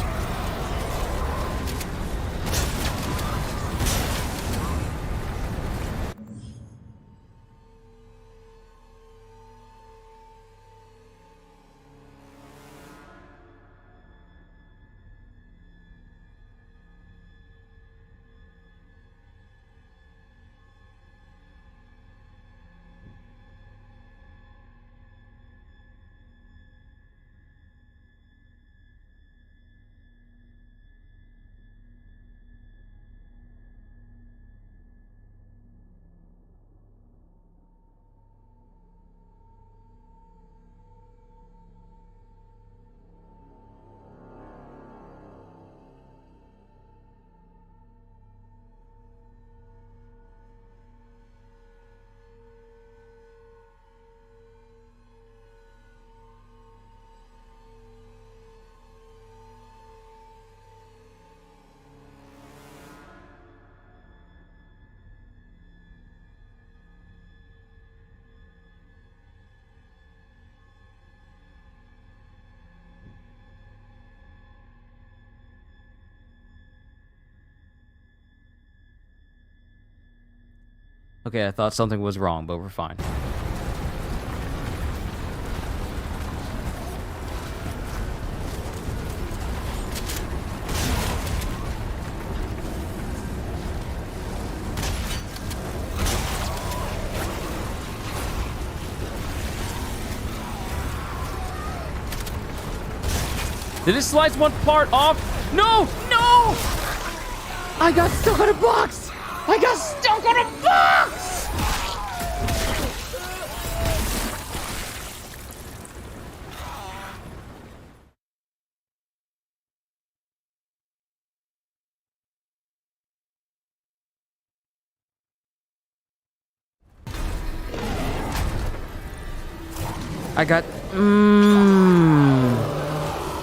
Okay, I thought something was wrong, but we're fine. Did it slice one part off? No! No! I got stuck on a box! I got stuck on a box!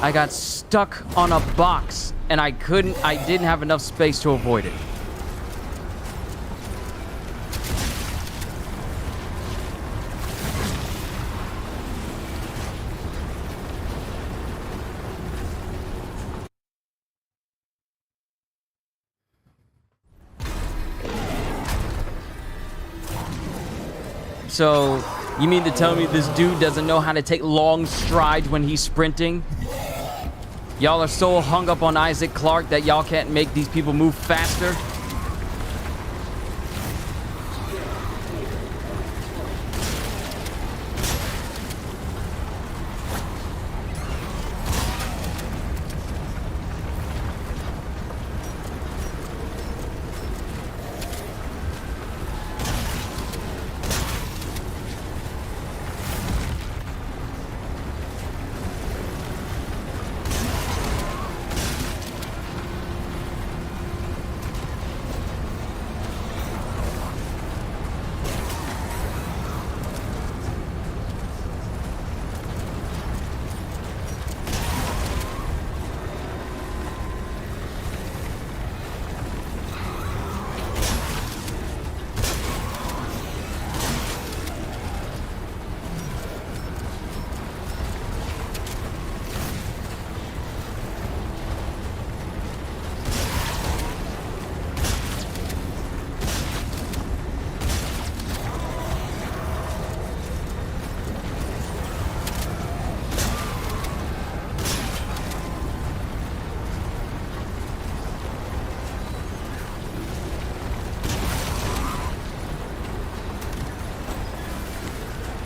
I got stuck on a box, and I didn't have enough space to avoid it. So, you mean to tell me this dude doesn't know how to take long strides when he's sprinting? Y'all are so hung up on Isaac Clarke that y'all can't make these people move faster?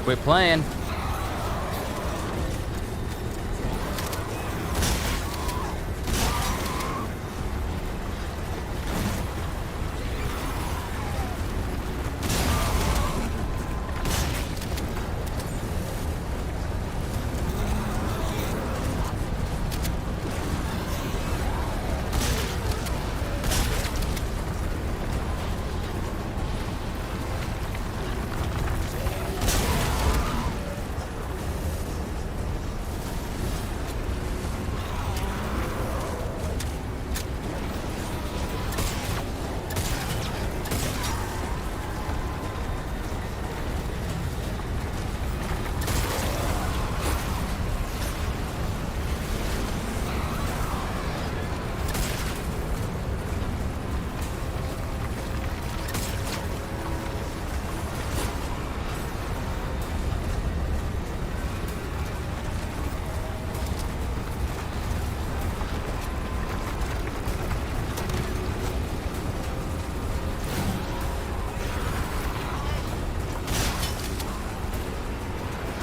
Quit playing.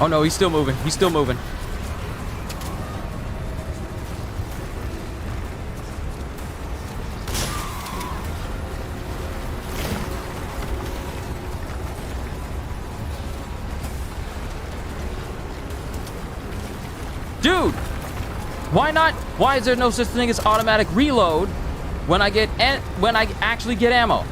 Oh no, he's still moving. He's still moving. Dude! Why not? Why is there no such thing as automatic reload when I actually get ammo?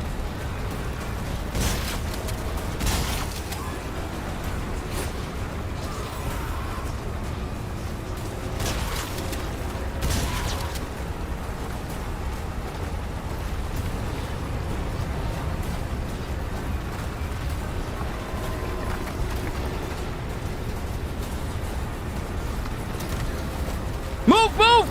Move, move!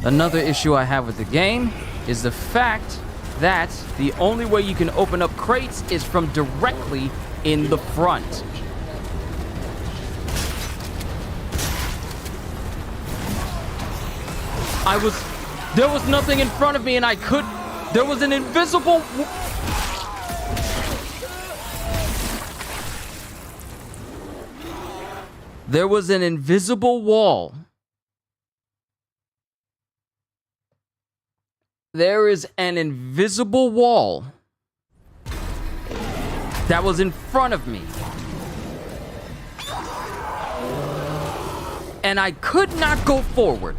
Another issue I have with the game is the fact that the only way you can open up crates is from directly in the front. There was nothing in front of me and there was an invisible... There was an invisible wall. There is an invisible wall that was in front of me. And I could not go forward.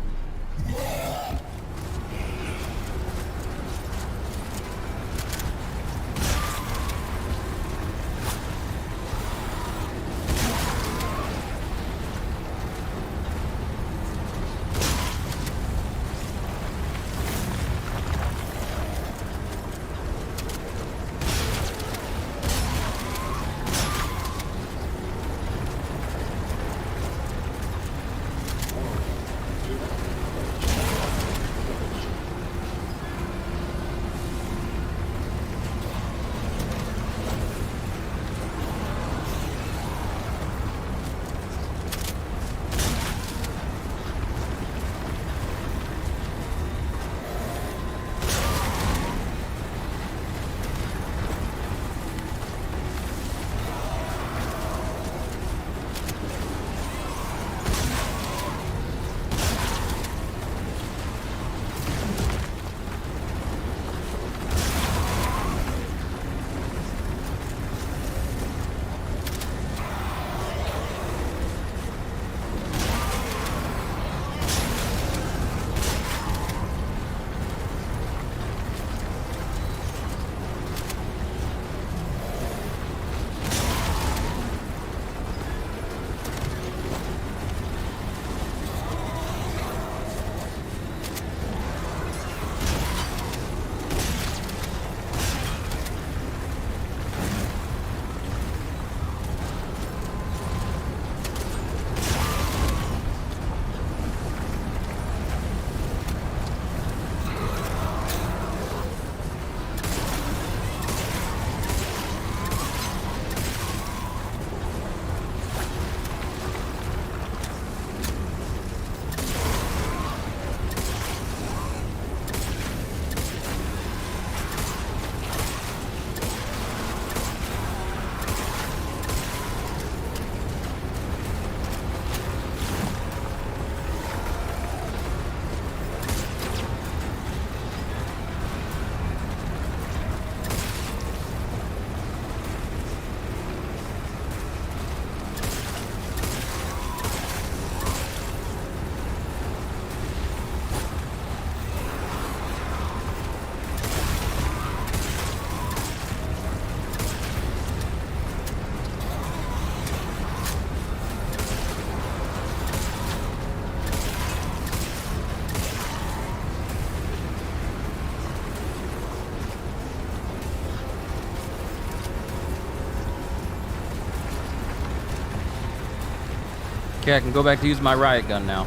Okay, I can go back to use my riot gun now.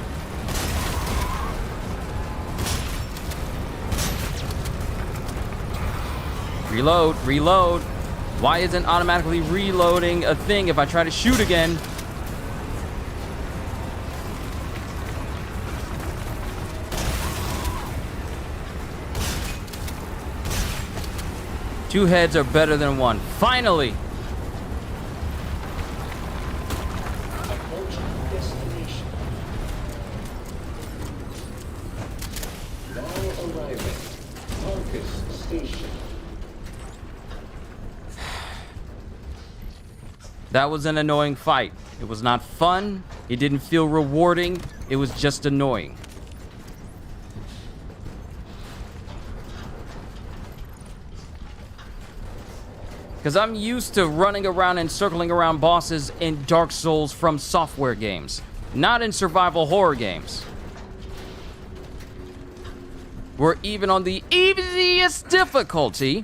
Reload, reload. Why isn't automatically reloading a thing if I try to shoot again? Two heads are better than one. Finally! Approaching destination. Now arriving. Marcus Station. That was an annoying fight. It was not fun. It didn't feel rewarding. It was just annoying. Because I'm used to running around and circling around bosses in Dark Souls from software games, not in survival horror games. Where even on the easiest difficulty,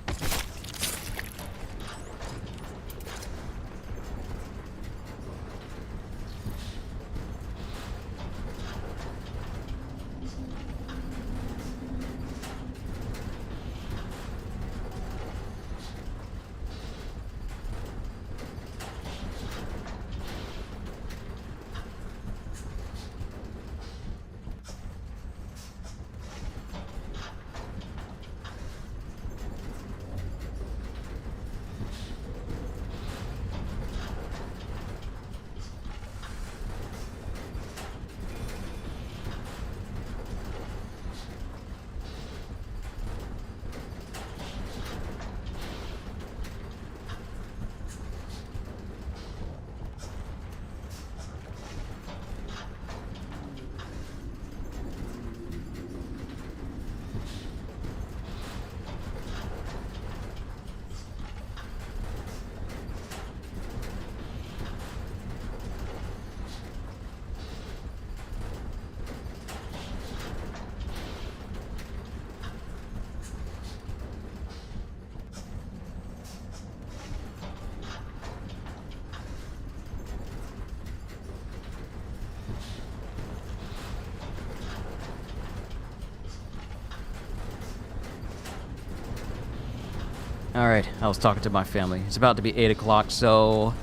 Alright, I was talking to my family. It's about to be 8 o'clock, so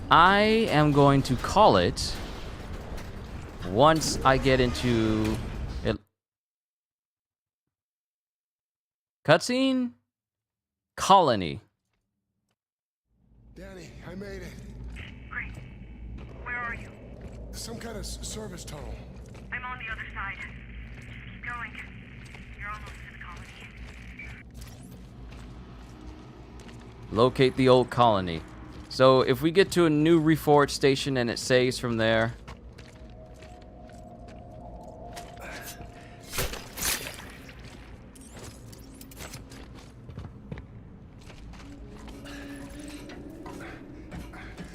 I am going to call it once I get into it. Cutscene? Colony. Danny, I made it. Great. Where are you? Some kind of service tunnel. I'm on the other side. Just keep going. You're almost to the colony. Locate the old colony. So if we get to a new reforge station and it saves from there.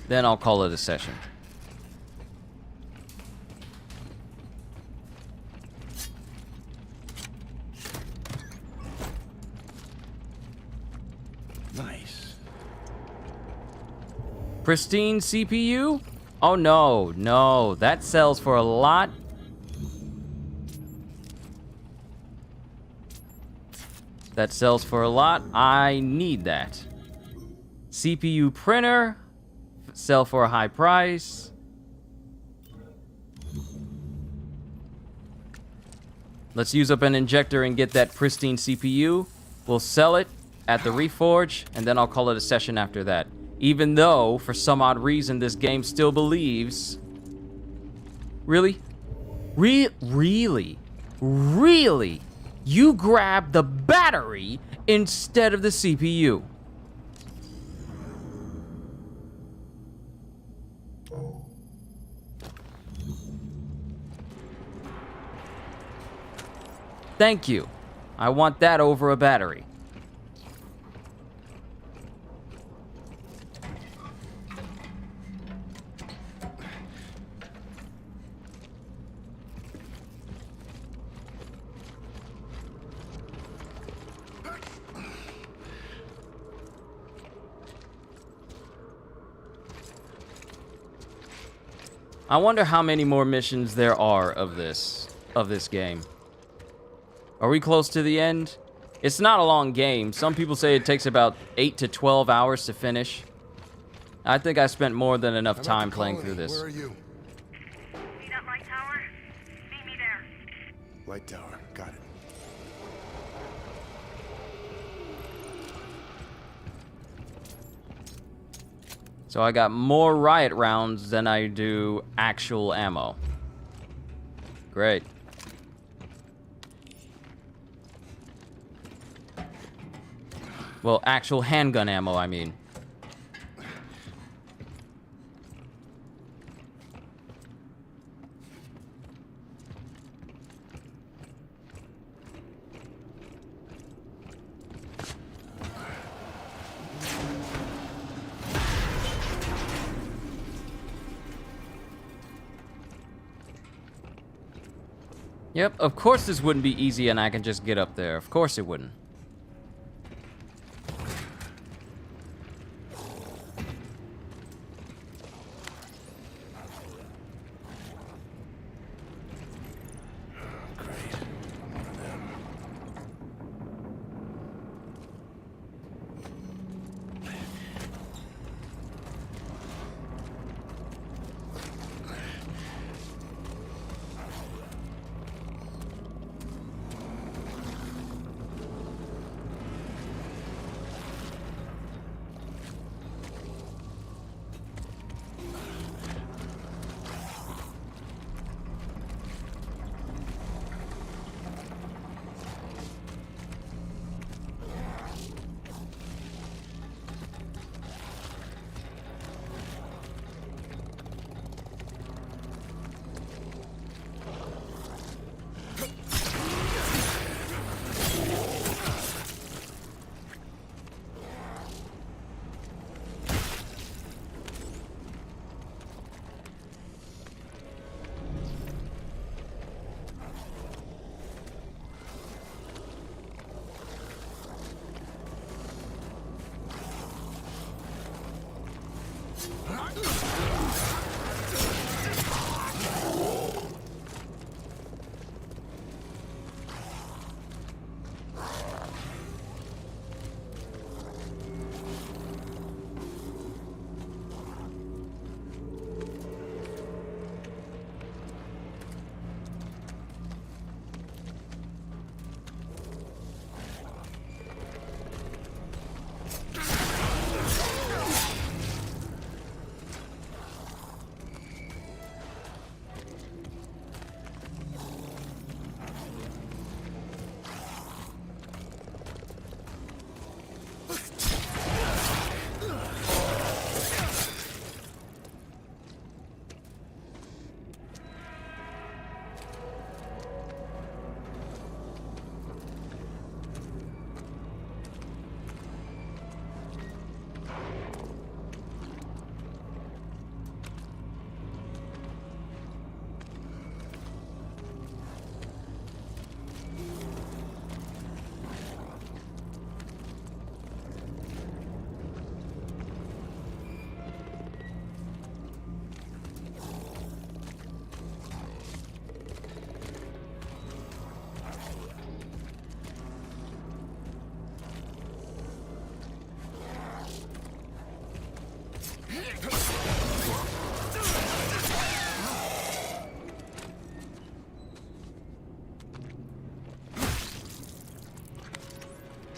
Then I'll call it a session. Nice. Pristine CPU? Oh no, no, that sells for a lot. That sells for a lot. I need that. CPU printer, sell for a high price. Let's use up an injector and get that pristine CPU. We'll sell it at the Reforge, and then I'll call it a session after that. Even though, for some odd reason, this game still believes... Really? Really? You grabbed the battery instead of the CPU. Thank you. I want that over a battery. I wonder how many more missions there are of this game. Are we close to the end? It's not a long game. Some people say it takes about 8 to 12 hours to finish. I think I spent more than enough time playing through this. Where are you? See that light tower? Meet me there. Light tower. Got it. So I got more riot rounds than I do actual ammo. Great. Well, actual handgun ammo, I mean. Yep, of course this wouldn't be easy and I can just get up there. Of course it wouldn't.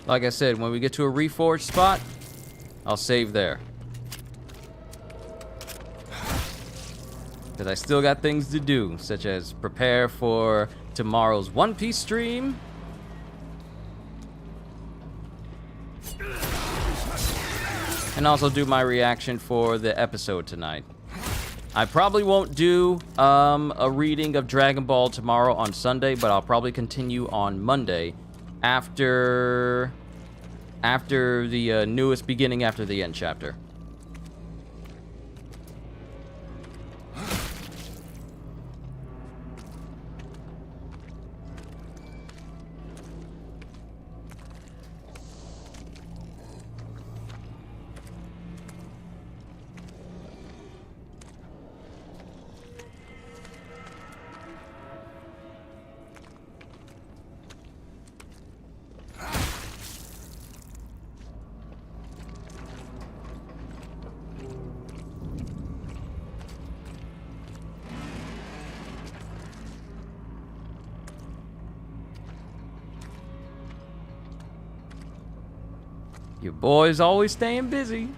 Like I said, when we get to a reforged spot, I'll save there. Because I still got things to do, such as prepare for tomorrow's One Piece stream. And also do my reaction for the episode tonight. I probably won't do a reading of Dragon Ball tomorrow on Sunday, but I'll probably continue on Monday after the newest beginning after the end chapter. Your boy's always staying busy.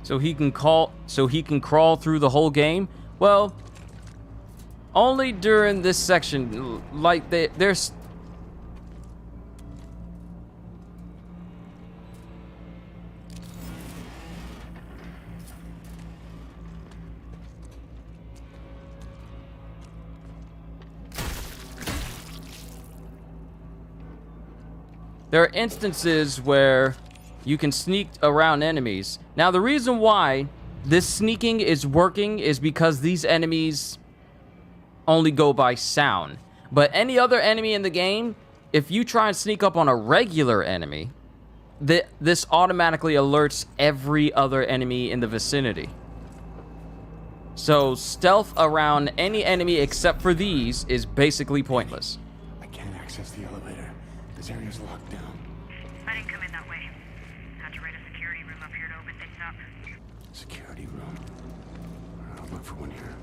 So he can crawl through the whole game? Well, only during this section. Like there's there are instances where you can sneak around enemies. Now, the reason why this sneaking is working is because these enemies only go by sound. But any other enemy in the game, if you try and sneak up on a regular enemy, this automatically alerts every other enemy in the vicinity. So stealth around any enemy except for these is basically pointless. I can't access the elevator. This area's locked down. I didn't come in that way. Had to rent a security room up here to open things up. Security room. I'll look for one here.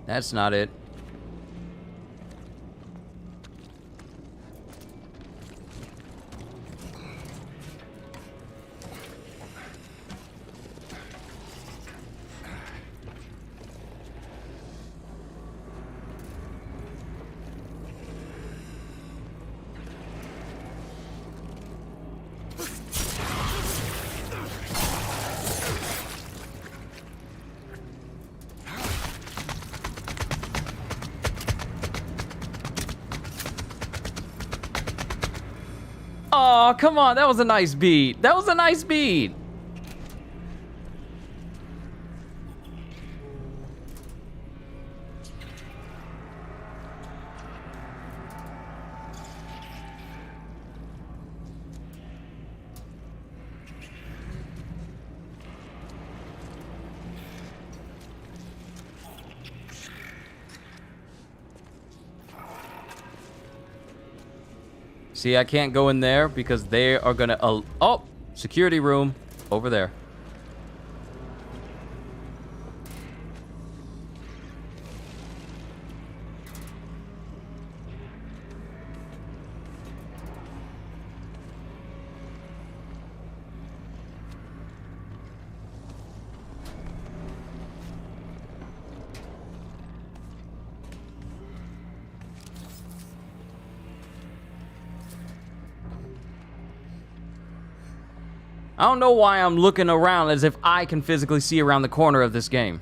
That's not it. Oh, come on. That was a nice beat. That was a nice beat. See, I can't go in there because they are gonna... oh! Security room. Over there. I don't know why I'm looking around as if I can physically see around the corner of this game.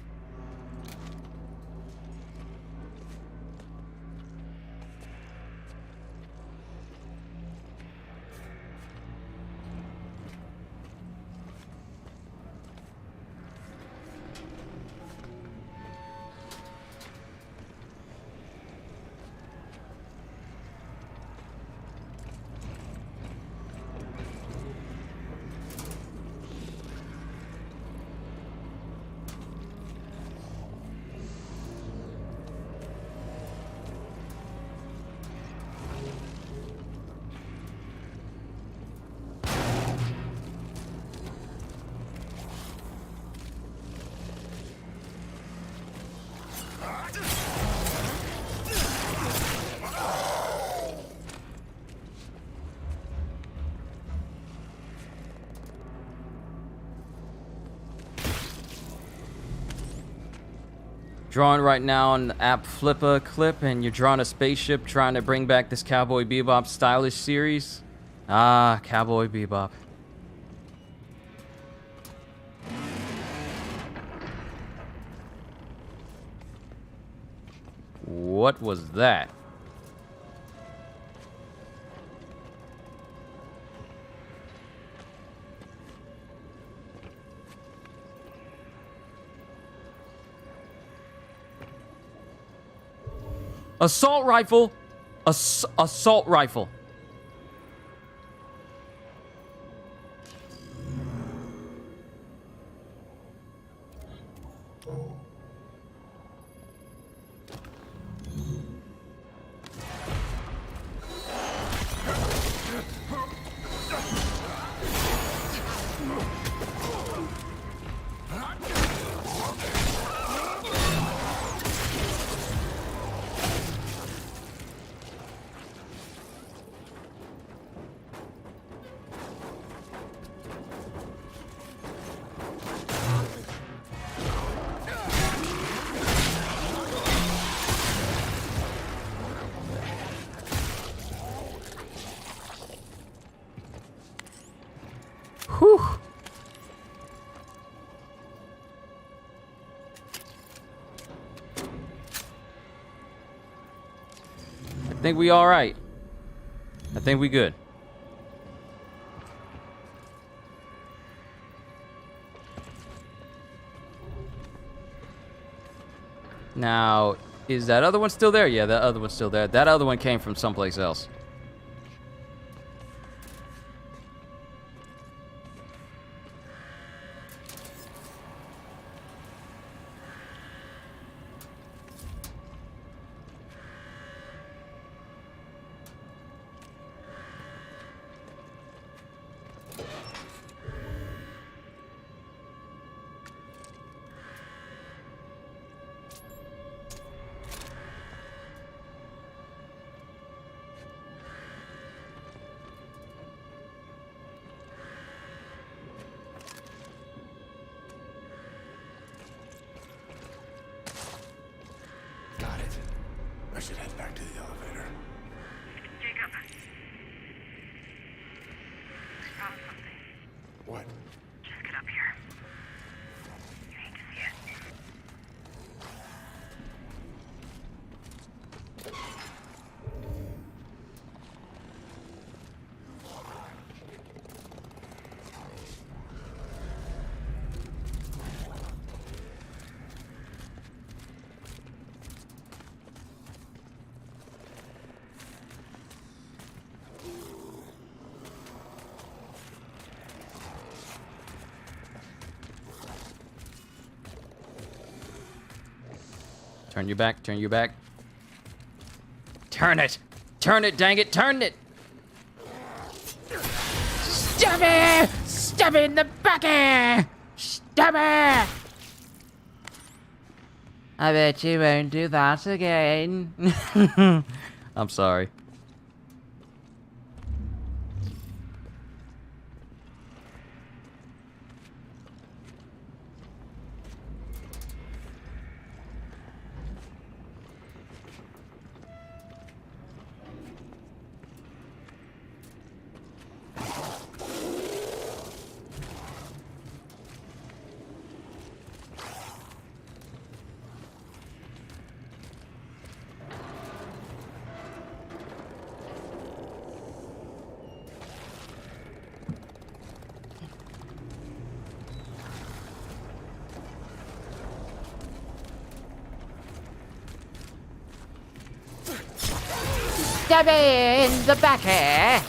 Drawing right now on the app Flippa clip, and you're drawing a spaceship trying to bring back this Cowboy Bebop stylish series. Ah, Cowboy Bebop. What was that? Assault rifle. Assault rifle. Whew. I think we all right. I think we good. Now, is that other one still there? Yeah, that other one's still there. That other one came from someplace else. Got it. I should head back to the elevator. Jacob. I found something. What? Just get up here. You need to see it. Turn your back, turn your back. Turn it! Turn it, dang it, turn it! Stab it! Stab it in the back! Stab it! I bet you won't do that again. I'm sorry. stab in the back here.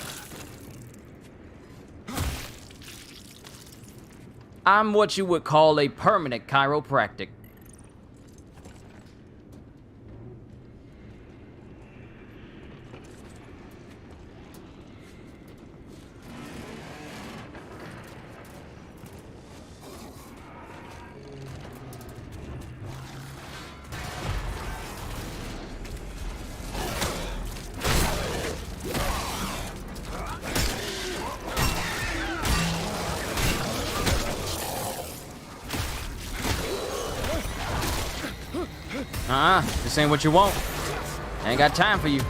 I'm what you would call a permanent chiropractic. This ain't what you want. I ain't got time for you.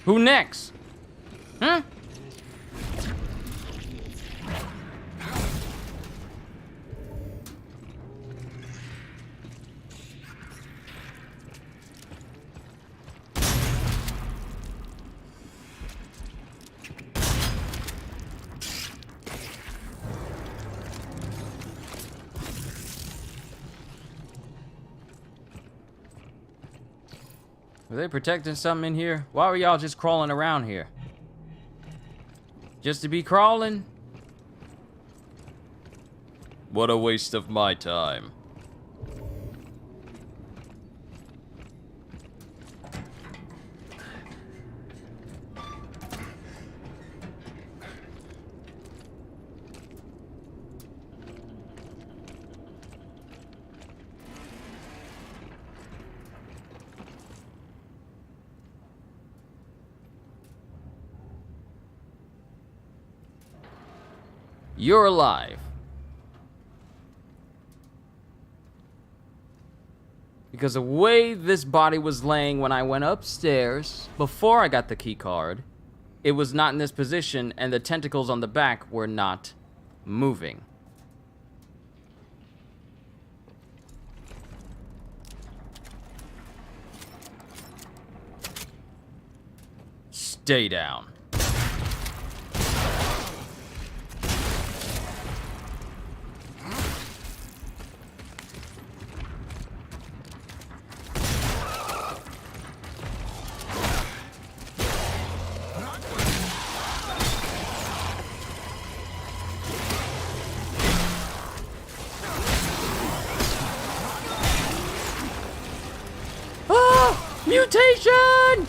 Who next? Huh? Were they protecting something in here? Why were y'all just crawling around here? Just to be crawling? What a waste of my time. You're alive. Because the way this body was laying when I went upstairs, before I got the key card, it was not in this position, and the tentacles on the back were not moving. Stay down. Mutation!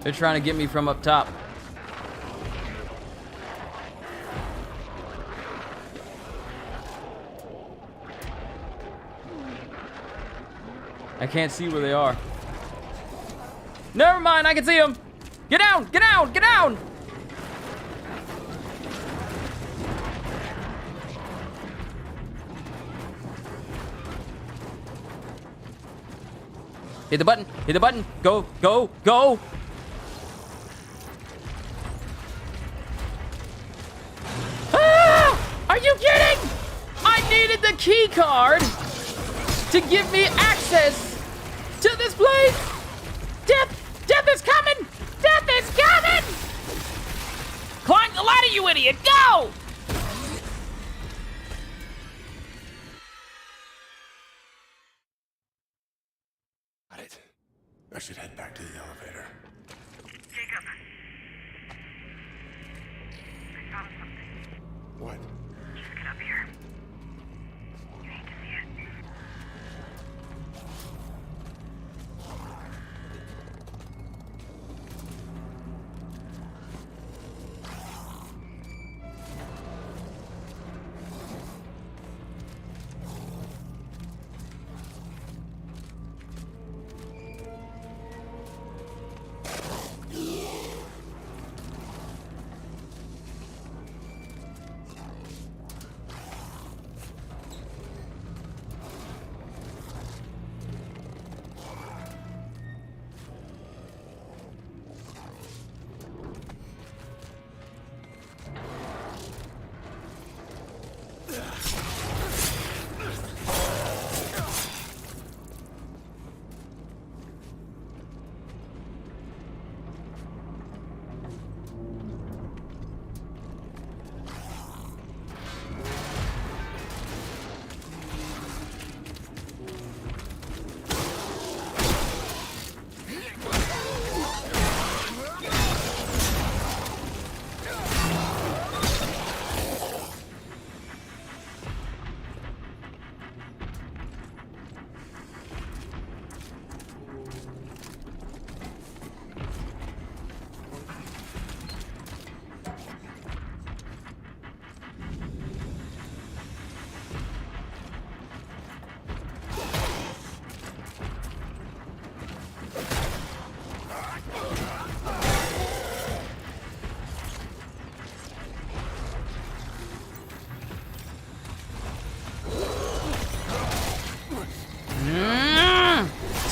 They're trying to get me from up top. I can't see where they are. Never mind, I can see them. Get down, get down, get down. Hit the button, go, go, go. Are you kidding? I needed the key card to give me access to this place. Death is coming. Death is coming. Climb the ladder, you idiot. Go. Got it. I should head back to the elevator. Jacob. I found something. What? Just get up here. You hate to see it.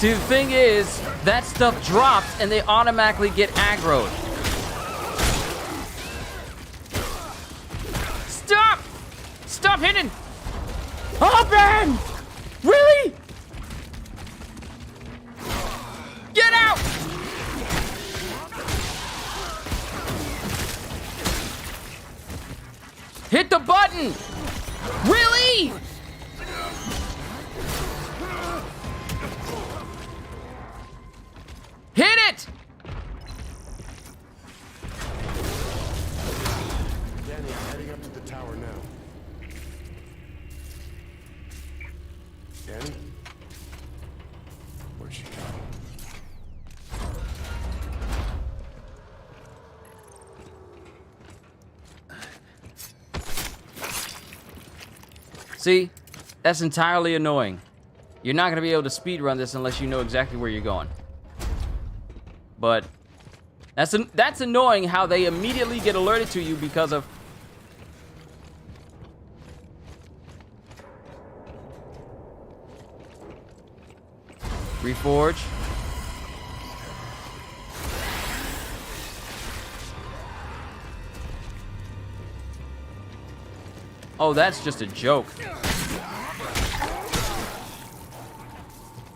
See, the thing is, that stuff drops and they automatically get aggroed. Stop! Stop hitting! Oh, man! Really? Get out! Hit the button! Really? Hit it! Danny, I'm heading up to the tower now. Danny? Where'd she go? See? That's entirely annoying. You're not gonna be able to speedrun this unless you know exactly where you're going. But that's annoying how they immediately get alerted to you because of... Reforge. Oh, that's just a joke.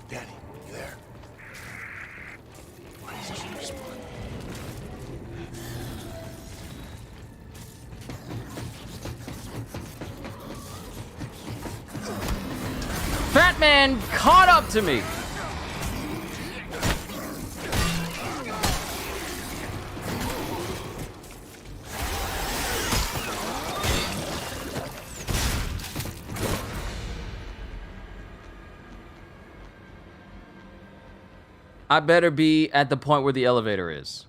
Danny, you there? Why isn't she responding? Fat Man caught up to me. I better be at the point where the elevator is.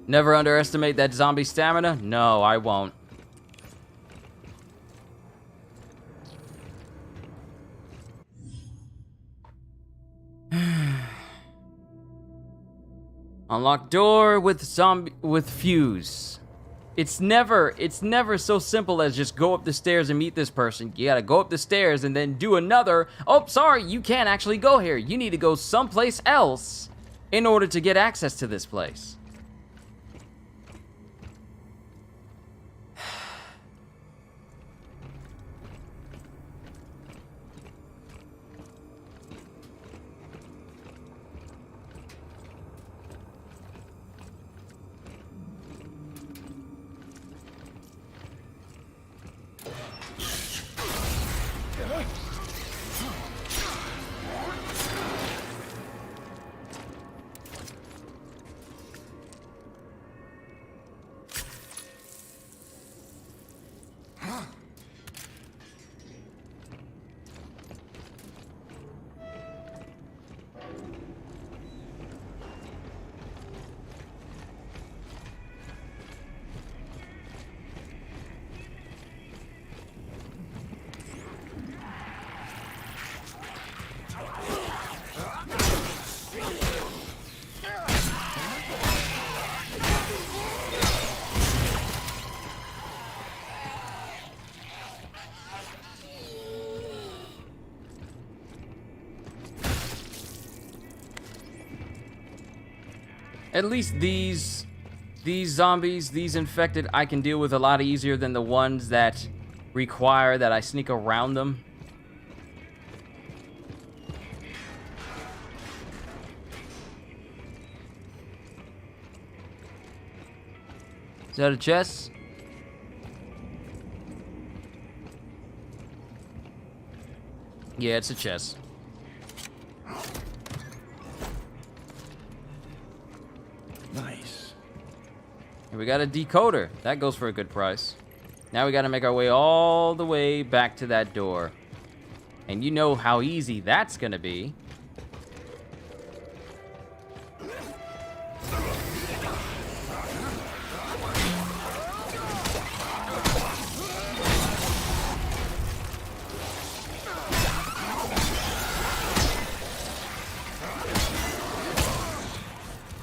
Never underestimate that zombie stamina? No, I won't. Unlock door with fuse. It's never so simple as just go up the stairs and meet this person. You gotta go up the stairs and then do another. Oh, sorry, you can't actually go here. You need to go someplace else in order to get access to this place. At least these zombies, these infected, I can deal with a lot easier than the ones that require that I sneak around them. Is that a chest? Yeah, it's a chest. Nice. And we got a decoder. That goes for a good price. Now we got to make our way all the way back to that door. And you know how easy that's going to be.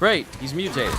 Great, he's mutated.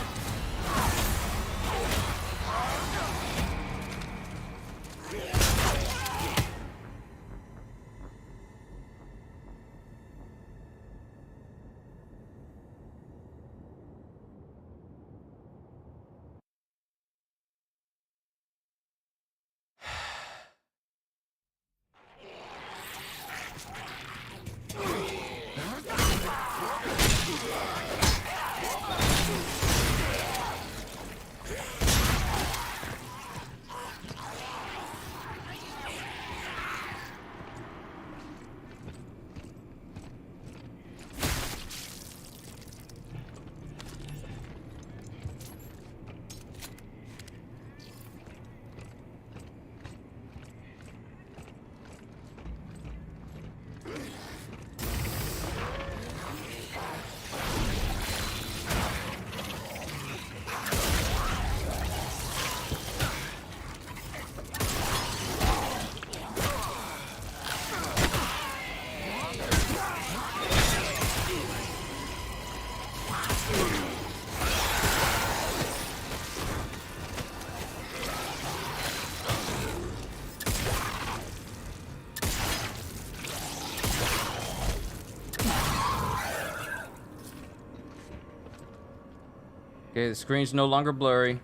Okay, the screen's no longer blurry.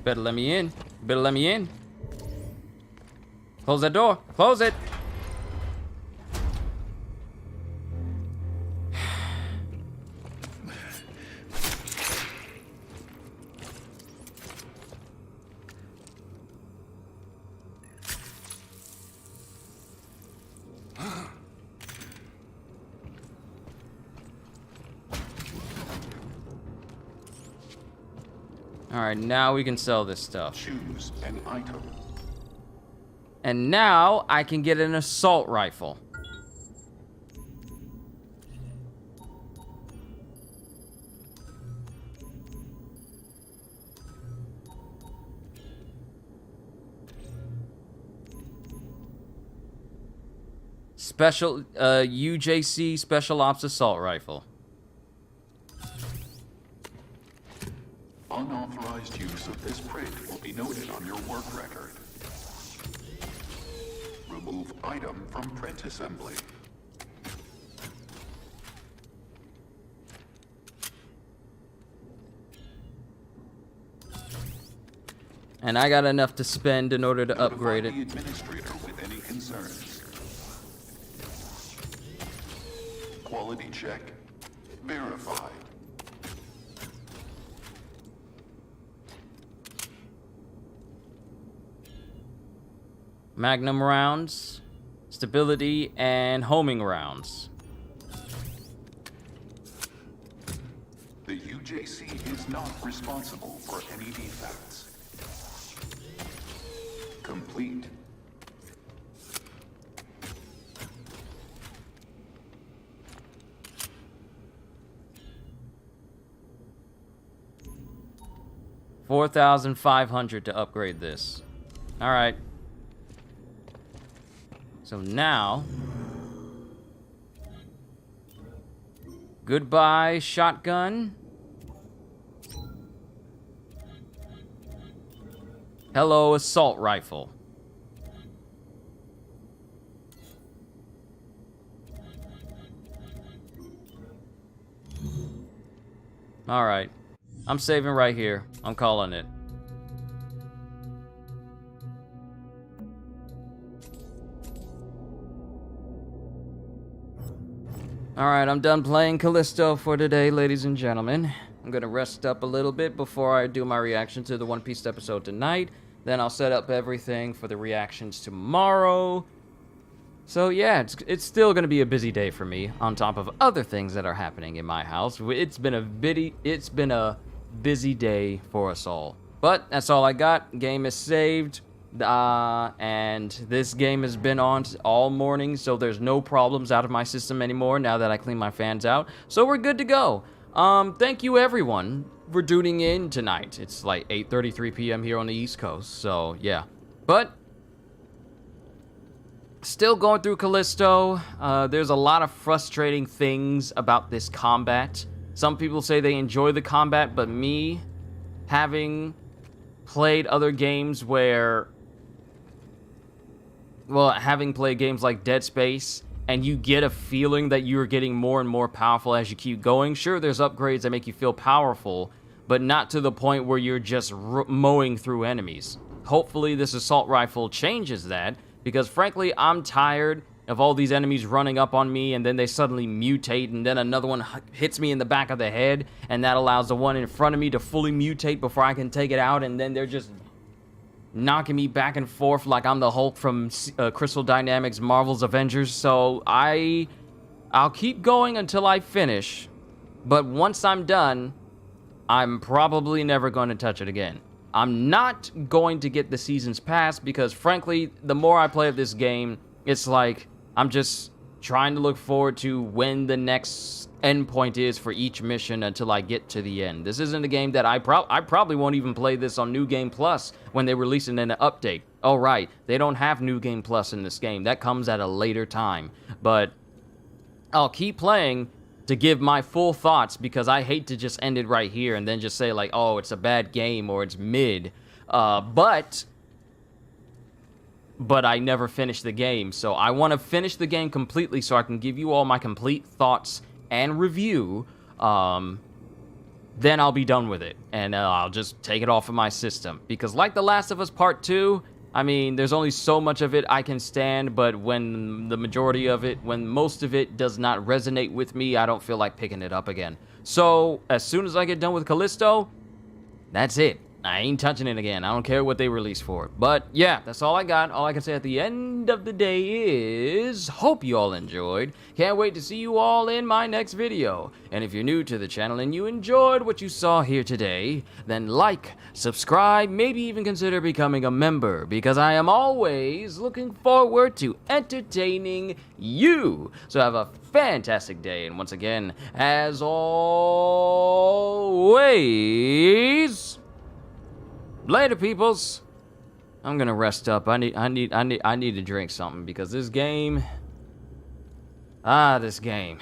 Better let me in. Better let me in. Close that door. Close it. Alright, now we can sell this stuff. Choose an item. And now I can get an assault rifle. Special, UJC Special Ops Assault Rifle. Unauthorized use of this print will be noted on your work record. Remove item from print assembly. And I got enough to spend in order to upgrade it. Notify the administrator with any concerns. Quality check. Verified. Magnum rounds, stability, and homing rounds. The UJC is not responsible for any defects. Complete. $4,500 to upgrade this. All right. So now, goodbye shotgun. Hello assault rifle. All right. I'm saving right here. I'm calling it. Alright, I'm done playing Callisto for today, ladies and gentlemen. I'm gonna rest up a little bit before I do my reaction to the One Piece episode tonight. Then I'll set up everything for the reactions tomorrow. So yeah, it's still gonna be a busy day for me, on top of other things that are happening in my house. It's been a busy day for us all. But that's all I got. Game is saved. And this game has been on all morning, so there's no problems out of my system anymore now that I clean my fans out. So we're good to go. Thank you everyone for tuning in tonight. It's like 8:33 p.m. here on the East Coast, so yeah. But still going through Callisto. There's a lot of frustrating things about this combat. Some people say they enjoy the combat, but me, having played other games where... Well, having played games like Dead Space, and you get a feeling that you're getting more and more powerful as you keep going. Sure, there's upgrades that make you feel powerful, but not to the point where you're just mowing through enemies. Hopefully this assault rifle changes that, because frankly, I'm tired of all these enemies running up on me, and then they suddenly mutate, and then another one hits me in the back of the head, and that allows the one in front of me to fully mutate before I can take it out, and then they're just knocking me back and forth like I'm the Hulk from Crystal Dynamics' Marvel's Avengers. So I'll keep going until I finish, but once I'm done, I'm probably never going to touch it again. I'm not going to get the Seasons Pass because, frankly, the more I play of this game, it's like I'm just trying to look forward to when the next endpoint is for each mission until I get to the end. This isn't a game that I probably won't even play this on New Game Plus when they release it in an update. Oh, right, they don't have New Game Plus in this game. That comes at a later time. But I'll keep playing to give my full thoughts because I hate to just end it right here and then just say like, oh, it's a bad game or it's mid. But I never finished the game, so I want to finish the game completely so I can give you all my complete thoughts and review. Then I'll be done with it, and I'll just take it off of my system. Because like The Last of Us Part 2, I mean, there's only so much of it I can stand, but when most of it does not resonate with me, I don't feel like picking it up again. So, as soon as I get done with Callisto, that's it. I ain't touching it again. I don't care what they release for it. But yeah, that's all I got. All I can say at the end of the day is, hope you all enjoyed. Can't wait to see you all in my next video. And if you're new to the channel and you enjoyed what you saw here today, then like, subscribe, maybe even consider becoming a member, because I am always looking forward to entertaining you. So have a fantastic day, and once again, as always, later, peoples. I'm gonna rest up. I need to drink something because this game. This game.